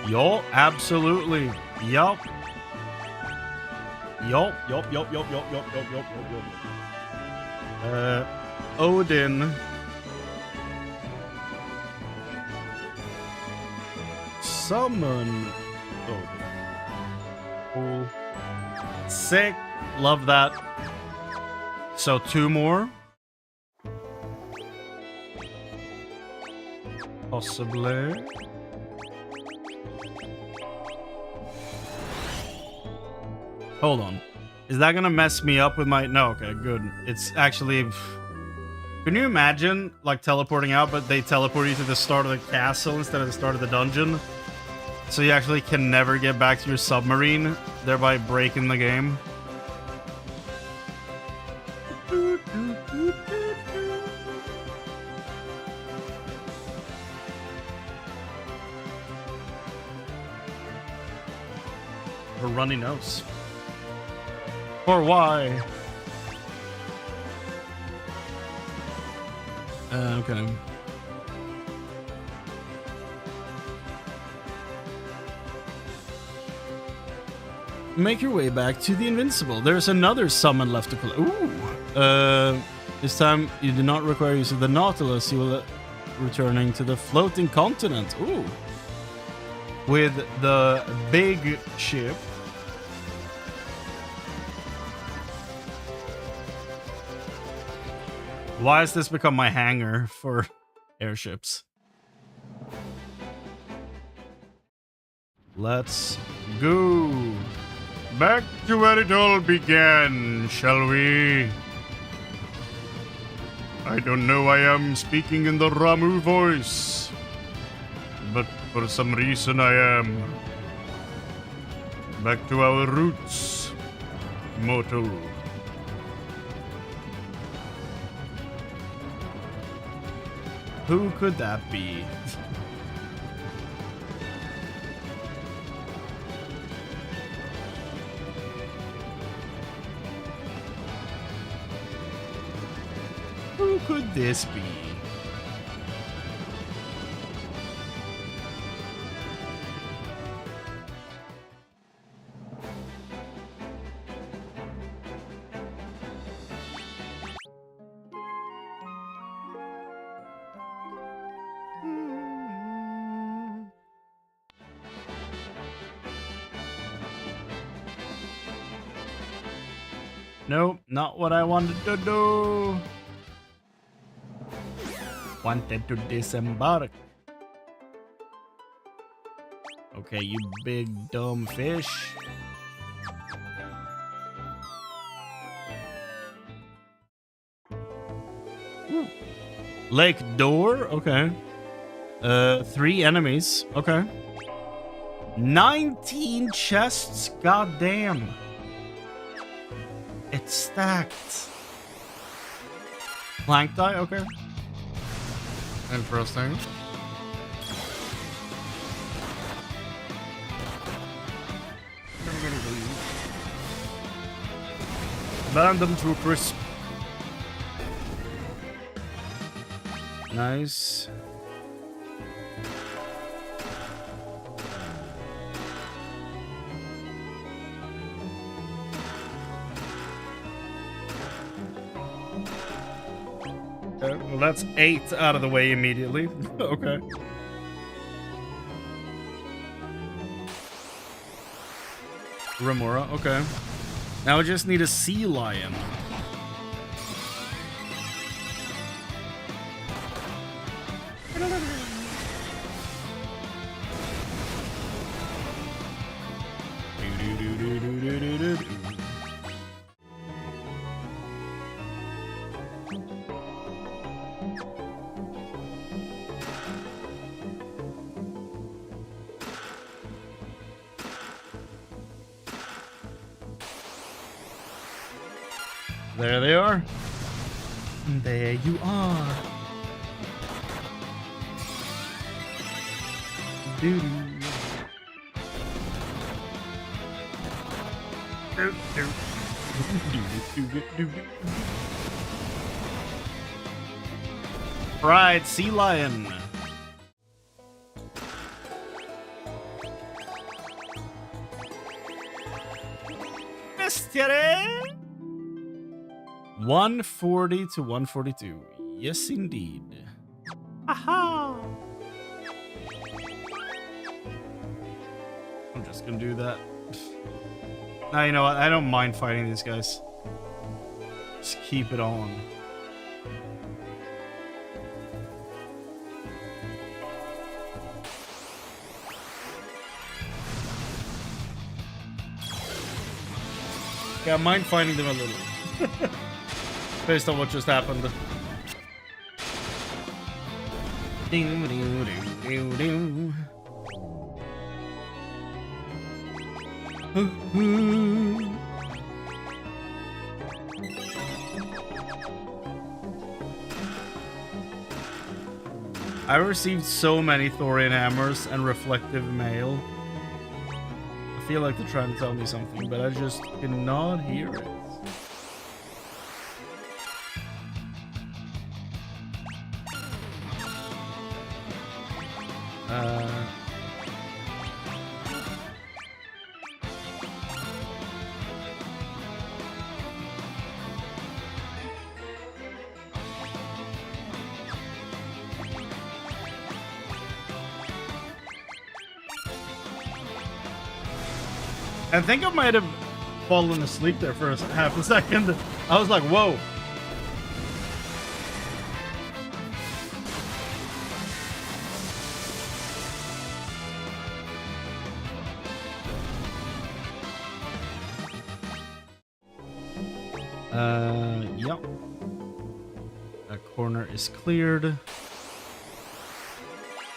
Yo, absolutely. Yup. Yup. summon. Oh, cool. Sick. Love that. So 2 more. Possibly. Hold on. Is that gonna mess me up with my... No, okay, good. It's actually... Can you imagine, like, teleporting out, but they teleport you to the start of the castle instead of the start of the dungeon? So you actually can never get back to your submarine, thereby breaking the game. A runny nose. Or why? Okay. Make your way back to the Invincible. There's another summon left to collect. Ooh. This time you do not require use of the Nautilus. You will returning to the floating continent. Ooh. With the big ship. Why has this become my hangar for airships? Let's go. Back to where it all began, shall we? I don't know why I'm speaking in the Ramu voice, but for some reason I am. Back to our roots, mortal. Who could that be? Who could this be? Nope, not what I wanted to do. Wanted to disembark. Okay, you big dumb fish. Ooh. Lake door, okay. 3 enemies, okay. 19 chests, goddamn. It's stacked. Plank die, okay. Interesting. Burn them to a crisp. Nice. Well, that's 8 out of the way immediately. Okay. Remora, okay. Now I just need a sea lion. There they are. There you are. Doo-doo. Right, sea lion. Mystery. 140 to 142. Yes, indeed. Aha! I'm just gonna do that. Now, you know what? I don't mind fighting these guys. Just keep it on. Yeah, I mind fighting them a little. Based on what just happened. I received so many thorium hammers and reflective mail. I feel like they're trying to tell me something, but I just cannot hear it. I think I might have fallen asleep there for half a second. I was like, whoa. Yep. That corner is cleared.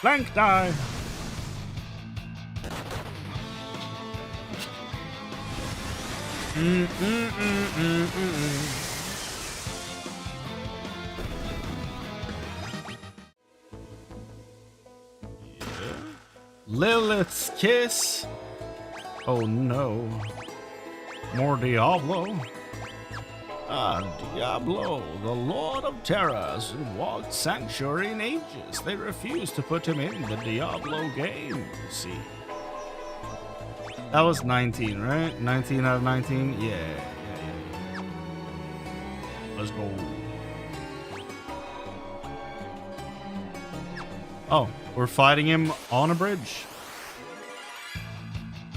Blank die. Lilith's kiss. Oh no. More Diablo. Diablo, the Lord of Tera, has walked Sanctuary in ages. They refuse to put him in the Diablo game, you see. That was 19, right? 19 out of 19? Yeah. Let's go. Oh, we're fighting him on a bridge.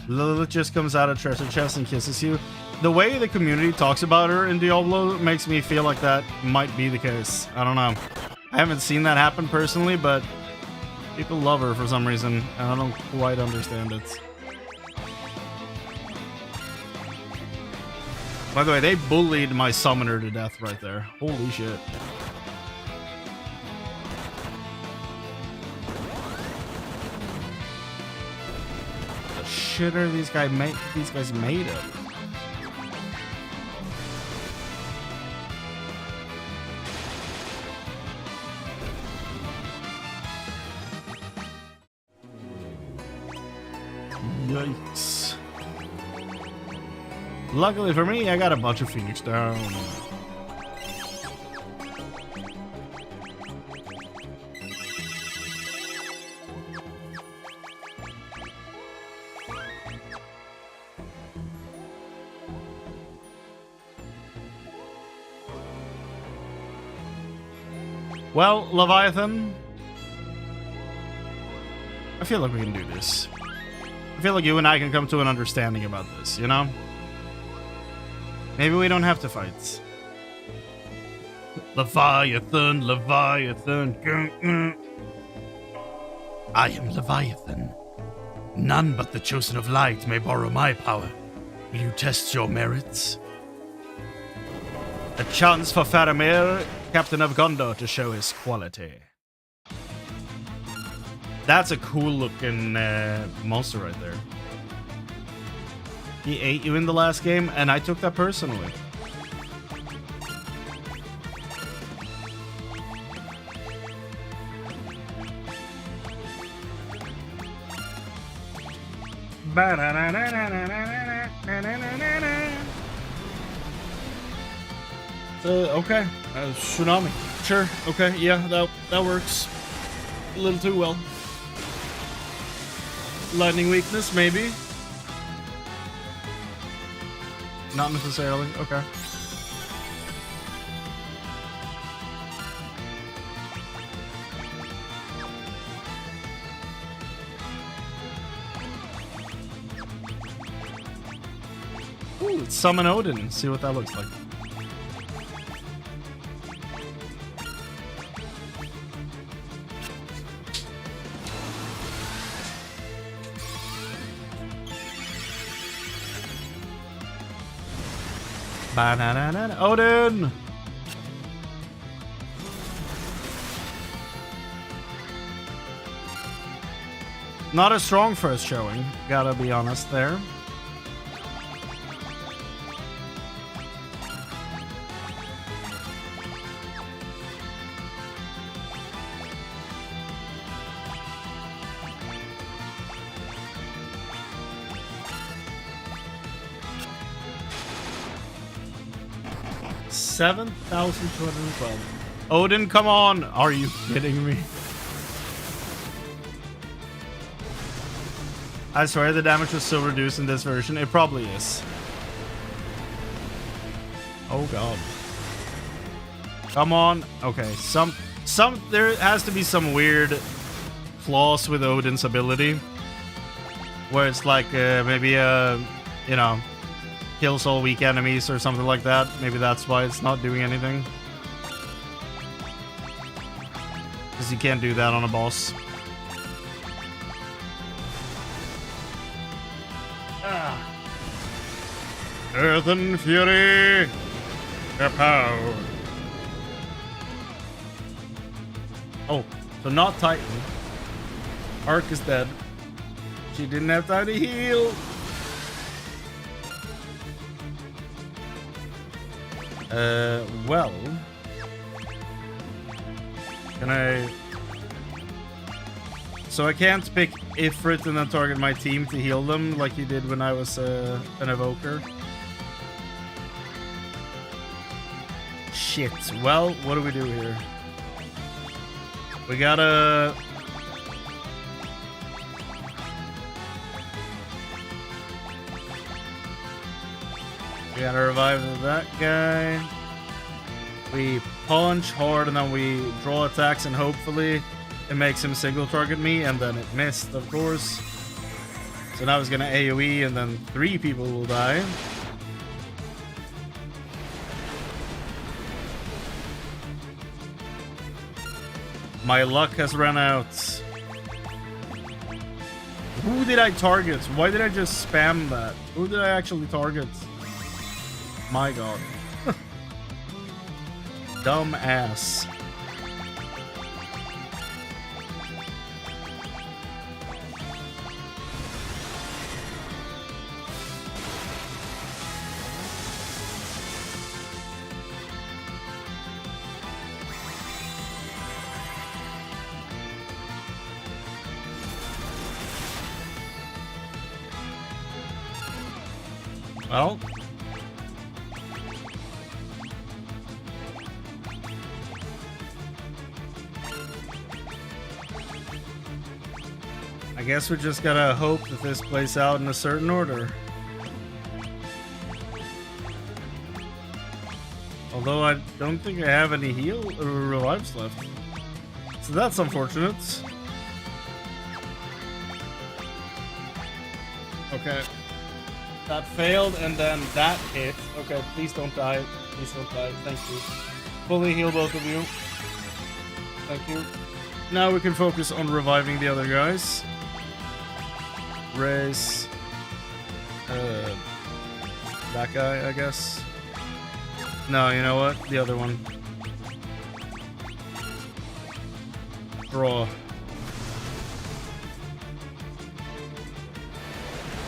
Lilith just comes out of treasure chest and kisses you. The way the community talks about her in Diablo makes me feel like that might be the case. I don't know. I haven't seen that happen personally, but people love her for some reason, and I don't quite understand it. By the way, they bullied my summoner to death right there. Holy shit. What the shit are these guys made of? Yikes. Luckily for me, I got a bunch of Phoenix down. Well, Leviathan, I feel like we can do this. I feel like you and I can come to an understanding about this, you know? Maybe we don't have to fight. Leviathan, Leviathan. I am Leviathan. None but the Chosen of Light may borrow my power. Will you test your merits? A chance for Faramir, Captain of Gondor, to show his quality. That's a cool looking monster right there. He ate you in the last game, and I took that personally. Okay. Tsunami. Sure. Okay. Yeah, that works. A little too well. Lightning weakness, maybe. Not necessarily. Okay. Ooh, let's summon Odin. See what that looks like. Ba-na-na-na-na. Odin! Not a strong first showing, gotta be honest there. $7,212. Odin, come on! Are you kidding me? I swear the damage was so reduced in this version. It probably is. Oh god. Come on. Okay, there has to be some weird flaws with Odin's ability, where it's like maybe you know, kills all weak enemies or something like that. Maybe that's why it's not doing anything. Because you can't do that on a boss. Earth and Fury! Kapow! Oh, so not Titan. Ark is dead. She didn't have time to heal. Well. Can I... So I can't pick Ifrit and then target my team to heal them like you did when I was an evoker. Shit. Well, what do we do here? We gotta... We gotta revive that guy. We punch hard and then we draw attacks and hopefully it makes him single target me, and then it missed, of course. So now he's gonna AoE and then 3 people will die. My luck has run out. Who did I target? Why did I just spam that? Who did I actually target? My god. Dumb ass. Well, I guess we just gotta hope that this plays out in a certain order. Although I don't think I have any heal or revives left. So that's unfortunate. Okay. That failed, and then that hit. Okay, please don't die. Please don't die. Thank you. Fully heal both of you. Thank you. Now we can focus on reviving the other guys. Raise. That guy, I guess. No, you know what? The other one. Draw.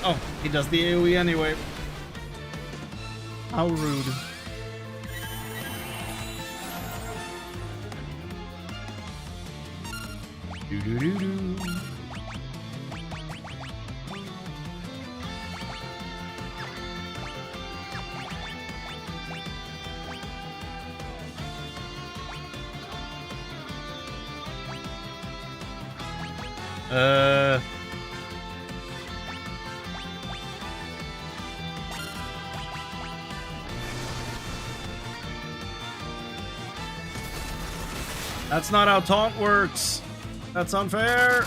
Oh, he does the AoE anyway. How rude. Do-do-do-do. That's not how taunt works. That's unfair.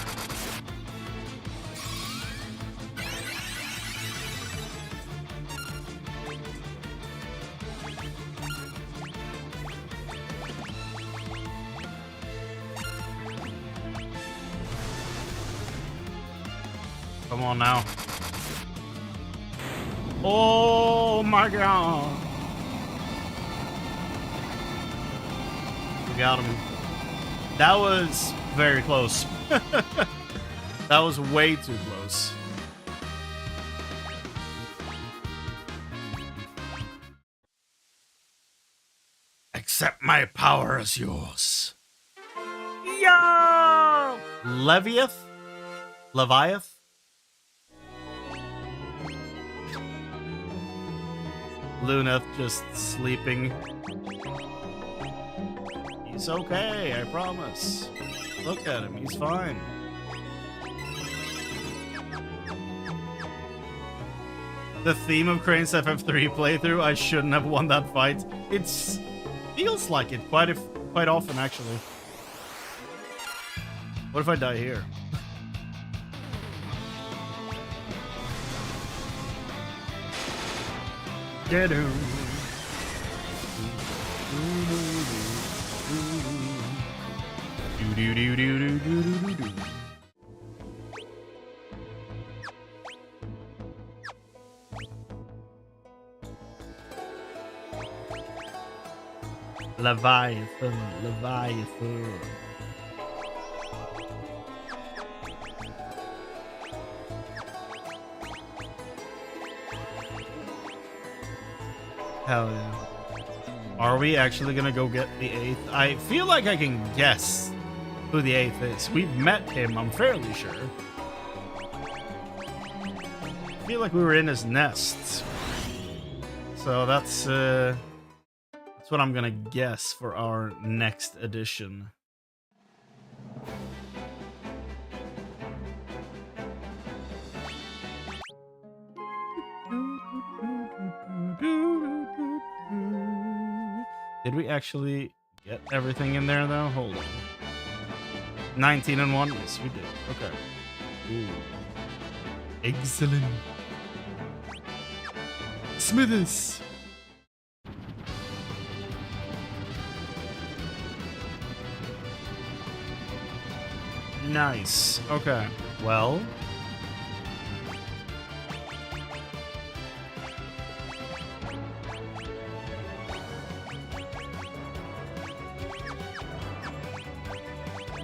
Come on now. Oh my god. We got him. That was very close. That was way too close. Accept my power as yours. Yo! Leviath? Leviath? Luneth just sleeping. He's okay, I promise. Look at him, he's fine. The theme of Crane's FF3 playthrough, I shouldn't have won that fight. It's feels like it quite often, actually. What if I die here? Get him. Do do do do do do do do. Leviathan, Leviathan. Hell yeah. Are we actually gonna go get the 8th? I feel like I can guess who the 8th is. We've met him, I'm fairly sure. I feel like we were in his nest. So that's what I'm gonna guess for our next edition. Did we actually get everything in there though? Hold on. 19 and 1? Yes, we did. Okay. Ooh. Excellent. Smithers. Nice. Okay. Well.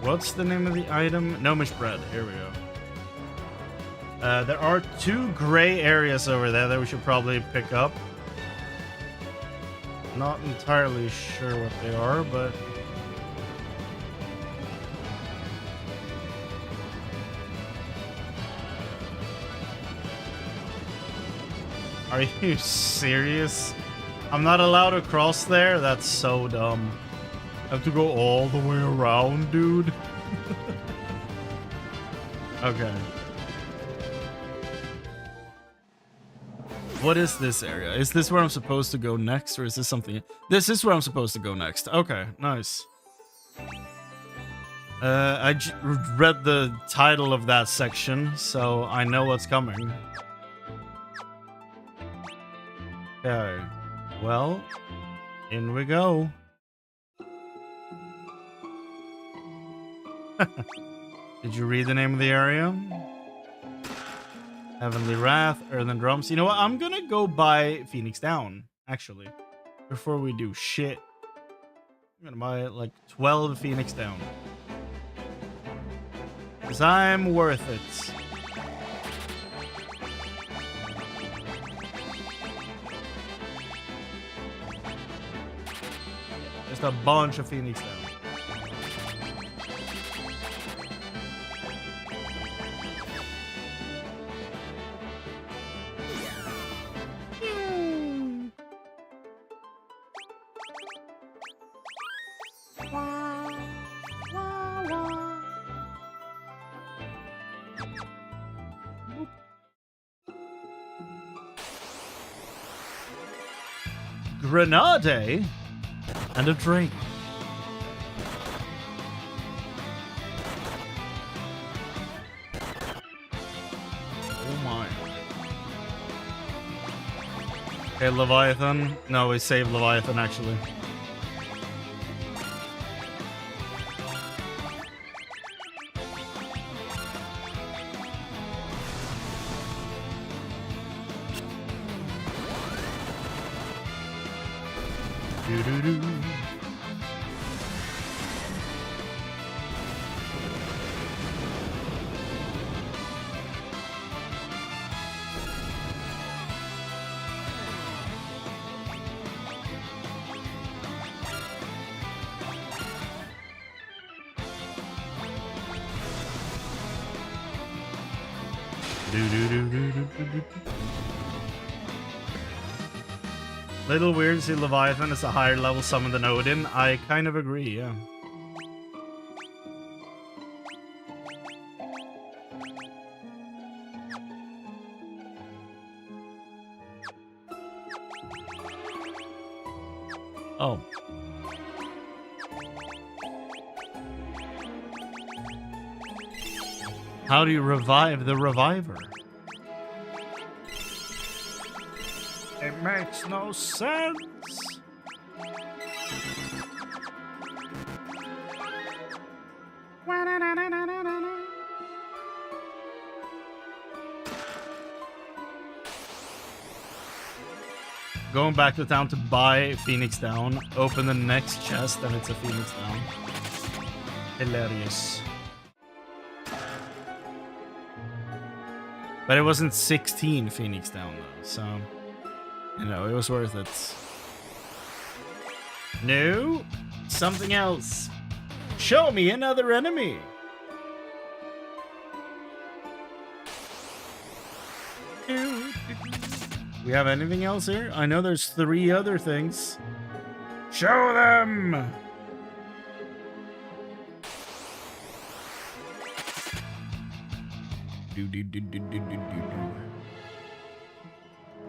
What's the name of the item? Gnomish bread. Here we go. There are 2 gray areas over there that we should probably pick up. Not entirely sure what they are, but... Are you serious? I'm not allowed to cross there? That's so dumb. I have to go all the way around, dude. Okay. What is this area? Is this where I'm supposed to go next, or is this something? This is where I'm supposed to go next. Okay, nice. I read the title of that section, so I know what's coming. Okay. Well, in we go. Did you read the name of the area? Heavenly Wrath, Earthen Drums. You know what? I'm gonna go buy Phoenix Down, actually. Before we do shit. I'm gonna buy like 12 Phoenix Down. Because I'm worth it. Just a bunch of Phoenix Down. Grenade and a drink. Oh my. Okay, Leviathan. No, we saved Leviathan actually. Do-do-do. Little weird to see Leviathan as a higher level summon than Odin. I kind of agree, yeah. Oh. How do you revive the reviver? It makes no sense. Going back to town to buy Phoenix Down, open the next chest, and it's a Phoenix Down. Hilarious. But it wasn't 16 Phoenix Down though, so you know, it was worth it. No, something else. Show me another enemy. We have anything else here? I know there's 3 other things. Show them.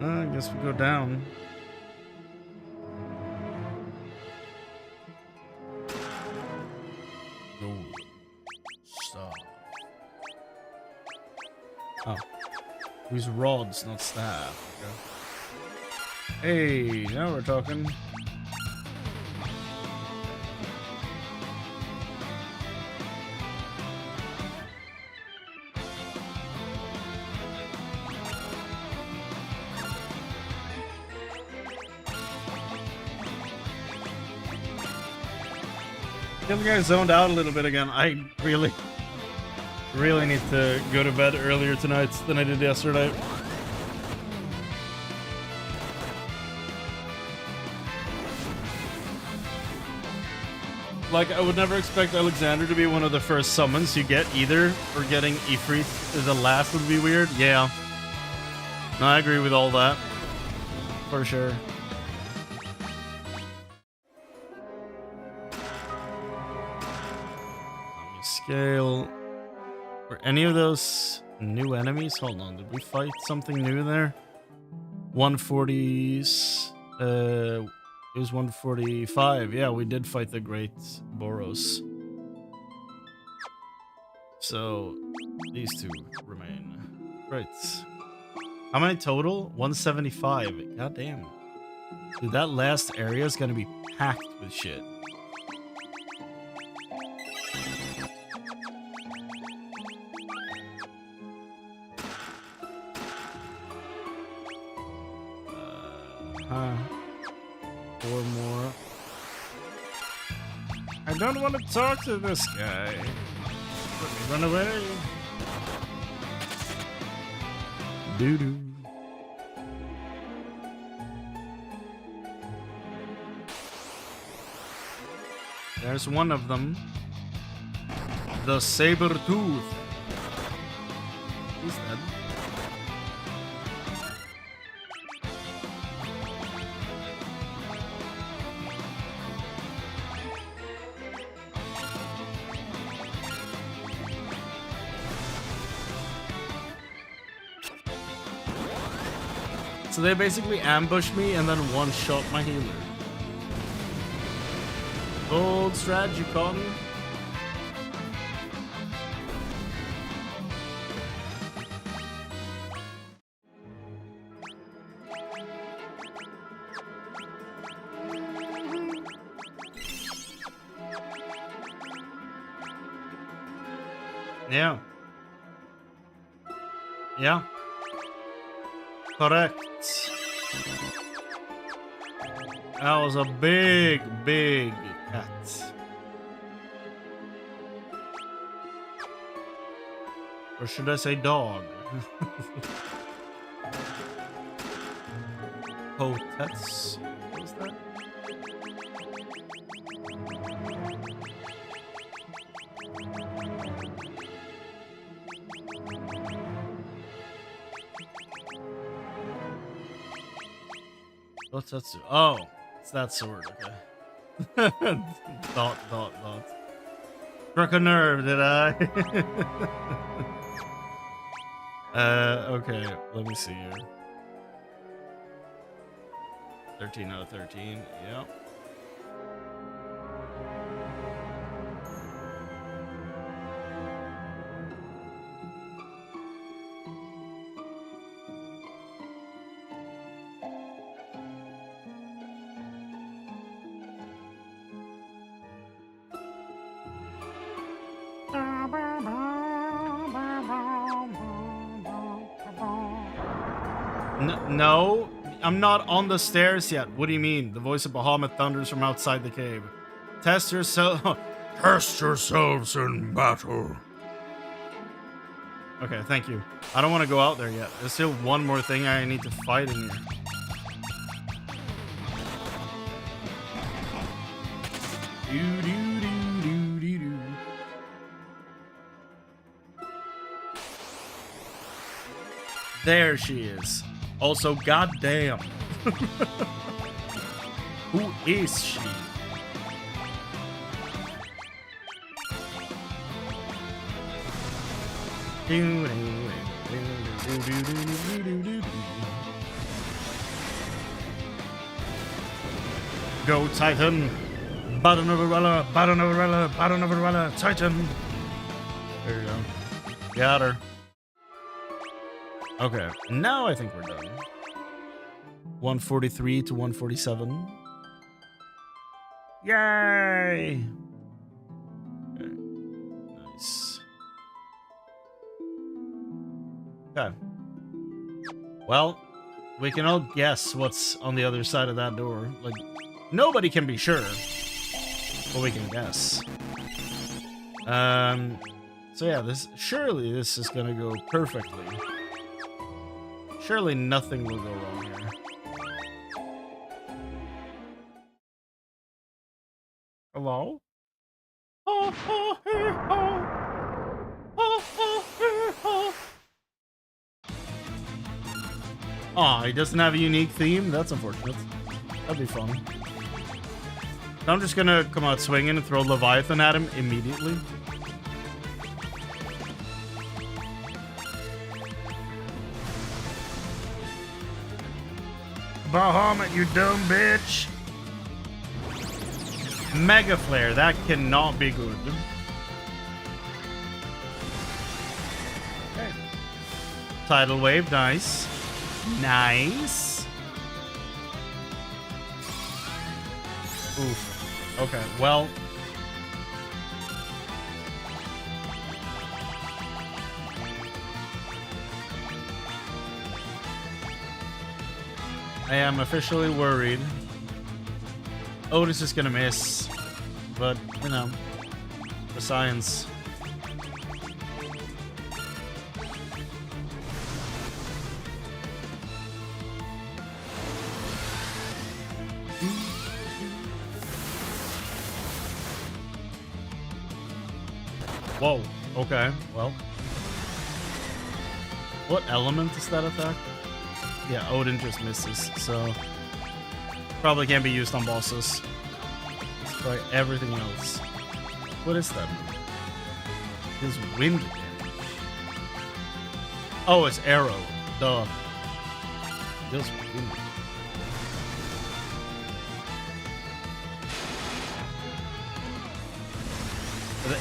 I guess we go down. Gold. Star. Oh. These rods, not staff. Okay. Hey, now we're talking. I think I zoned out a little bit again. I really need to go to bed earlier tonight than I did yesterday. Like, I would never expect Alexander to be one of the first summons you get either, or getting Ifrit the last would be weird. Yeah. No, I agree with all that. For sure. Scale. Were any of those new enemies? Hold on, did we fight something new there? 140s. It was 145. Yeah, we did fight the Great Boros. So these 2 remain. Right. How many total? 175. God damn. Dude, that last area is gonna be packed with shit. Four more. I don't want to talk to this guy. Let me run away. Doo-doo. There's one of them. The Saber-Tooth. He's dead. So they basically ambushed me and then one-shot my healer. Bold strategy, Cotton. Yeah. Yeah. Correct. That was a big, big cat. Or should I say dog? Hotets. What was that? What's that? Oh, it's that sword. Okay. Dot. Struck a nerve, did I? Okay. Let me see here. 13 out of 13. Yep. No, I'm not on the stairs yet. What do you mean? The voice of Bahamut thunders from outside the cave. Test yourself. Test yourselves in battle. Okay, thank you. I don't want to go out there yet. There's still one more thing I need to fight in here. There she is. Also, goddamn. Who is she? Go, Titan. Bottom of Arella, bottom of Arella, bottom of Arella, Titan. There you go. Got her. Okay, now I think we're done. 143 to 147. Yay! Okay. Nice. Okay. Well, we can all guess what's on the other side of that door. Like, nobody can be sure, but we can guess. So yeah, surely this is gonna go perfectly. Surely nothing will go wrong here. Hello? Aw, he doesn't have a unique theme? That's unfortunate. That'd be fun. I'm just gonna come out swinging and throw Leviathan at him immediately. Bahamut, you dumb bitch! Mega Flare, that cannot be good. Okay. Tidal Wave, nice. Nice. Oof. Okay, well. I am officially worried. Otis is gonna miss, but you know, the science. Whoa, okay, well. What element is that attack? Yeah, Odin just misses, so probably can't be used on bosses. Let's try everything else. What is that? His wind damage. Oh, it's arrow. Duh. Feels wind.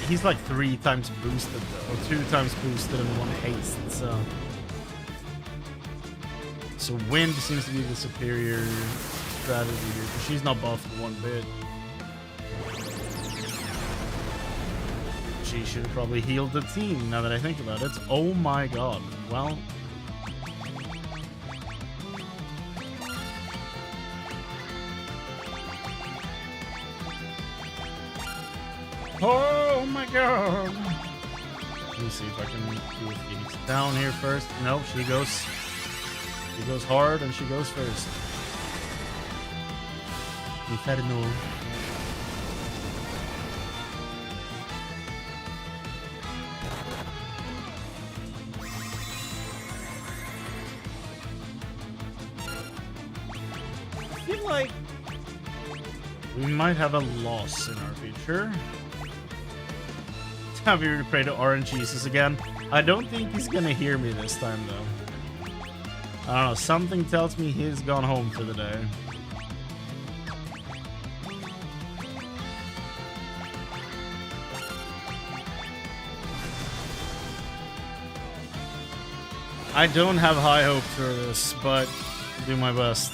He's like 3 times boosted though, or 2 times boosted and 1 haste, so. So wind seems to be the superior strategy here, because she's not buffed one bit. She should have probably healed the team, now that I think about it. Oh my god. Well. Oh my god. Let me see if I can do a Phoenix down here first. Nope, she goes hard and she goes first. Inferno. I feel like we might have a loss in our future. Have you to pray to Orange Jesus again? I don't think he's gonna hear me this time though. I don't know, something tells me he's gone home for the day. I don't have high hopes for this, but I'll do my best.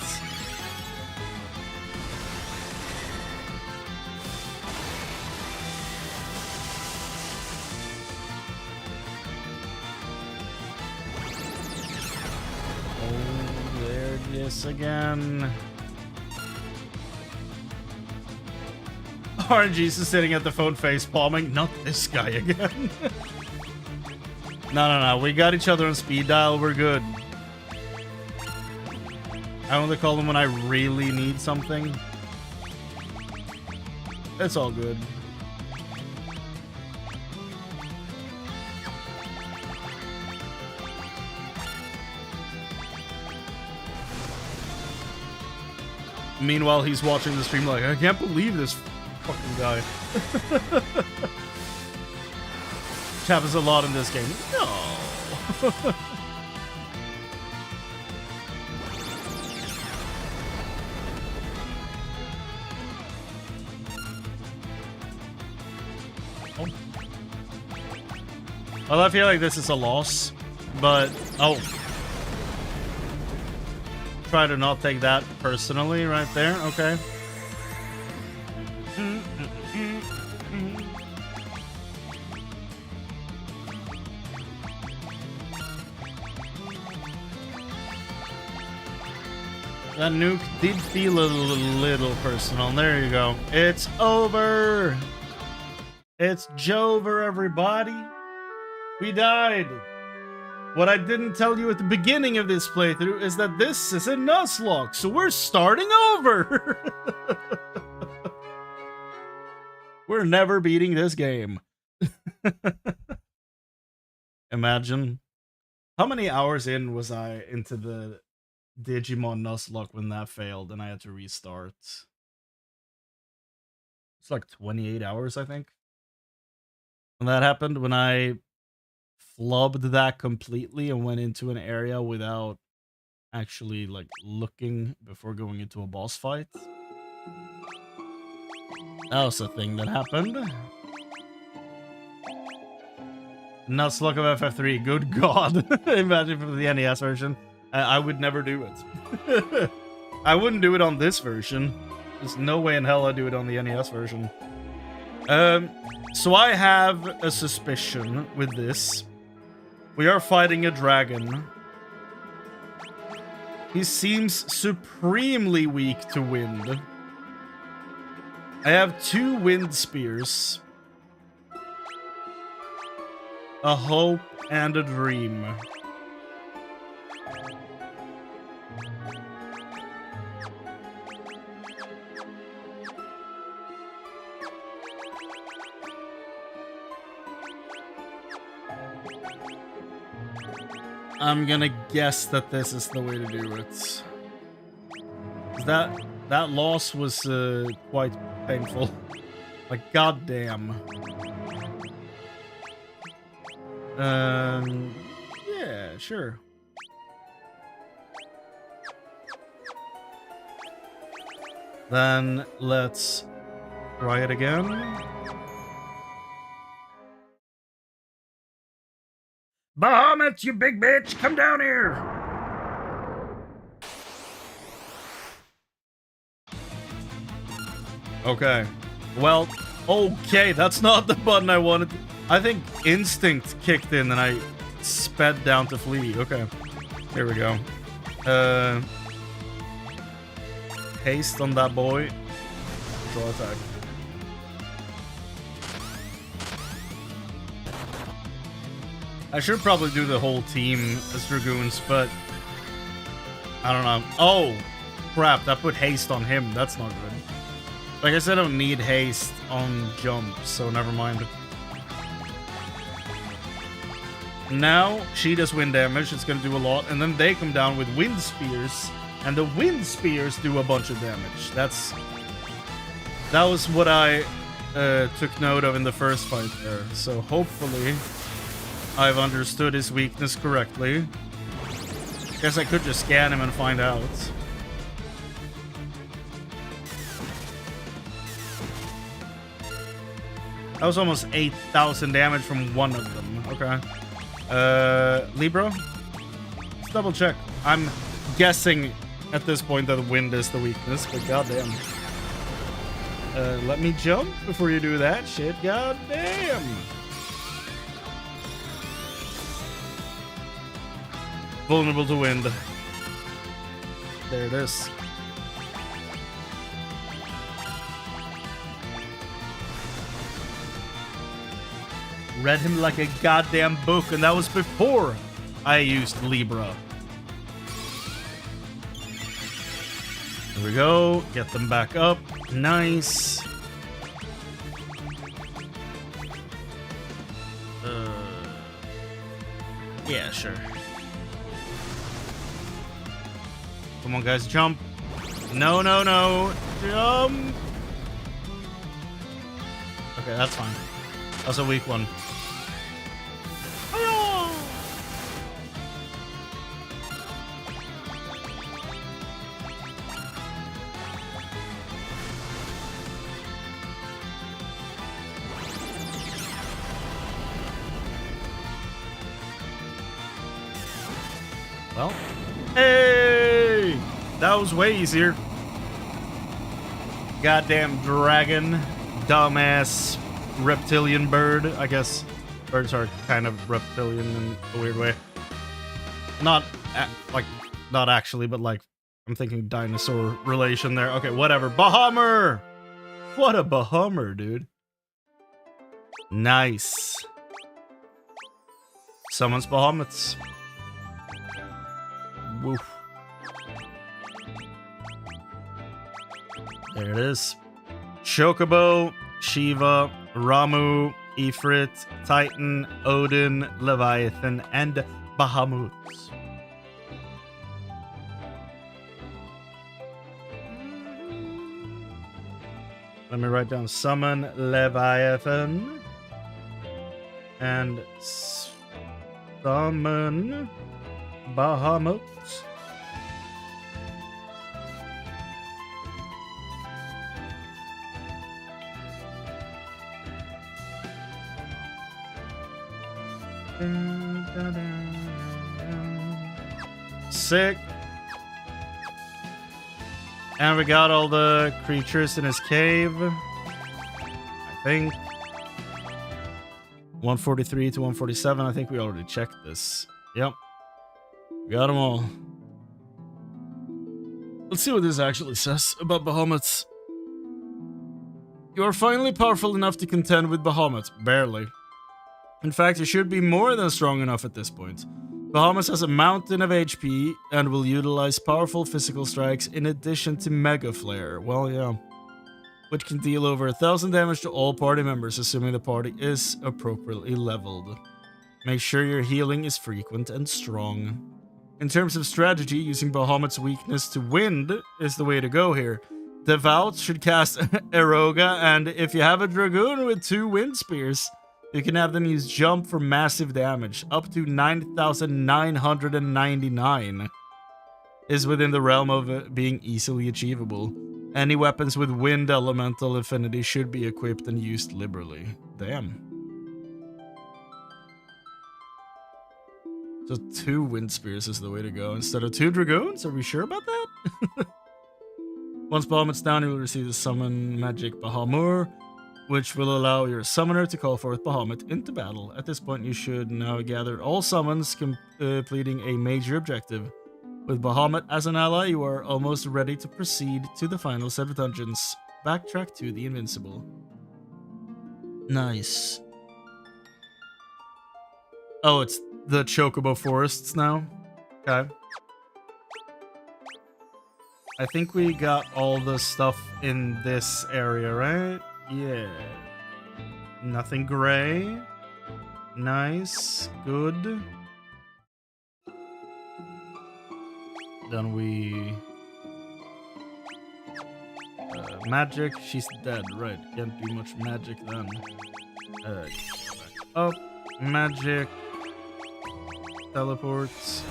Oh, there it is again. RNG's is sitting at the phone face palming. Not this guy again. No. We got each other on speed dial. We're good. I only call them when I really need something. It's all good. Meanwhile, he's watching the stream like, I can't believe this fucking guy. Which happens a lot in this game. No. Well, I feel like this is a loss, but oh. Try to not take that personally right there. Okay. That nuke did feel a little personal. There you go. It's over. It's Jover, everybody. We died. What I didn't tell you at the beginning of this playthrough is that this is a Nuzlocke, so we're starting over. We're never beating this game. Imagine. How many hours in was I into the Digimon Nuzlocke when that failed and I had to restart? It's like 28 hours, I think. When that happened, when I flubbed that completely and went into an area without actually like looking before going into a boss fight. That was a thing that happened. Nuzlocke of FF3, good god. Imagine from the NES version. I would never do it. I wouldn't do it on this version. There's no way in hell I'd do it on the NES version. So I have a suspicion with this. We are fighting a dragon. He seems supremely weak to wind. I have 2 wind spears. A hope and a dream. I'm gonna guess that this is the way to do it. That loss was quite painful. Like, goddamn. Yeah, sure. Then let's try it again. Bahamut, you big bitch! Come down here! Okay. Well, okay, that's not the button I wanted. I think instinct kicked in and I sped down to flee. Okay. Here we go. Haste on that boy. Draw attack. I should probably do the whole team as Dragoons, but I don't know. Oh, crap. That put haste on him. That's not good. Like I said, I don't need haste on jump, so never mind. Now, she does wind damage. It's going to do a lot. And then they come down with wind spears. And the wind spears do a bunch of damage. That was what I took note of in the first fight there. So hopefully I've understood his weakness correctly. Guess I could just scan him and find out. That was almost 8,000 damage from one of them. Okay. Libra? Let's double check. I'm guessing at this point that the wind is the weakness, but goddamn. Let me jump before you do that shit. Goddamn. Vulnerable to wind. There it is. Read him like a goddamn book, and that was before I used Libra. Here we go. Get them back up. Nice. Yeah, sure. Come on, guys, jump. No, no, no. Jump. Okay, that's fine. That's a weak one. Well, hey, that was way easier. Goddamn dragon, dumbass reptilian bird. I guess birds are kind of reptilian in a weird way. Not actually, but like I'm thinking dinosaur relation there. Okay, whatever. Bahammer. What a Bahammer, dude. Nice. Summons Bahamuts. Woof. There it is. Chocobo, Shiva, Ramu, Ifrit, Titan, Odin, Leviathan, and Bahamut. Let me write down summon Leviathan and summon Bahamut. Sick. And we got all the creatures in his cave. I think 143 to 147. I think we already checked this. Yep. Got them all. Let's see what this actually says about Bahamut. You are finally powerful enough to contend with Bahamut. Barely. In fact, you should be more than strong enough at this point. Bahamut has a mountain of HP and will utilize powerful physical strikes in addition to Mega Flare. Well, yeah. Which can deal over 1,000 damage to all party members, assuming the party is appropriately leveled. Make sure your healing is frequent and strong. In terms of strategy, using Bahamut's weakness to wind is the way to go here. Devout should cast Eroga, and if you have a Dragoon with 2 wind spears, you can have them use jump for massive damage. Up to 9,999 is within the realm of being easily achievable. Any weapons with wind elemental affinity should be equipped and used liberally. Damn. So 2 wind spears is the way to go instead of 2 dragoons? Are we sure about that? Once Bahamut's down, you will receive the summon magic Bahamur, which will allow your summoner to call forth Bahamut into battle. At this point, you should now gather all summons, completing a major objective. With Bahamut as an ally, you are almost ready to proceed to the final set of dungeons. Backtrack to the Invincible. Nice. Oh, it's the Chocobo Forests now? Okay. I think we got all the stuff in this area, right? Yeah. Nothing gray. Nice. Good. Then we... magic. She's dead, right. Can't do much magic then. Up. Magic. Teleports.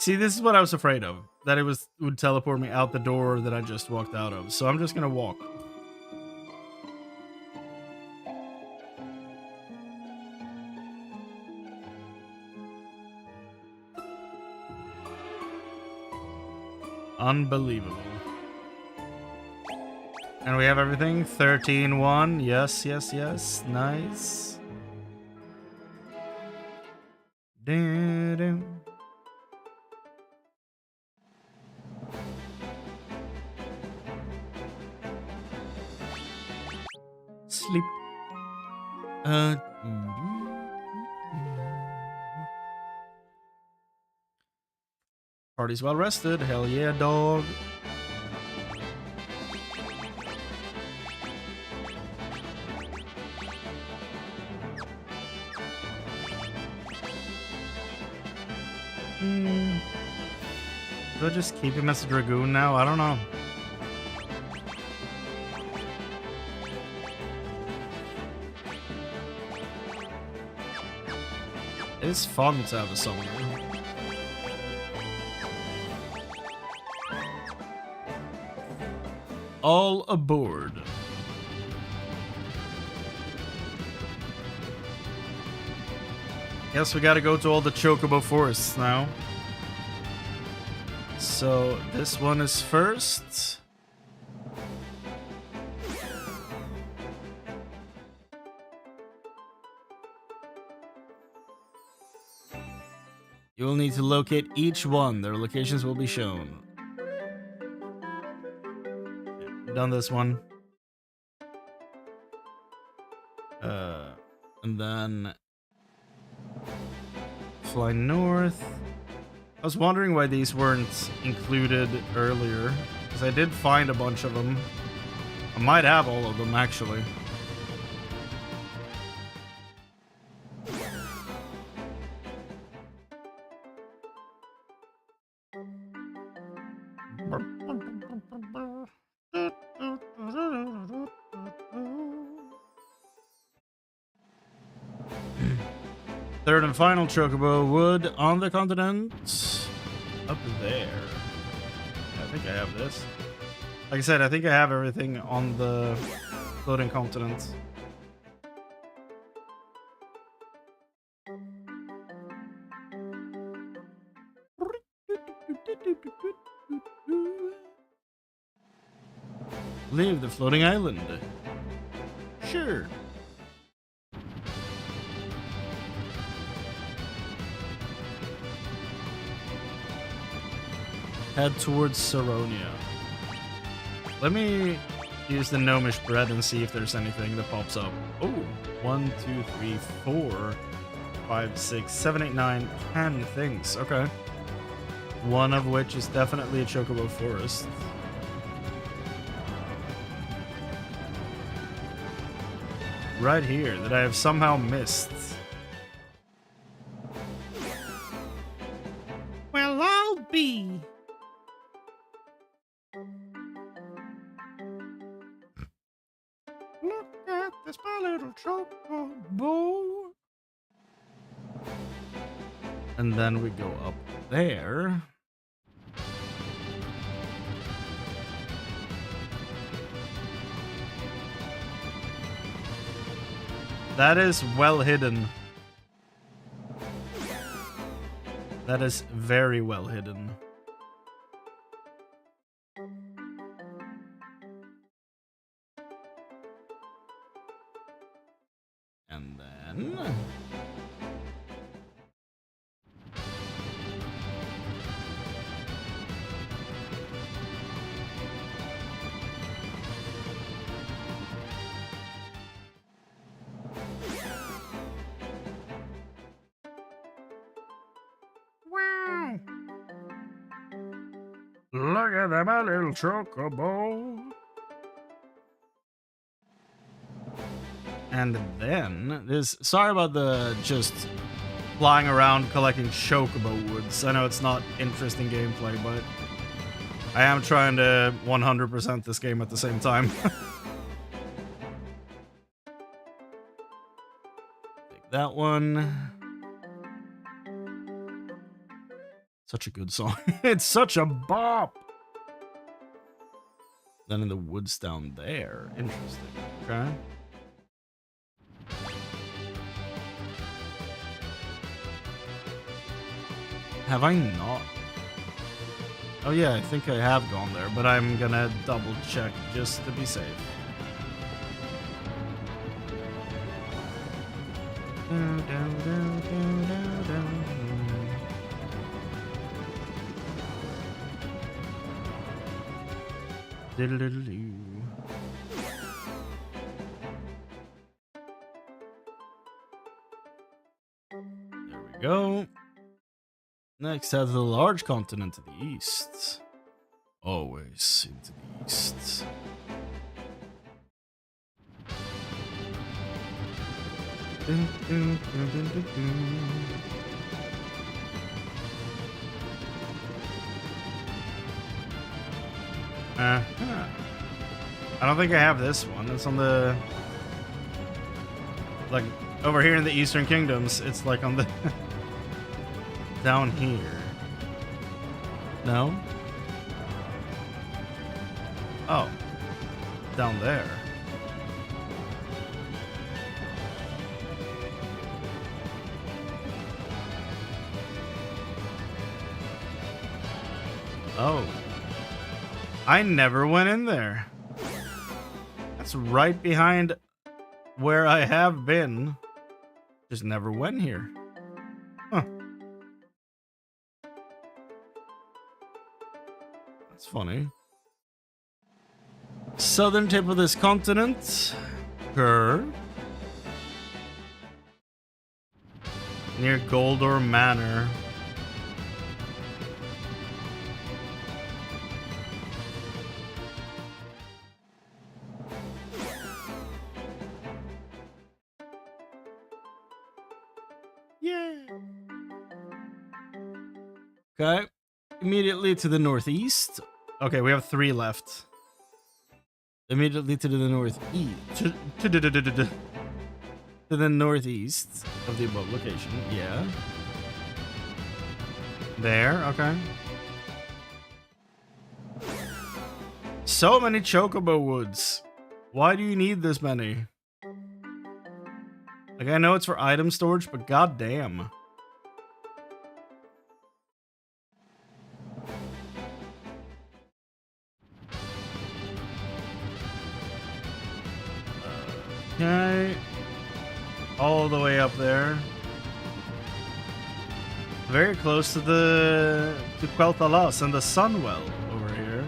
See, this is what I was afraid of. That it would teleport me out the door that I just walked out of. So I'm just gonna walk. Unbelievable. And we have everything. 13-1. Yes, yes, yes. Nice. Da-dum. Sleep. Party's well rested. Hell yeah, dog. Do I just keep him as a Dragoon now? I don't know. It's fun to have a summoner. All aboard. Guess we gotta go to all the Chocobo forests now. So this one is first. You will need to locate each one. Their locations will be shown. Yeah, done this one. And then fly north. I was wondering why these weren't included earlier, because I did find a bunch of them. I might have all of them, actually. Third and final Chocobo wood on the continent. Up there. I think I have this. Like I said, I think I have everything on the floating continent. Leave the floating island. Sure. Head towards Saronia. Let me use the gnomish bread and see if there's anything that pops up. Oh, 1, 2, 3, 4, 5, 6, 7, 8, 9, 10 things. Okay. One of which is definitely a Chocobo forest. Right here that I have somehow missed. Well, I'll be. Look at this, my little Chocobo. And then we go up there. That is well hidden. That is very well hidden. And then... Look at that, my little chocobo. And then there's sorry about the just flying around collecting chocobo woods. I know it's not interesting gameplay, but I am trying to 100% this game at the same time. Take that one. Such a good song. It's such a bop. Then in the woods down there. Interesting. Okay. Have I not? Oh yeah, I think I have gone there, but I'm gonna double check just to be safe. Diddle-diddle-doo. There we go. Next, head to the large continent to the east. Always into the east. I don't think I have this one. It's on the... Like, over here in the Eastern Kingdoms, it's like on the... down here. No? Oh. Down there. Oh. I never went in there. That's right behind where I have been. Just never went here. Huh. That's funny. Southern tip of this continent. Sure. Near Goldor Manor. Okay. Immediately to the northeast. Okay, we have 3 left. Immediately to the northeast. To the northeast of the above location. Yeah. There, okay. So many chocobo woods. Why do you need this many? Like, I know it's for item storage, but goddamn. Okay. All the way up there. Very close to Quel'Thalas and the Sunwell over here.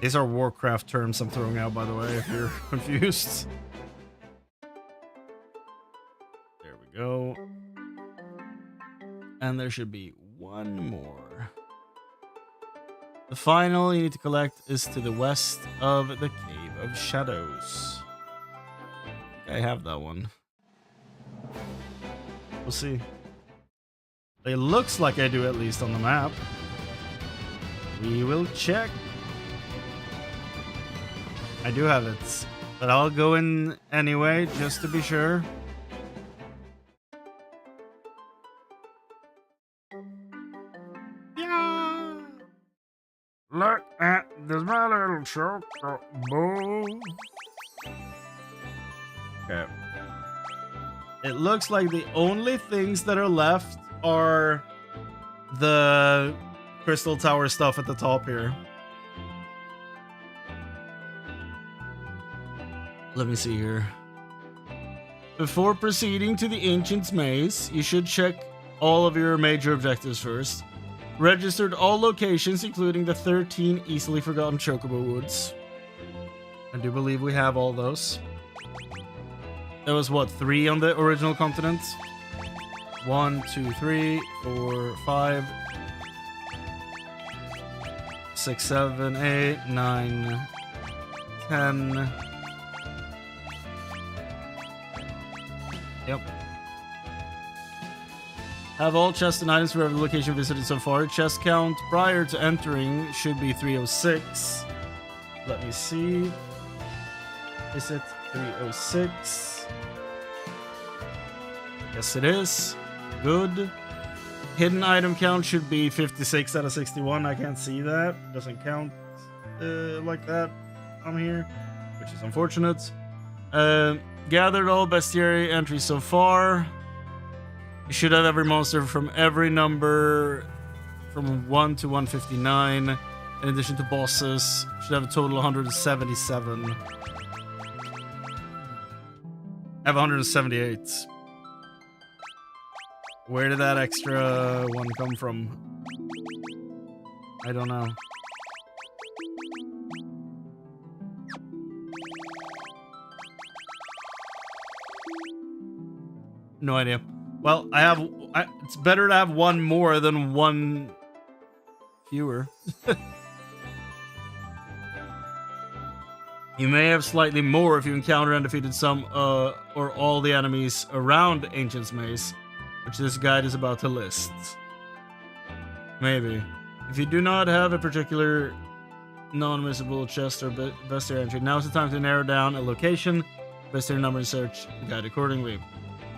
These are Warcraft terms I'm throwing out, by the way, if you're confused. There we go. And there should be one more. The final you need to collect is to the west of the Cave of Shadows. I have that one. We'll see. It looks like I do, at least on the map. We will check. I do have it, but I'll go in anyway, just to be sure. Yeah. Look at this, my little chocobo. Okay. It looks like the only things that are left are the Crystal Tower stuff at the top here. Let me see here. Before proceeding to the Ancient's Maze, you should check all of your major objectives first. Registered all locations, including the 13 easily forgotten Chocobo Woods. I do believe we have all those. There was, what, 3 on the original continent? 1, 2, 3, 4, 5, 6, 7, 8, 9, 10. Yep. Have all chests and items for every location visited so far. Chest count prior to entering should be 306. Let me see. Is it 306? Yes, it is. Good. Hidden item count should be 56 out of 61. I can't see that. It doesn't count like that on here, which is unfortunate. Gathered all bestiary entries so far. You should have every monster from every number from 1 to 159. In addition to bosses, you should have a total of 177. I have 178. Where did that extra one come from? I don't know. No idea. Well, it's better to have one more than one fewer. You may have slightly more if you encounter and defeated some or all the enemies around Ancient's Maze, which this guide is about to list. Maybe. If you do not have a particular non-missable chest or bestiary entry, now is the time to narrow down a location, bestiary number, and search the guide accordingly.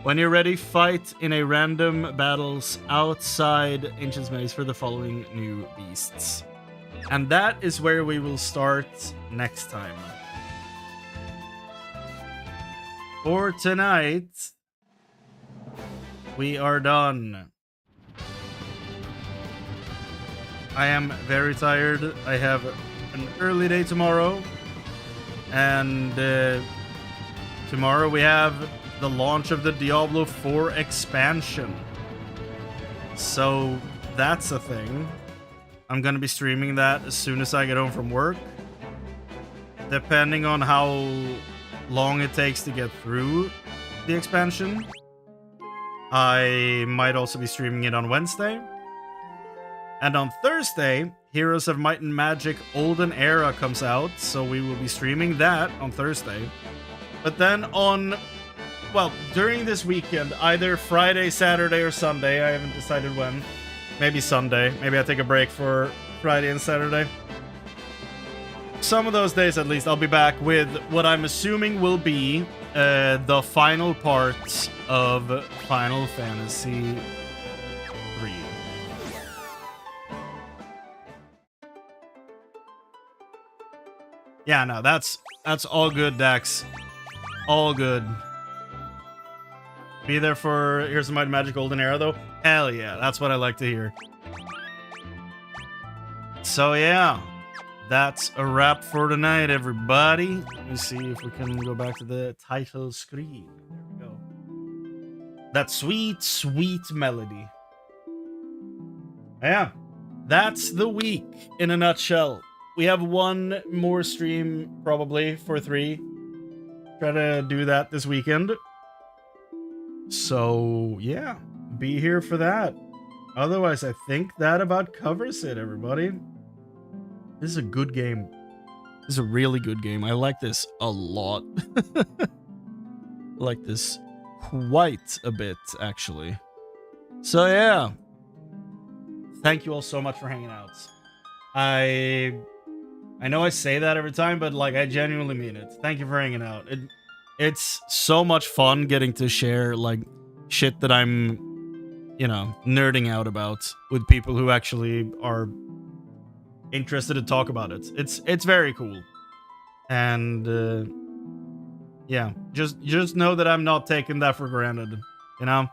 When you're ready, fight in a random battles outside Ancient's Maze for the following new beasts. And that is where we will start next time. For tonight, we are done. I am very tired. I have an early day tomorrow. And tomorrow we have the launch of the Diablo 4 expansion. So that's a thing. I'm going to be streaming that as soon as I get home from work. Depending on how long it takes to get through the expansion, I might also be streaming it on Wednesday. And on Thursday, Heroes of Might and Magic Olden Era comes out, so we will be streaming that on Thursday. But then during this weekend, either Friday, Saturday, or Sunday, I haven't decided when. Maybe Sunday. Maybe I take a break for Friday and Saturday. Some of those days, at least, I'll be back with what I'm assuming will be the final parts of Final Fantasy 3. Yeah, no, that's all good, Dax. All good. Be there for Here's the Might and Magic Golden Era, though. Hell yeah, that's what I like to hear. So yeah, that's a wrap for tonight, everybody. Let me see if we can go back to the title screen. There we go. That sweet, sweet melody. Yeah, that's the week in a nutshell. We have one more stream, probably, for 3. Try to do that this weekend. So, yeah, be here for that. Otherwise, I think that about covers it, everybody. This is a good game. This is a really good game. I like this a lot. I like this quite a bit, actually. So, yeah. Thank you all so much for hanging out. I know I say that every time, but, like, I genuinely mean it. Thank you for hanging out. It's so much fun getting to share, like, shit that I'm, nerding out about with people who actually are interested to talk about it. It's very cool. And, yeah, just know that I'm not taking that for granted, I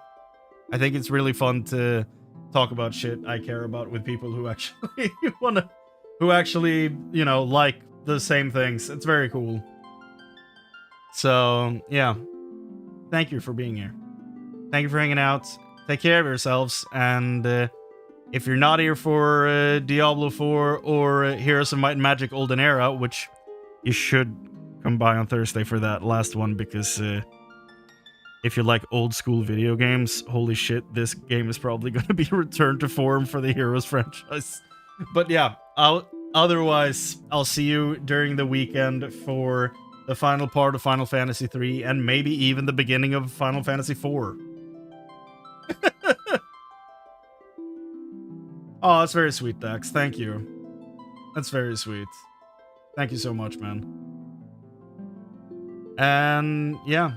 think it's really fun to talk about shit I care about with people who actually like the same things. It's very cool. So, yeah. Thank you for being here. Thank you for hanging out. Take care of yourselves. And if you're not here for Diablo 4 or Heroes of Might and Magic Olden Era, which you should come by on Thursday for that last one, because if you like old school video games, holy shit, this game is probably going to be returned to form for the Heroes franchise. But yeah, otherwise, I'll see you during the weekend for the final part of Final Fantasy 3 and maybe even the beginning of Final Fantasy 4. Oh, that's very sweet, Dax. Thank you. That's very sweet. Thank you so much, man. And yeah.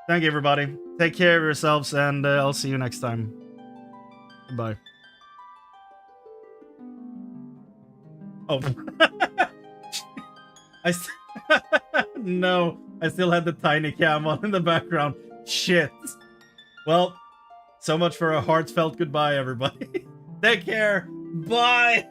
Thank you, everybody. Take care of yourselves, and I'll see you next time. Goodbye. Oh. No, I still had the tiny cam on in the background. Shit. Well, so much for a heartfelt goodbye, everybody. Take care. Bye.